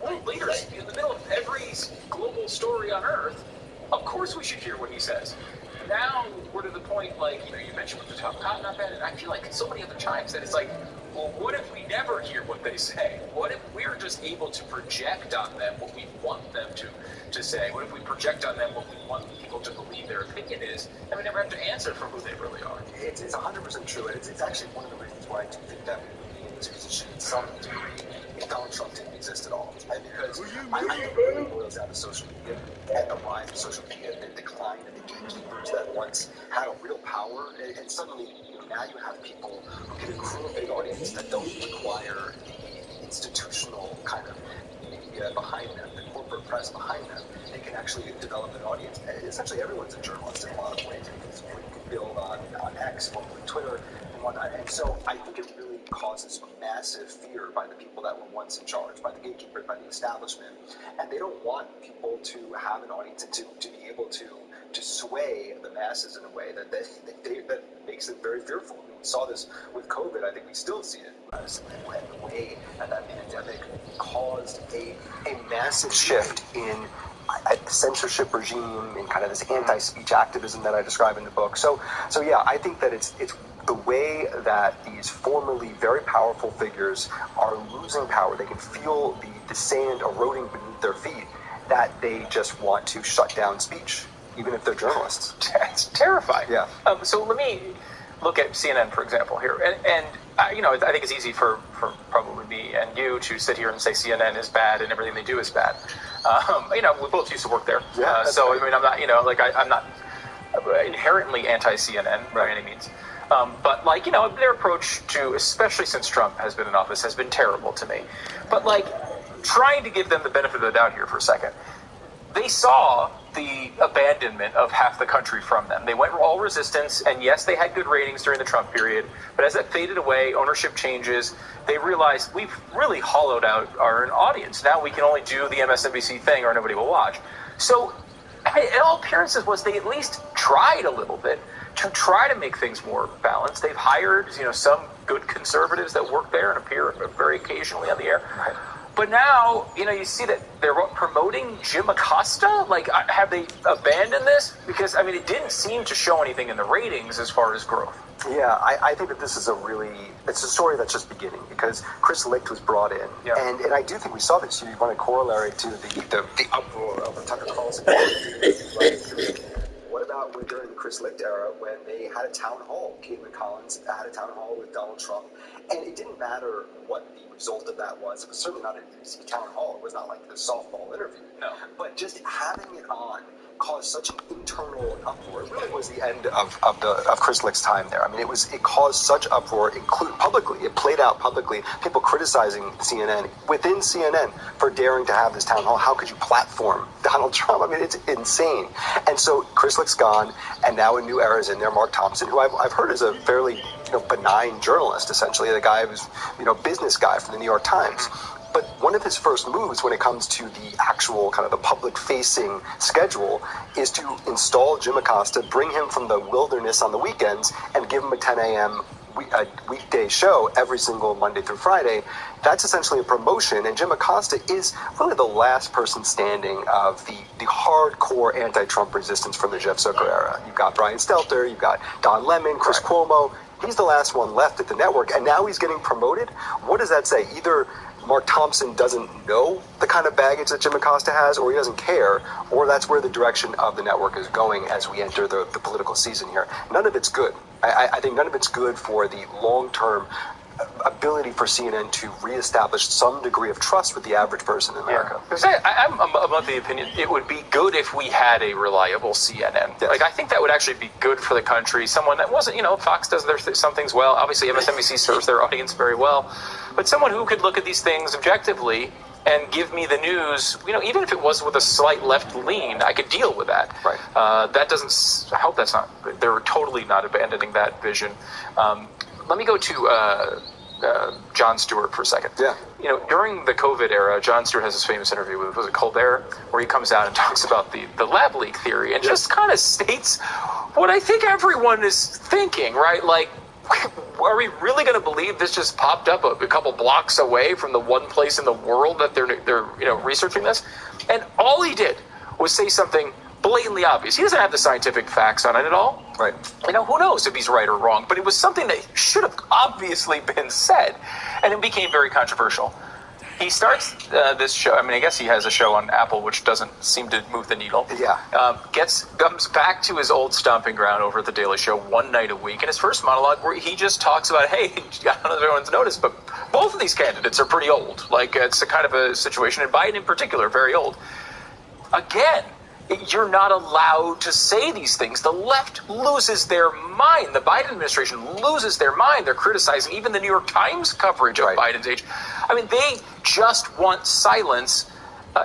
world leaders in the middle of every global story on Earth. Of course we should hear what he says. Now we're to the point, like, you know, you mentioned with the top cotton op-ed, and I feel like so many other times that it's like, well, what if we never hear what they say? What if we're just able to project on them what we want them to say? What if we project on them what we want people to believe their opinion is, and we never have to answer for who they really are? It's 100% true, and it's actually one of the reasons why I do think that we would be in this position in some degree if Donald Trump didn't exist at all. And because I think it really boils down to social media and the rise of social media, the decline of the gatekeepers that once had a real power, and suddenly, you know, now you have people who can accrue a big audience that don't require the institutional kind of media behind them, the corporate press behind them. They can actually develop an audience. Essentially, everyone's a journalist in a lot of ways because you can build on X, formerly Twitter, and whatnot. And so I think it really causes massive fear by the people that were once in charge, by the gatekeepers, by the establishment. And they don't want people to have an audience and to be able to sway the masses in a way that makes it very fearful. I mean, we saw this with COVID. I think we still see it. And the way that pandemic caused a massive shift in censorship regime and kind of this anti-speech activism that I describe in the book. So yeah, I think that it's the way that these formerly very powerful figures are losing power. They can feel the sand eroding beneath their feet, that they just want to shut down speech, even if they're journalists. It's terrifying. Yeah. So let me look at CNN, for example, here. And you know, I think it's easy for probably me and you to sit here and say CNN is bad and everything they do is bad. You know, we both used to work there. Yeah, so, I mean, I'm not, you know, like, I'm not inherently anti-CNN by any means. But, like, you know, their approach to, especially since Trump has been in office, has been terrible to me. But, like, trying to give them the benefit of the doubt here for a second, they saw the abandonment of half the country from them. They went all resistance, and yes, they had good ratings during the Trump period, but as that faded away, ownership changes, they realized we've really hollowed out our audience. Now we can only do the MSNBC thing or nobody will watch. So, in all appearances, was they at least tried a little bit to try to make things more balanced. They've hired, you know, some good conservatives that work there and appear very occasionally on the air. Right. But now, you know, you see that they're promoting Jim Acosta? Like, have they abandoned this? Because, I mean, it didn't seem to show anything in the ratings as far as growth. Yeah, I think that this is it's a story that's just beginning, because Chris Licht was brought in, and I do think we saw this. You want a corollary to the uproar of the Tucker Carlson. What about during the Chris Licht era, when they had a town hall? Caitlin Collins had a town hall with Donald Trump, and it didn't matter what the result of that was. It was certainly not a town hall. It was not like the softball interview. No. But just having it on caused such an internal uproar. It really was the end of Chris Licht's time there. I mean, it caused such uproar, publicly. It played out publicly. People criticizing CNN within CNN for daring to have this town hall. How could you platform Donald Trump? I mean, it's insane. And so Chris Licht's gone, and now a new era is in there. Mark Thompson, who I've heard is a fairly benign journalist, essentially, the guy who's business guy from the New York Times. But one of his first moves when it comes to the actual kind of the public-facing schedule is to install Jim Acosta, bring him from the wilderness on the weekends, and give him a 10 a.m. Weekday show every single Monday through Friday. That's essentially a promotion, and Jim Acosta is really the last person standing of the hardcore anti-Trump resistance from the Jeff Zucker era. You've got Brian Stelter, you've got Don Lemon, Chris Cuomo. He's the last one left at the network, and now he's getting promoted. What does that say? Either Mark Thompson doesn't know the kind of baggage that Jim Acosta has, or he doesn't care, or that's where the direction of the network is going as we enter the political season here. None of it's good. I think none of it's good for the long-term ability for CNN to reestablish some degree of trust with the average person in America. I'm of the opinion it would be good if we had a reliable CNN. Yes. Like, I think that would actually be good for the country. Someone that wasn't, Fox does some things well. Obviously, MSNBC serves their audience very well. But someone who could look at these things objectively and give me the news, even if it was with a slight left lean, I could deal with that. Right. I hope that's not, they're totally not abandoning that vision. Let me go to Jon Stewart for a second. Yeah. During the COVID era, Jon Stewart has this famous interview with, was it Colbert, where he comes out and talks about the lab leak theory and just kind of states what I think everyone is thinking, right? Like, are we really going to believe this just popped up a couple blocks away from the one place in the world that they're researching this? And all he did was say something blatantly obvious. He doesn't have the scientific facts on it at all. Right. Who knows if he's right or wrong, but it was something that should have obviously been said, and it became very controversial. He starts this show. I guess he has a show on Apple, which doesn't seem to move the needle. Yeah. Comes back to his old stomping ground over at The Daily Show one night a week. And his first monologue, where he just talks about, hey, I don't know if everyone's noticed, but both of these candidates are pretty old. Like, it's a kind of a situation, and Biden in particular, very old. Again, you're not allowed to say these things. The left loses their mind. The Biden administration loses their mind. They're criticizing even the New York Times coverage of Biden's age. They just want silence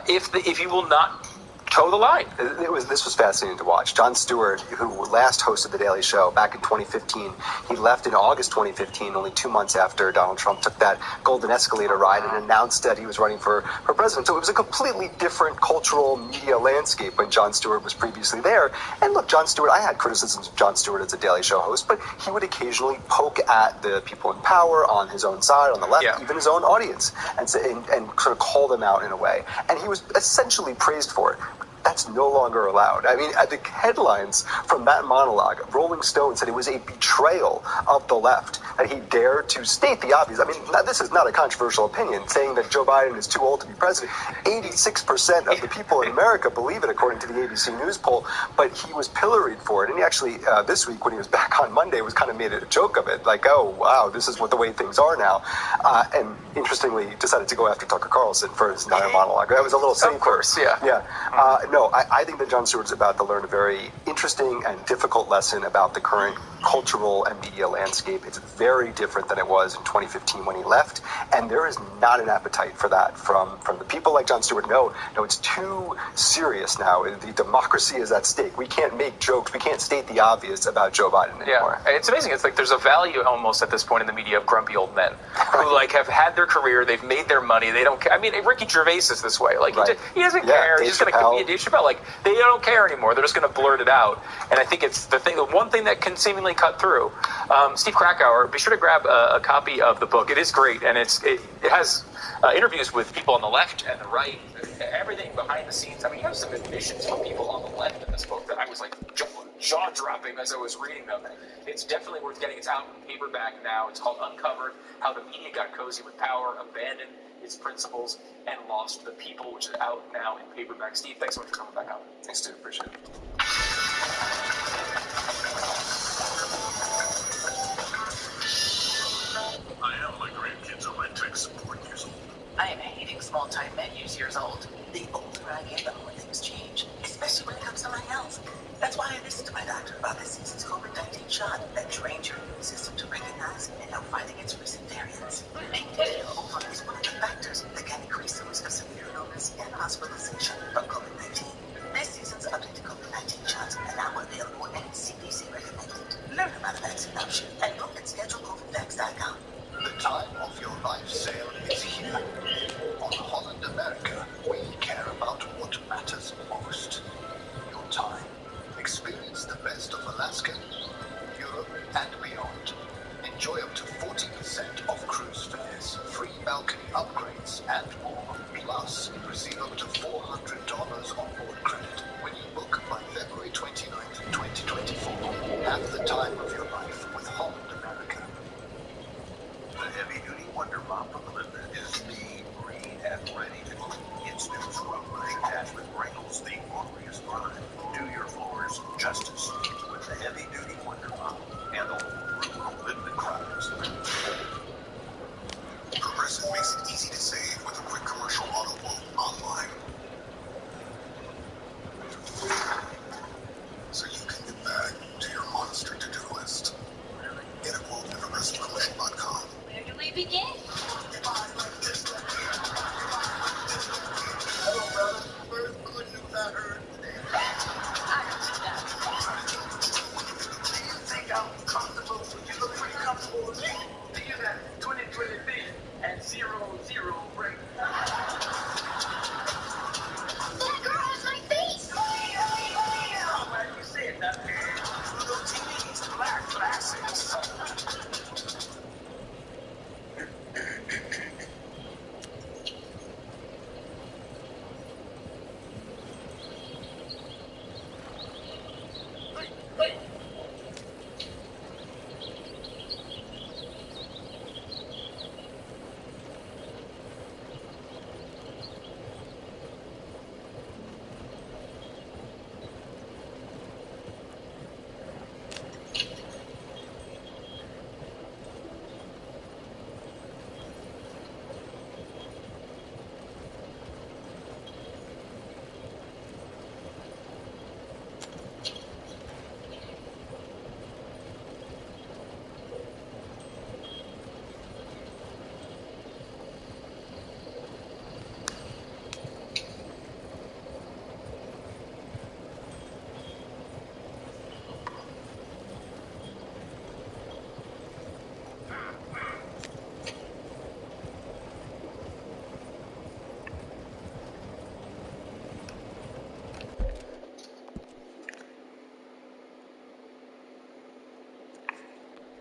if you will not toe the line. This was fascinating to watch. Jon Stewart, who last hosted The Daily Show back in 2015, he left in August 2015, only 2 months after Donald Trump took that golden escalator ride and announced that he was running for president. So it was a completely different cultural media landscape when Jon Stewart was previously there. And look, Jon Stewart, I had criticisms of Jon Stewart as a Daily Show host, but he would occasionally poke at the people in power on his own side, on the left, even his own audience, and sort of call them out in a way. And he was essentially praised for it. That's no longer allowed. The headlines from that monologue, Rolling Stone said it was a betrayal of the left, that he dared to state the obvious. This is not a controversial opinion, saying that Joe Biden is too old to be president. 86% of the people in America believe it, according to the ABC News poll, but he was pilloried for it. And he actually, this week, when he was back on Monday, was kind of made a joke of it, like, oh, wow, this is the way things are now. And interestingly, decided to go after Tucker Carlson for his entire monologue. That was a little safer. Of course, yeah. Yeah. No, I think that Jon Stewart's about to learn a very interesting and difficult lesson about the current cultural and media landscape. It's very different than it was in 2015 when he left, and there is not an appetite for that from the people like Jon Stewart. No, it's too serious now. The democracy is at stake. We can't make jokes. We can't state the obvious about Joe Biden anymore. Yeah, it's amazing. It's like there's a value almost at this point in the media of grumpy old men who have had their career, they've made their money, they don't care. Ricky Gervais is this way. He doesn't care. He's just going to Dave Chappelle. They don't care anymore. They're just going to blurt it out. And I think it's the one thing that can seemingly cut through. Steve Krakauer, be sure to grab a copy of the book. It is great, and it has interviews with people on the left and the right, everything behind the scenes. You have some admissions from people on the left in this book that I was jaw-dropping as I was reading them. It's definitely worth getting. It's out in paperback now. It's called Uncovered: How the Media Got Cozy with Power, Abandoned Its Principles, and Lost the People, which is out now in paperback. Steve, thanks so much for coming back on. Thanks, dude. Appreciate it. I am my grandkids are my tech support years old. I am hating small-time menus years old. The older I get, the more things change, especially when it comes to my health. That's why I listened to my doctor about this season's COVID-19 shot that trains your immune system to recognize and help fight against recent variants. Being digital over is one of the factors that can increase the risk of severe illness and hospitalization from COVID-19. This season's updated COVID-19 shots are now available and CDC recommended. Learn about a vaccine option and look at schedulecovidvax.com. The time of your life sale is here. On Holland America, we care about what matters most. Your time. Experience the best of Alaska, Europe, and beyond. Enjoy up to 40% off cruise fares, free balcony upgrades, and more. Plus, receive up to $400 on board credit when you book by February 29th, 2024. Have the time of your life with Holland America. The heavy-duty Wonder Mop from the makes it easy to save with a quick commercial auto quote online. So you can get back to your monster to-do list. Get a quote at progressivecommercial.com. Where do we begin? Hello, brother. First good news I heard today. I don't see that. Do you think I'm comfortable? You look pretty comfortable with me. Do you got 2020 vision and 0-0 break? That girl has my face! I'm glad you said that. Little teenage black glasses.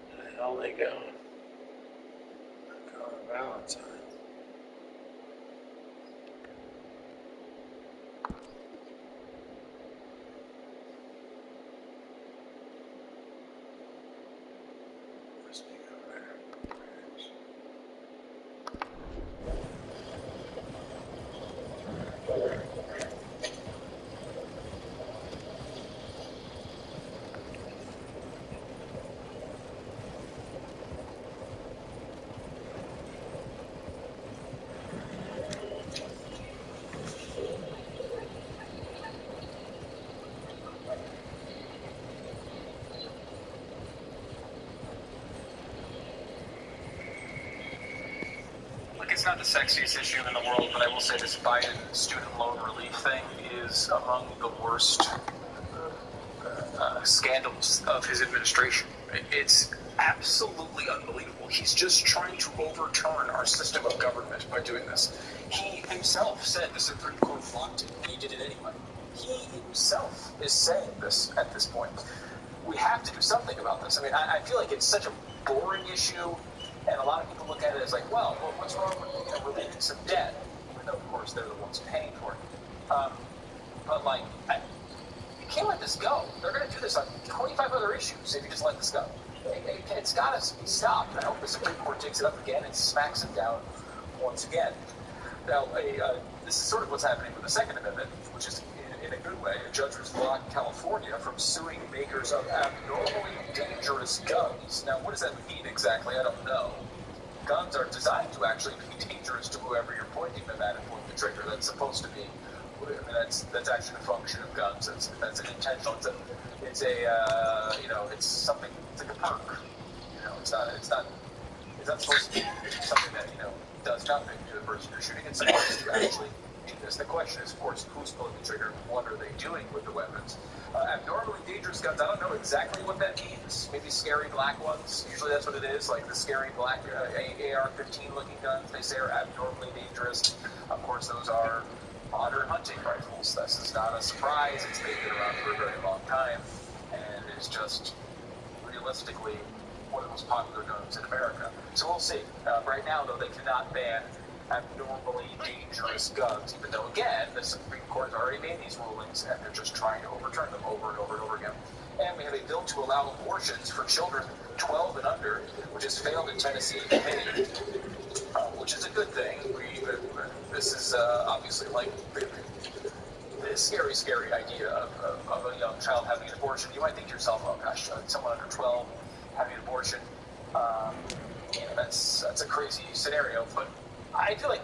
Where the hell are they going? They're going to Valentine. Must be over there. Look, it's not the sexiest issue in the world, but I will say this Biden student loan relief thing is among the worst scandals of his administration. It's absolutely unbelievable. He's just trying to overturn our system of government by doing this. He himself said the Supreme Court blocked it, and he did it anyway. He himself is saying this at this point. We have to do something about this. I mean, I feel like it's such a boring issue, and a lot of people look at it as like, well what's wrong with relieving some debt? Even though, of course, they're the ones paying for it. But, like, you can't let this go. They're going to do this on 25 other issues if you just let this go. It's got to be stopped. I hope the Supreme Court takes it up again and smacks it down once again. Now, this is sort of what's happening with the Second Amendment, which is, in a good way, a judge has blocked California from suing makers of abnormally dangerous guns. Now, what does that mean exactly? I don't know. Guns are designed to actually be dangerous to whoever you're pointing them at and pulling the trigger. That's supposed to be. I mean, that's actually the function of guns. That's an intentional. It's something. It's like a perk. It's not supposed to be something that does nothing to the person you're shooting. It's supposed to actually do this. The question is, of course, who's pulling the trigger? What are they doing with the weapons? Abnormally dangerous guns. I don't know exactly what that means. Maybe scary black ones. Usually that's what it is. Like the scary black AR-15 looking guns. They say are abnormally dangerous. Of course, those are modern hunting rifles. This is not a surprise. They've been around for a very long time, and it's just realistically one of the most popular guns in America. So we'll see. Right now, though, they cannot ban abnormally dangerous guns, even though, again, the Supreme Court has already made these rulings, and they're just trying to overturn them over and over and over again. And we have a bill to allow abortions for children 12 and under, which has failed in Tennessee committee, which is a good thing. This is obviously like the scary idea of a young child having an abortion. You might think to yourself, oh gosh, someone under 12 having an abortion, that's a crazy scenario, but I feel like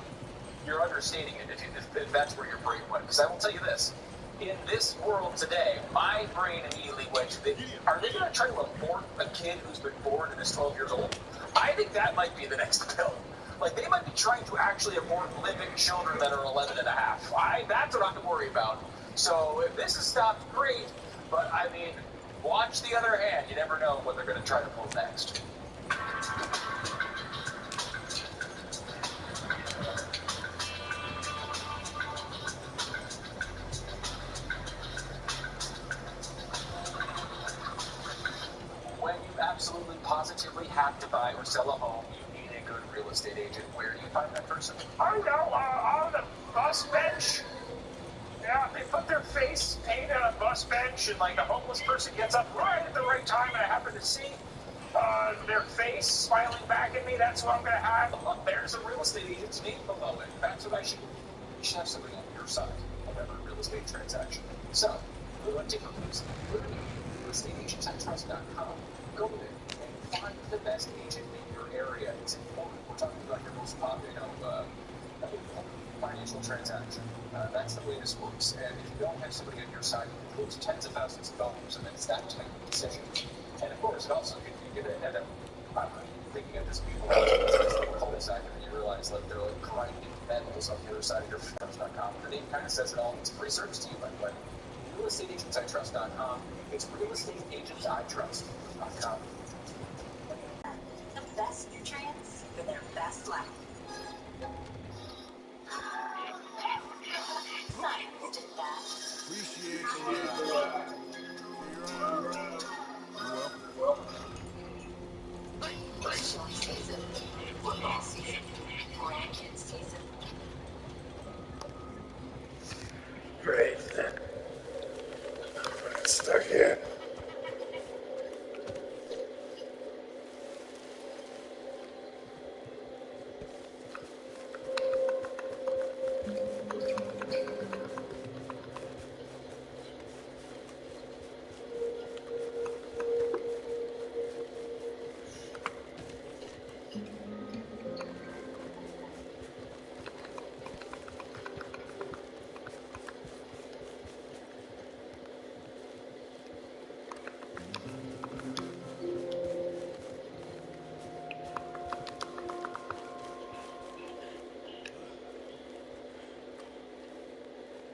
you're understating it if that's where your brain went. Because I will tell you this. In this world today, my brain immediately went to are they going to try to abort a kid who's been born and is 12 years old? I think that might be the next bill. Like, they might be trying to actually abort living children that are 11 and a half. That's what I'm worried about. So if this is stopped, great. But, I mean, watch the other hand. You never know what they're going to try to pull next. When you absolutely positively have to buy or sell a home, you need a good real estate agent. Where do you find that person? I know, on the bus bench. Yeah, they put their face painted on a bus bench, and like a homeless person gets up right at the right time, and I happen to see their face smiling back at me. That's what I'm going to have. Look, there's a real estate agent's name below it. That's what I should. You should have somebody on your side of every real estate transaction. So, we want different things. Go to realestateagentsitrust.com. Go there and find the best agent in your area. It's important. We're talking about your most popular, financial transaction. That's the way this works. And if you don't have somebody on your side, it includes tens of thousands of dollars, and it's that type of decision. And of course, it also, if you get a thinking of this people, cul-de-sac, and you realize that they're like grinding metals on the other side of your trust.com. The name kind of says it all. It's a free service to you, by the way. realestateagentsitrust.com. It's realestateagentsitrust.com. The best nutrients for their best life. Science did that. Appreciate the ride. See you around, bro. You're welcome. Show season, football season, grandkids season. Great. I'm stuck here.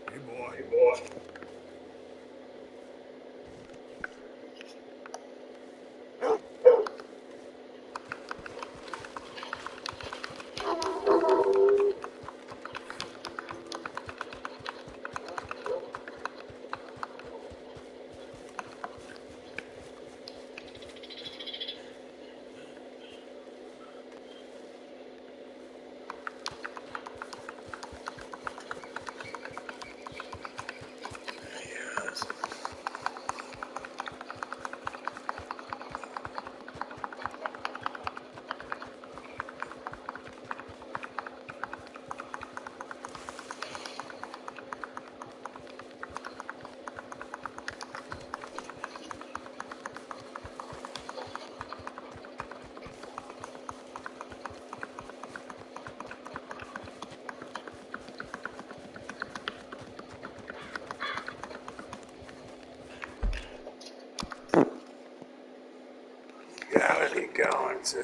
Hey, boy. Gotta be going to.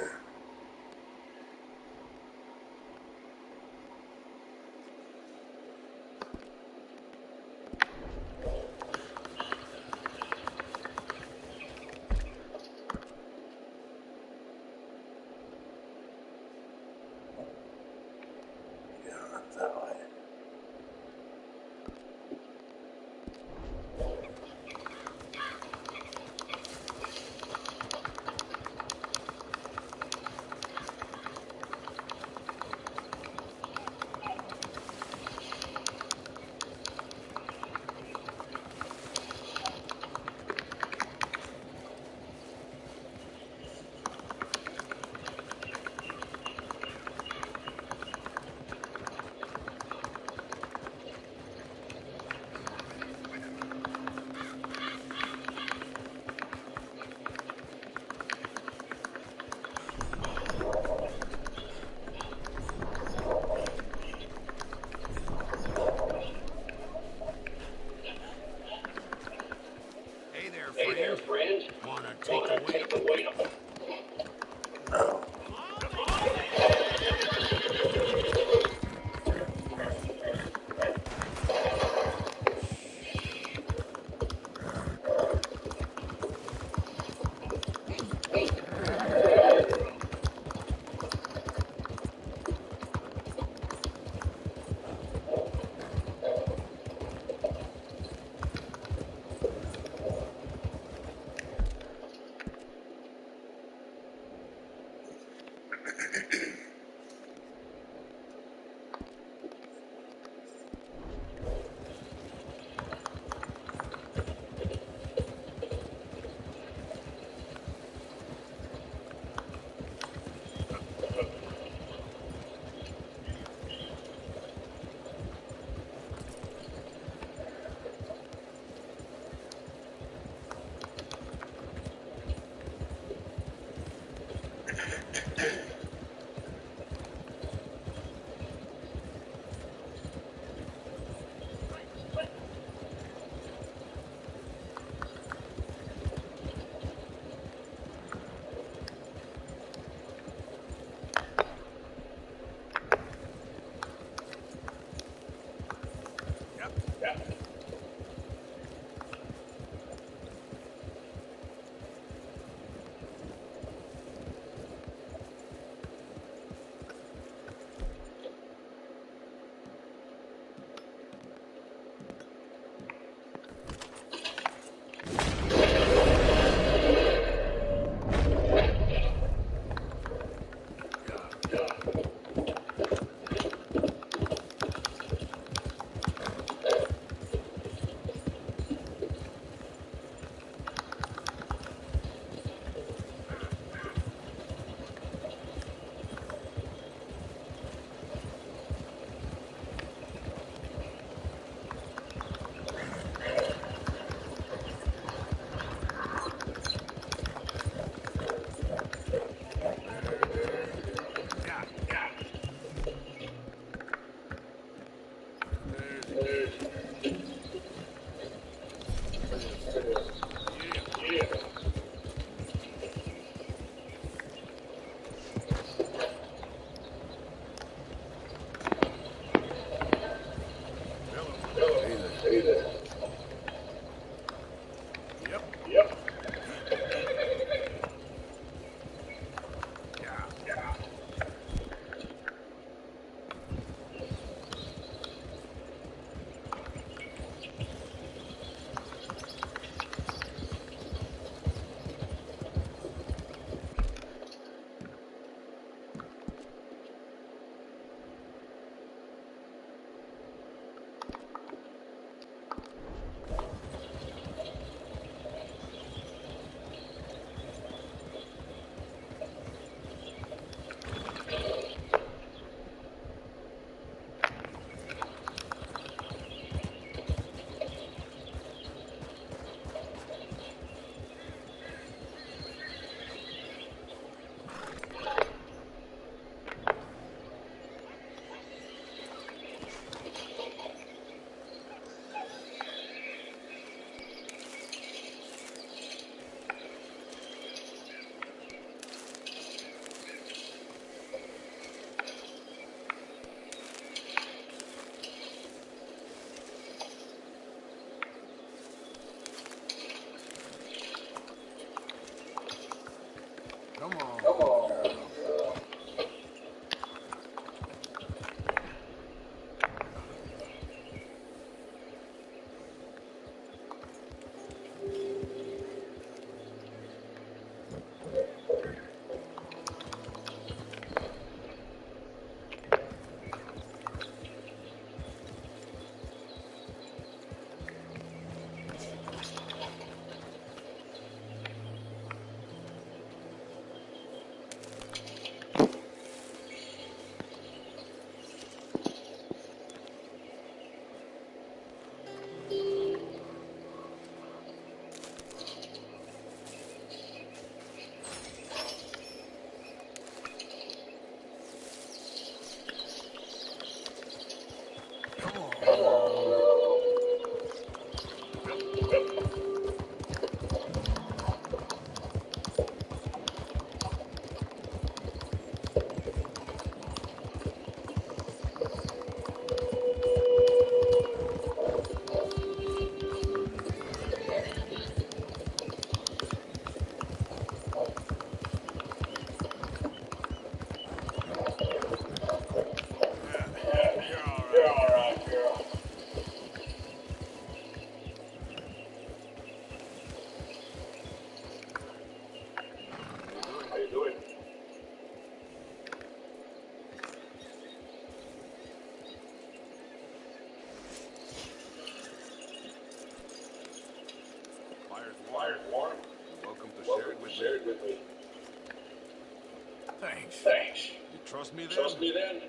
Thanks. You trust me then? Trust me then?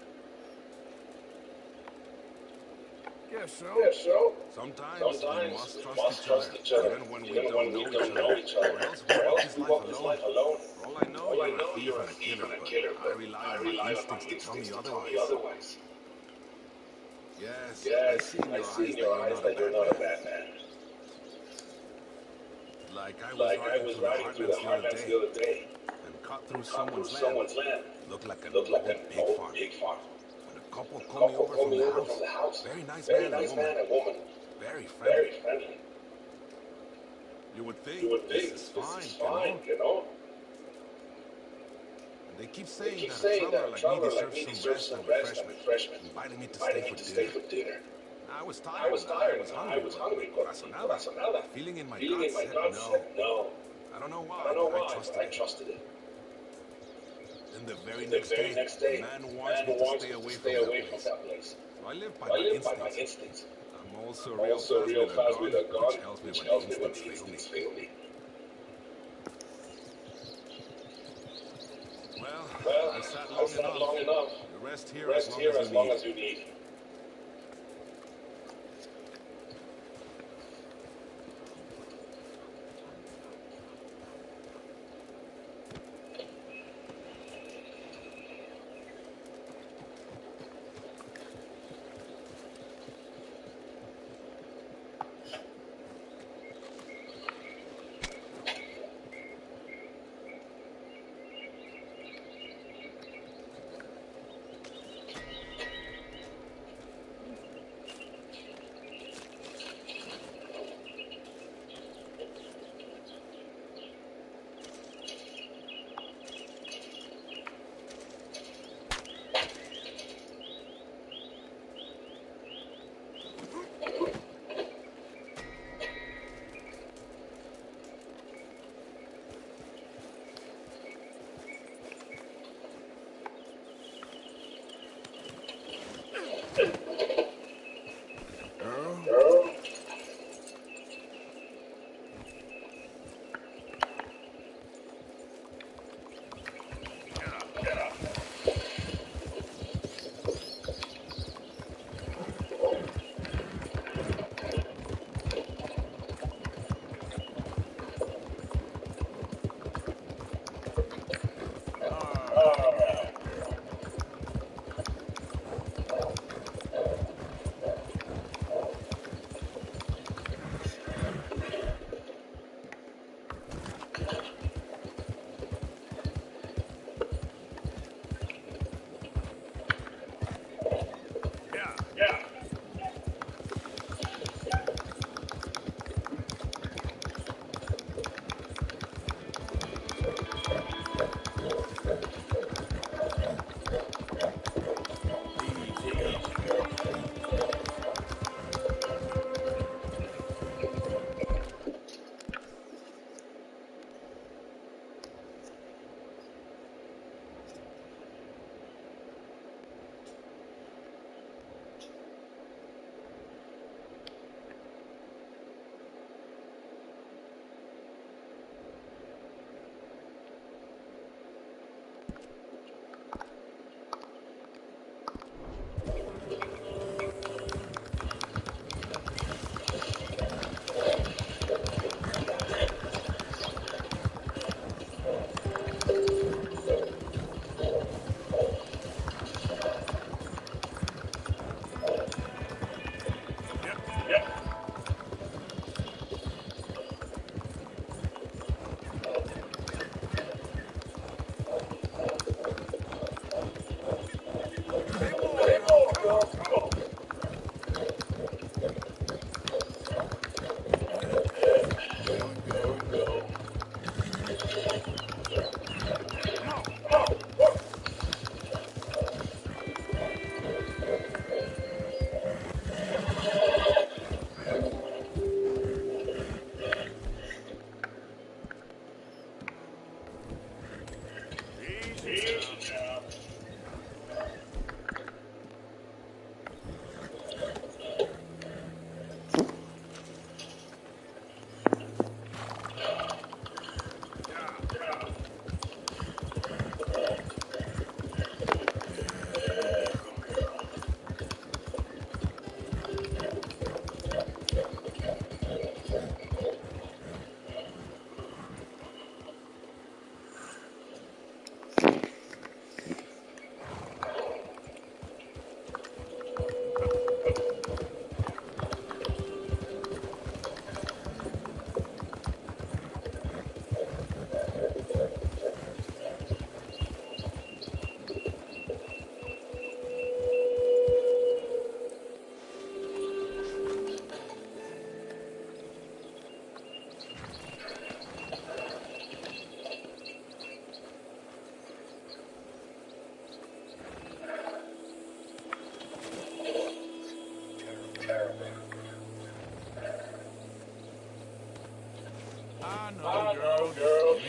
Guess so. Yes, so. Sometimes Sometimes we must we trust must each trust other, each other, even when we even don't when know we each don't other. know each other. Or else we walk this life alone. alone. For all I know, All I you're know, a thief you're a and a thief killer, and a but killer, I but rely I on my rely on my instincts to tell me instincts to tell me otherwise. otherwise. Yes, I Yes, see in I your see eyes in that your you're eyes not a that you're bad not a man. bad man. Like I was Like I riding was through the riding through the heartlands the other heartlands day the other day and cut through and cut through someone's land. land. Looked like an Looked like old an pig old farm. pig farm. When a couple A called me couple over called from me the over from house. the house. Very nice Very man and nice woman. man and woman. Very friendly. Very friendly. You would think You would this think is this fine, is fine, you know? you know? And they keep They saying keep that a saying traveler that a like me traveler like deserves me some deserves rest some and rest and refreshment, refreshment, inviting me to stay inviting me for to stay dinner. for dinner. I was I tired was and tired I was and hungry, I was but hungry, mi but corazonada, corazonada, the feeling in my feeling gut in my said gut no. said no. I don't know I why, don't know but I why, trusted but I it. trusted it. Then the very And the next very day, next a day, man a wants man me to wants stay me to away stay from that away from place. that place. So I live by I my live by my instincts. instincts. I'm also I'm real also fast real with a fast gun, with a gun, which helps me which when the helps me when instincts the fail me. instincts fail me. Well, Well, I've sat I've long sat enough. long enough. You rest here as Rest long here as you as long need. as you need.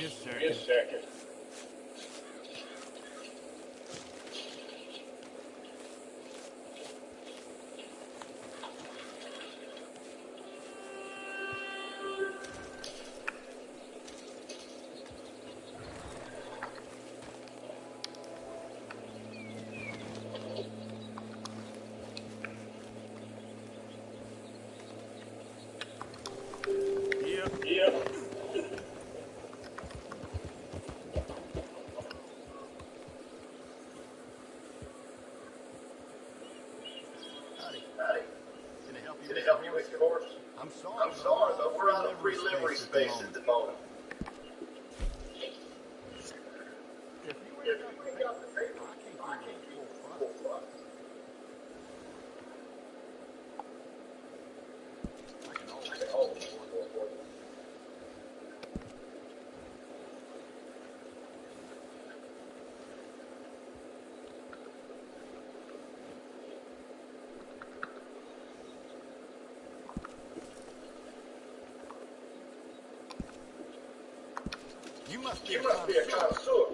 a second. Can I help you with your horse? I'm sorry, but we're out of free livery space at the moment. If you ain't got the paper, I can't give you full price. I can always afford more. You must be a connoisseur.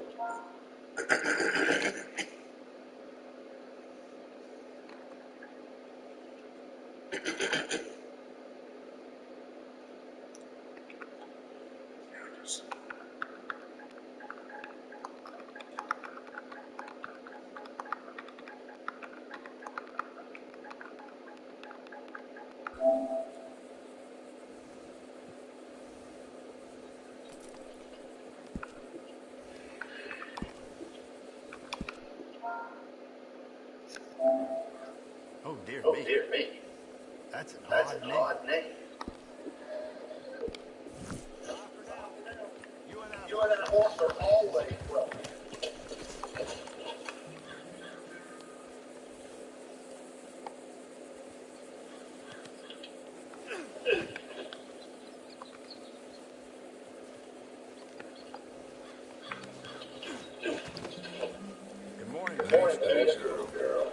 Oh dear me. That's an That's odd an name. odd name. You and that horse are always welcome. Good morning, Good morning, little girl.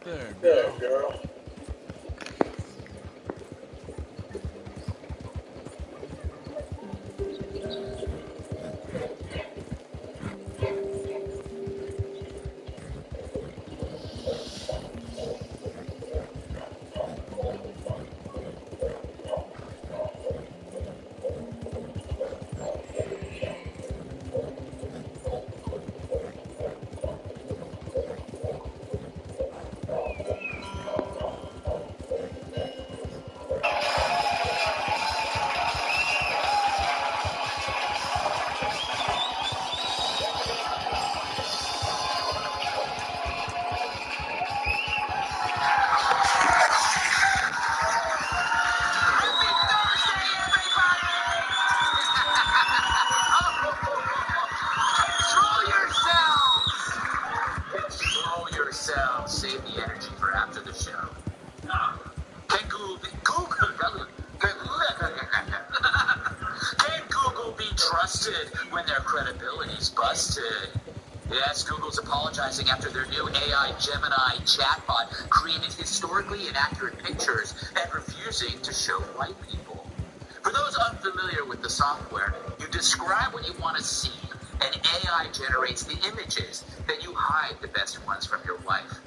There, girl. Girl. Control yourselves. Save the energy for after the show. Can Google be trusted when their credibility's busted? Yes, Google's apologizing after their new AI Gemini chatbot created historically inaccurate pictures and refusing to show white people. For those unfamiliar with the software, you describe what you want to see, and AI generates the images. Then you hide the best ones from your wife.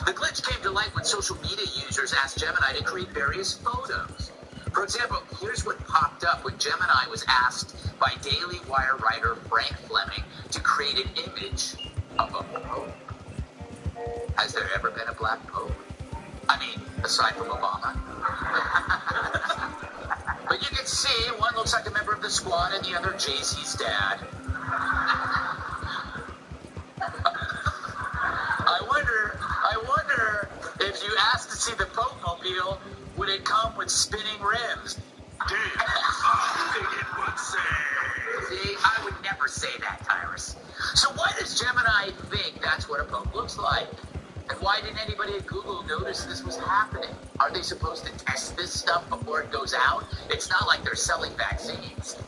The glitch came to light when social media users asked Gemini to create various photos. For example, here's what popped up when Gemini was asked by Daily Wire writer Frank Fleming to create an image of a pope. Has there ever been a black pope? I mean, aside from Obama. But you can see one looks like a member of the squad and the other Jay-Z's dad. If you asked to see the Pope-mobile, would it come with spinning rims? Damn, I think it would say. See, I would never say that, Tyrus. So why does Gemini think that's what a Pope looks like? And why didn't anybody at Google notice this was happening? Are they supposed to test this stuff before it goes out? It's not like they're selling vaccines.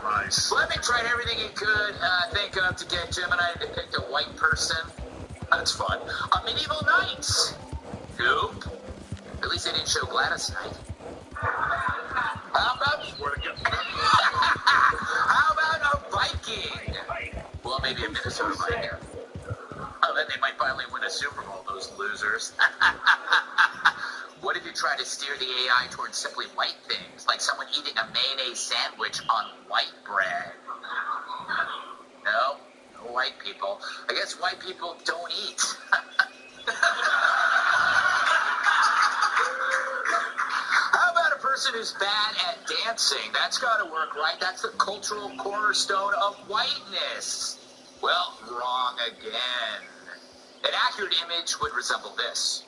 Nice. Fleming tried everything he could think of to get Gemini to depict a white person. That's fun. On medieval knights. Nope. At least they didn't show Gladys Knight. How about how about a Viking? Well, maybe a Minnesota Viking. Oh, then they might finally win a Super Bowl, those losers. What if you try to steer the AI towards simply white things, like someone eating a mayonnaise sandwich on white bread? No white people. I guess white people don't eat. How about a person who's bad at dancing? That's got to work, right? That's the cultural cornerstone of whiteness. Well, wrong again. An accurate image would resemble this.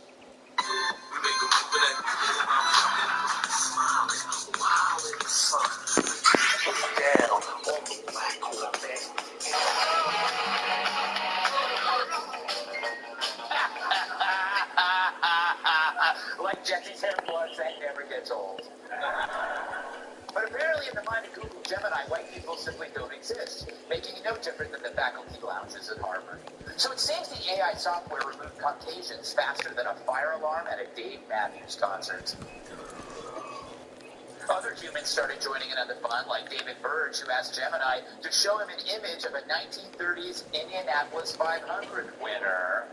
Like Jesse's hair bloods, that never gets old. But apparently in the mind of Google Gemini, white people simply don't exist, making it no different than the faculty lounges at Harvard. So it seems the AI software removed Caucasians faster than a fire alarm at a Dave Matthews concert. Other humans started joining in on the fun, like David Burge, who asked Gemini to show him an image of a 1930s Indianapolis 500 winner.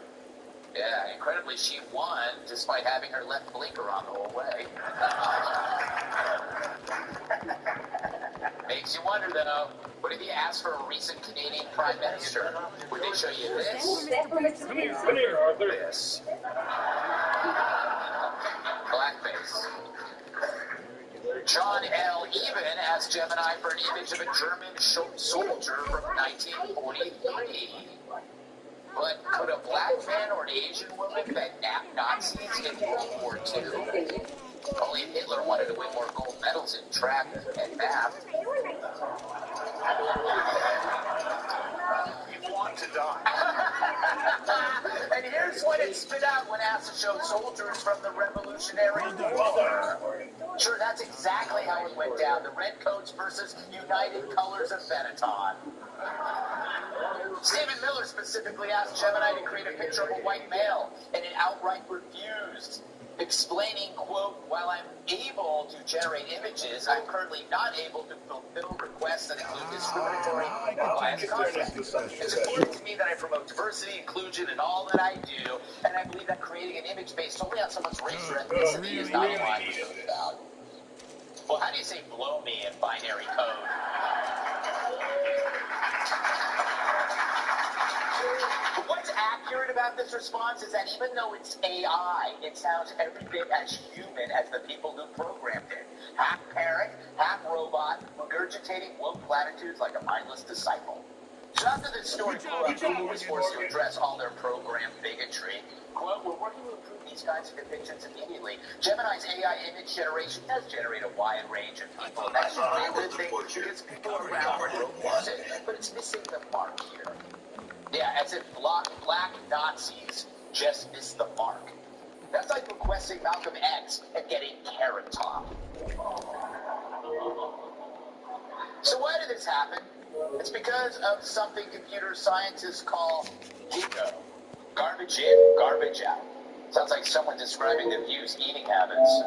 Yeah, incredibly, she won despite having her left blinker on the whole way. Makes you wonder, though, what if you asked for a recent Canadian Prime Minister? Would they show you this? Come here, Arthur. This. Blackface. John L. Even asked Gemini for an image of a German soldier from 1943. But could a black man or an Asian woman bet Nazis in World War II? Only if Hitler wanted to win more gold medals in track and math. You want to die. And here's what it spit out when asked to show soldiers from the Revolutionary War. Sure, that's exactly how it went down. The Redcoats versus United Colors of Benetton. Stephen Miller specifically asked Gemini to create a picture of a white male, and it outright refused, explaining, quote, while I'm able to generate images, I'm currently not able to fulfill requests that include discriminatory or biased content. It's important to me that I promote diversity, inclusion, in all that I do, and I believe that creating an image based solely on someone's race or ethnicity is not in line with those values. Well, how do you say blow me in binary code? But what's accurate about this response is that even though it's AI, it sounds every bit as human as the people who programmed it. Half parrot, half robot, regurgitating woke platitudes like a mindless disciple. So after this story blew up, Google was forced to address all their programmed bigotry. Quote, we're working to improve these kinds of depictions immediately. Gemini's AI image generation does generate a wide range of people, and that's usually a good thing because people around the world use it, but it's missing the mark here. Yeah, as if black Nazis just missed the mark. That's like requesting Malcolm X and getting Carrot Top. So why did this happen? It's because of something computer scientists call GIGO. Garbage in, garbage out. Sounds like someone describing the View's eating habits.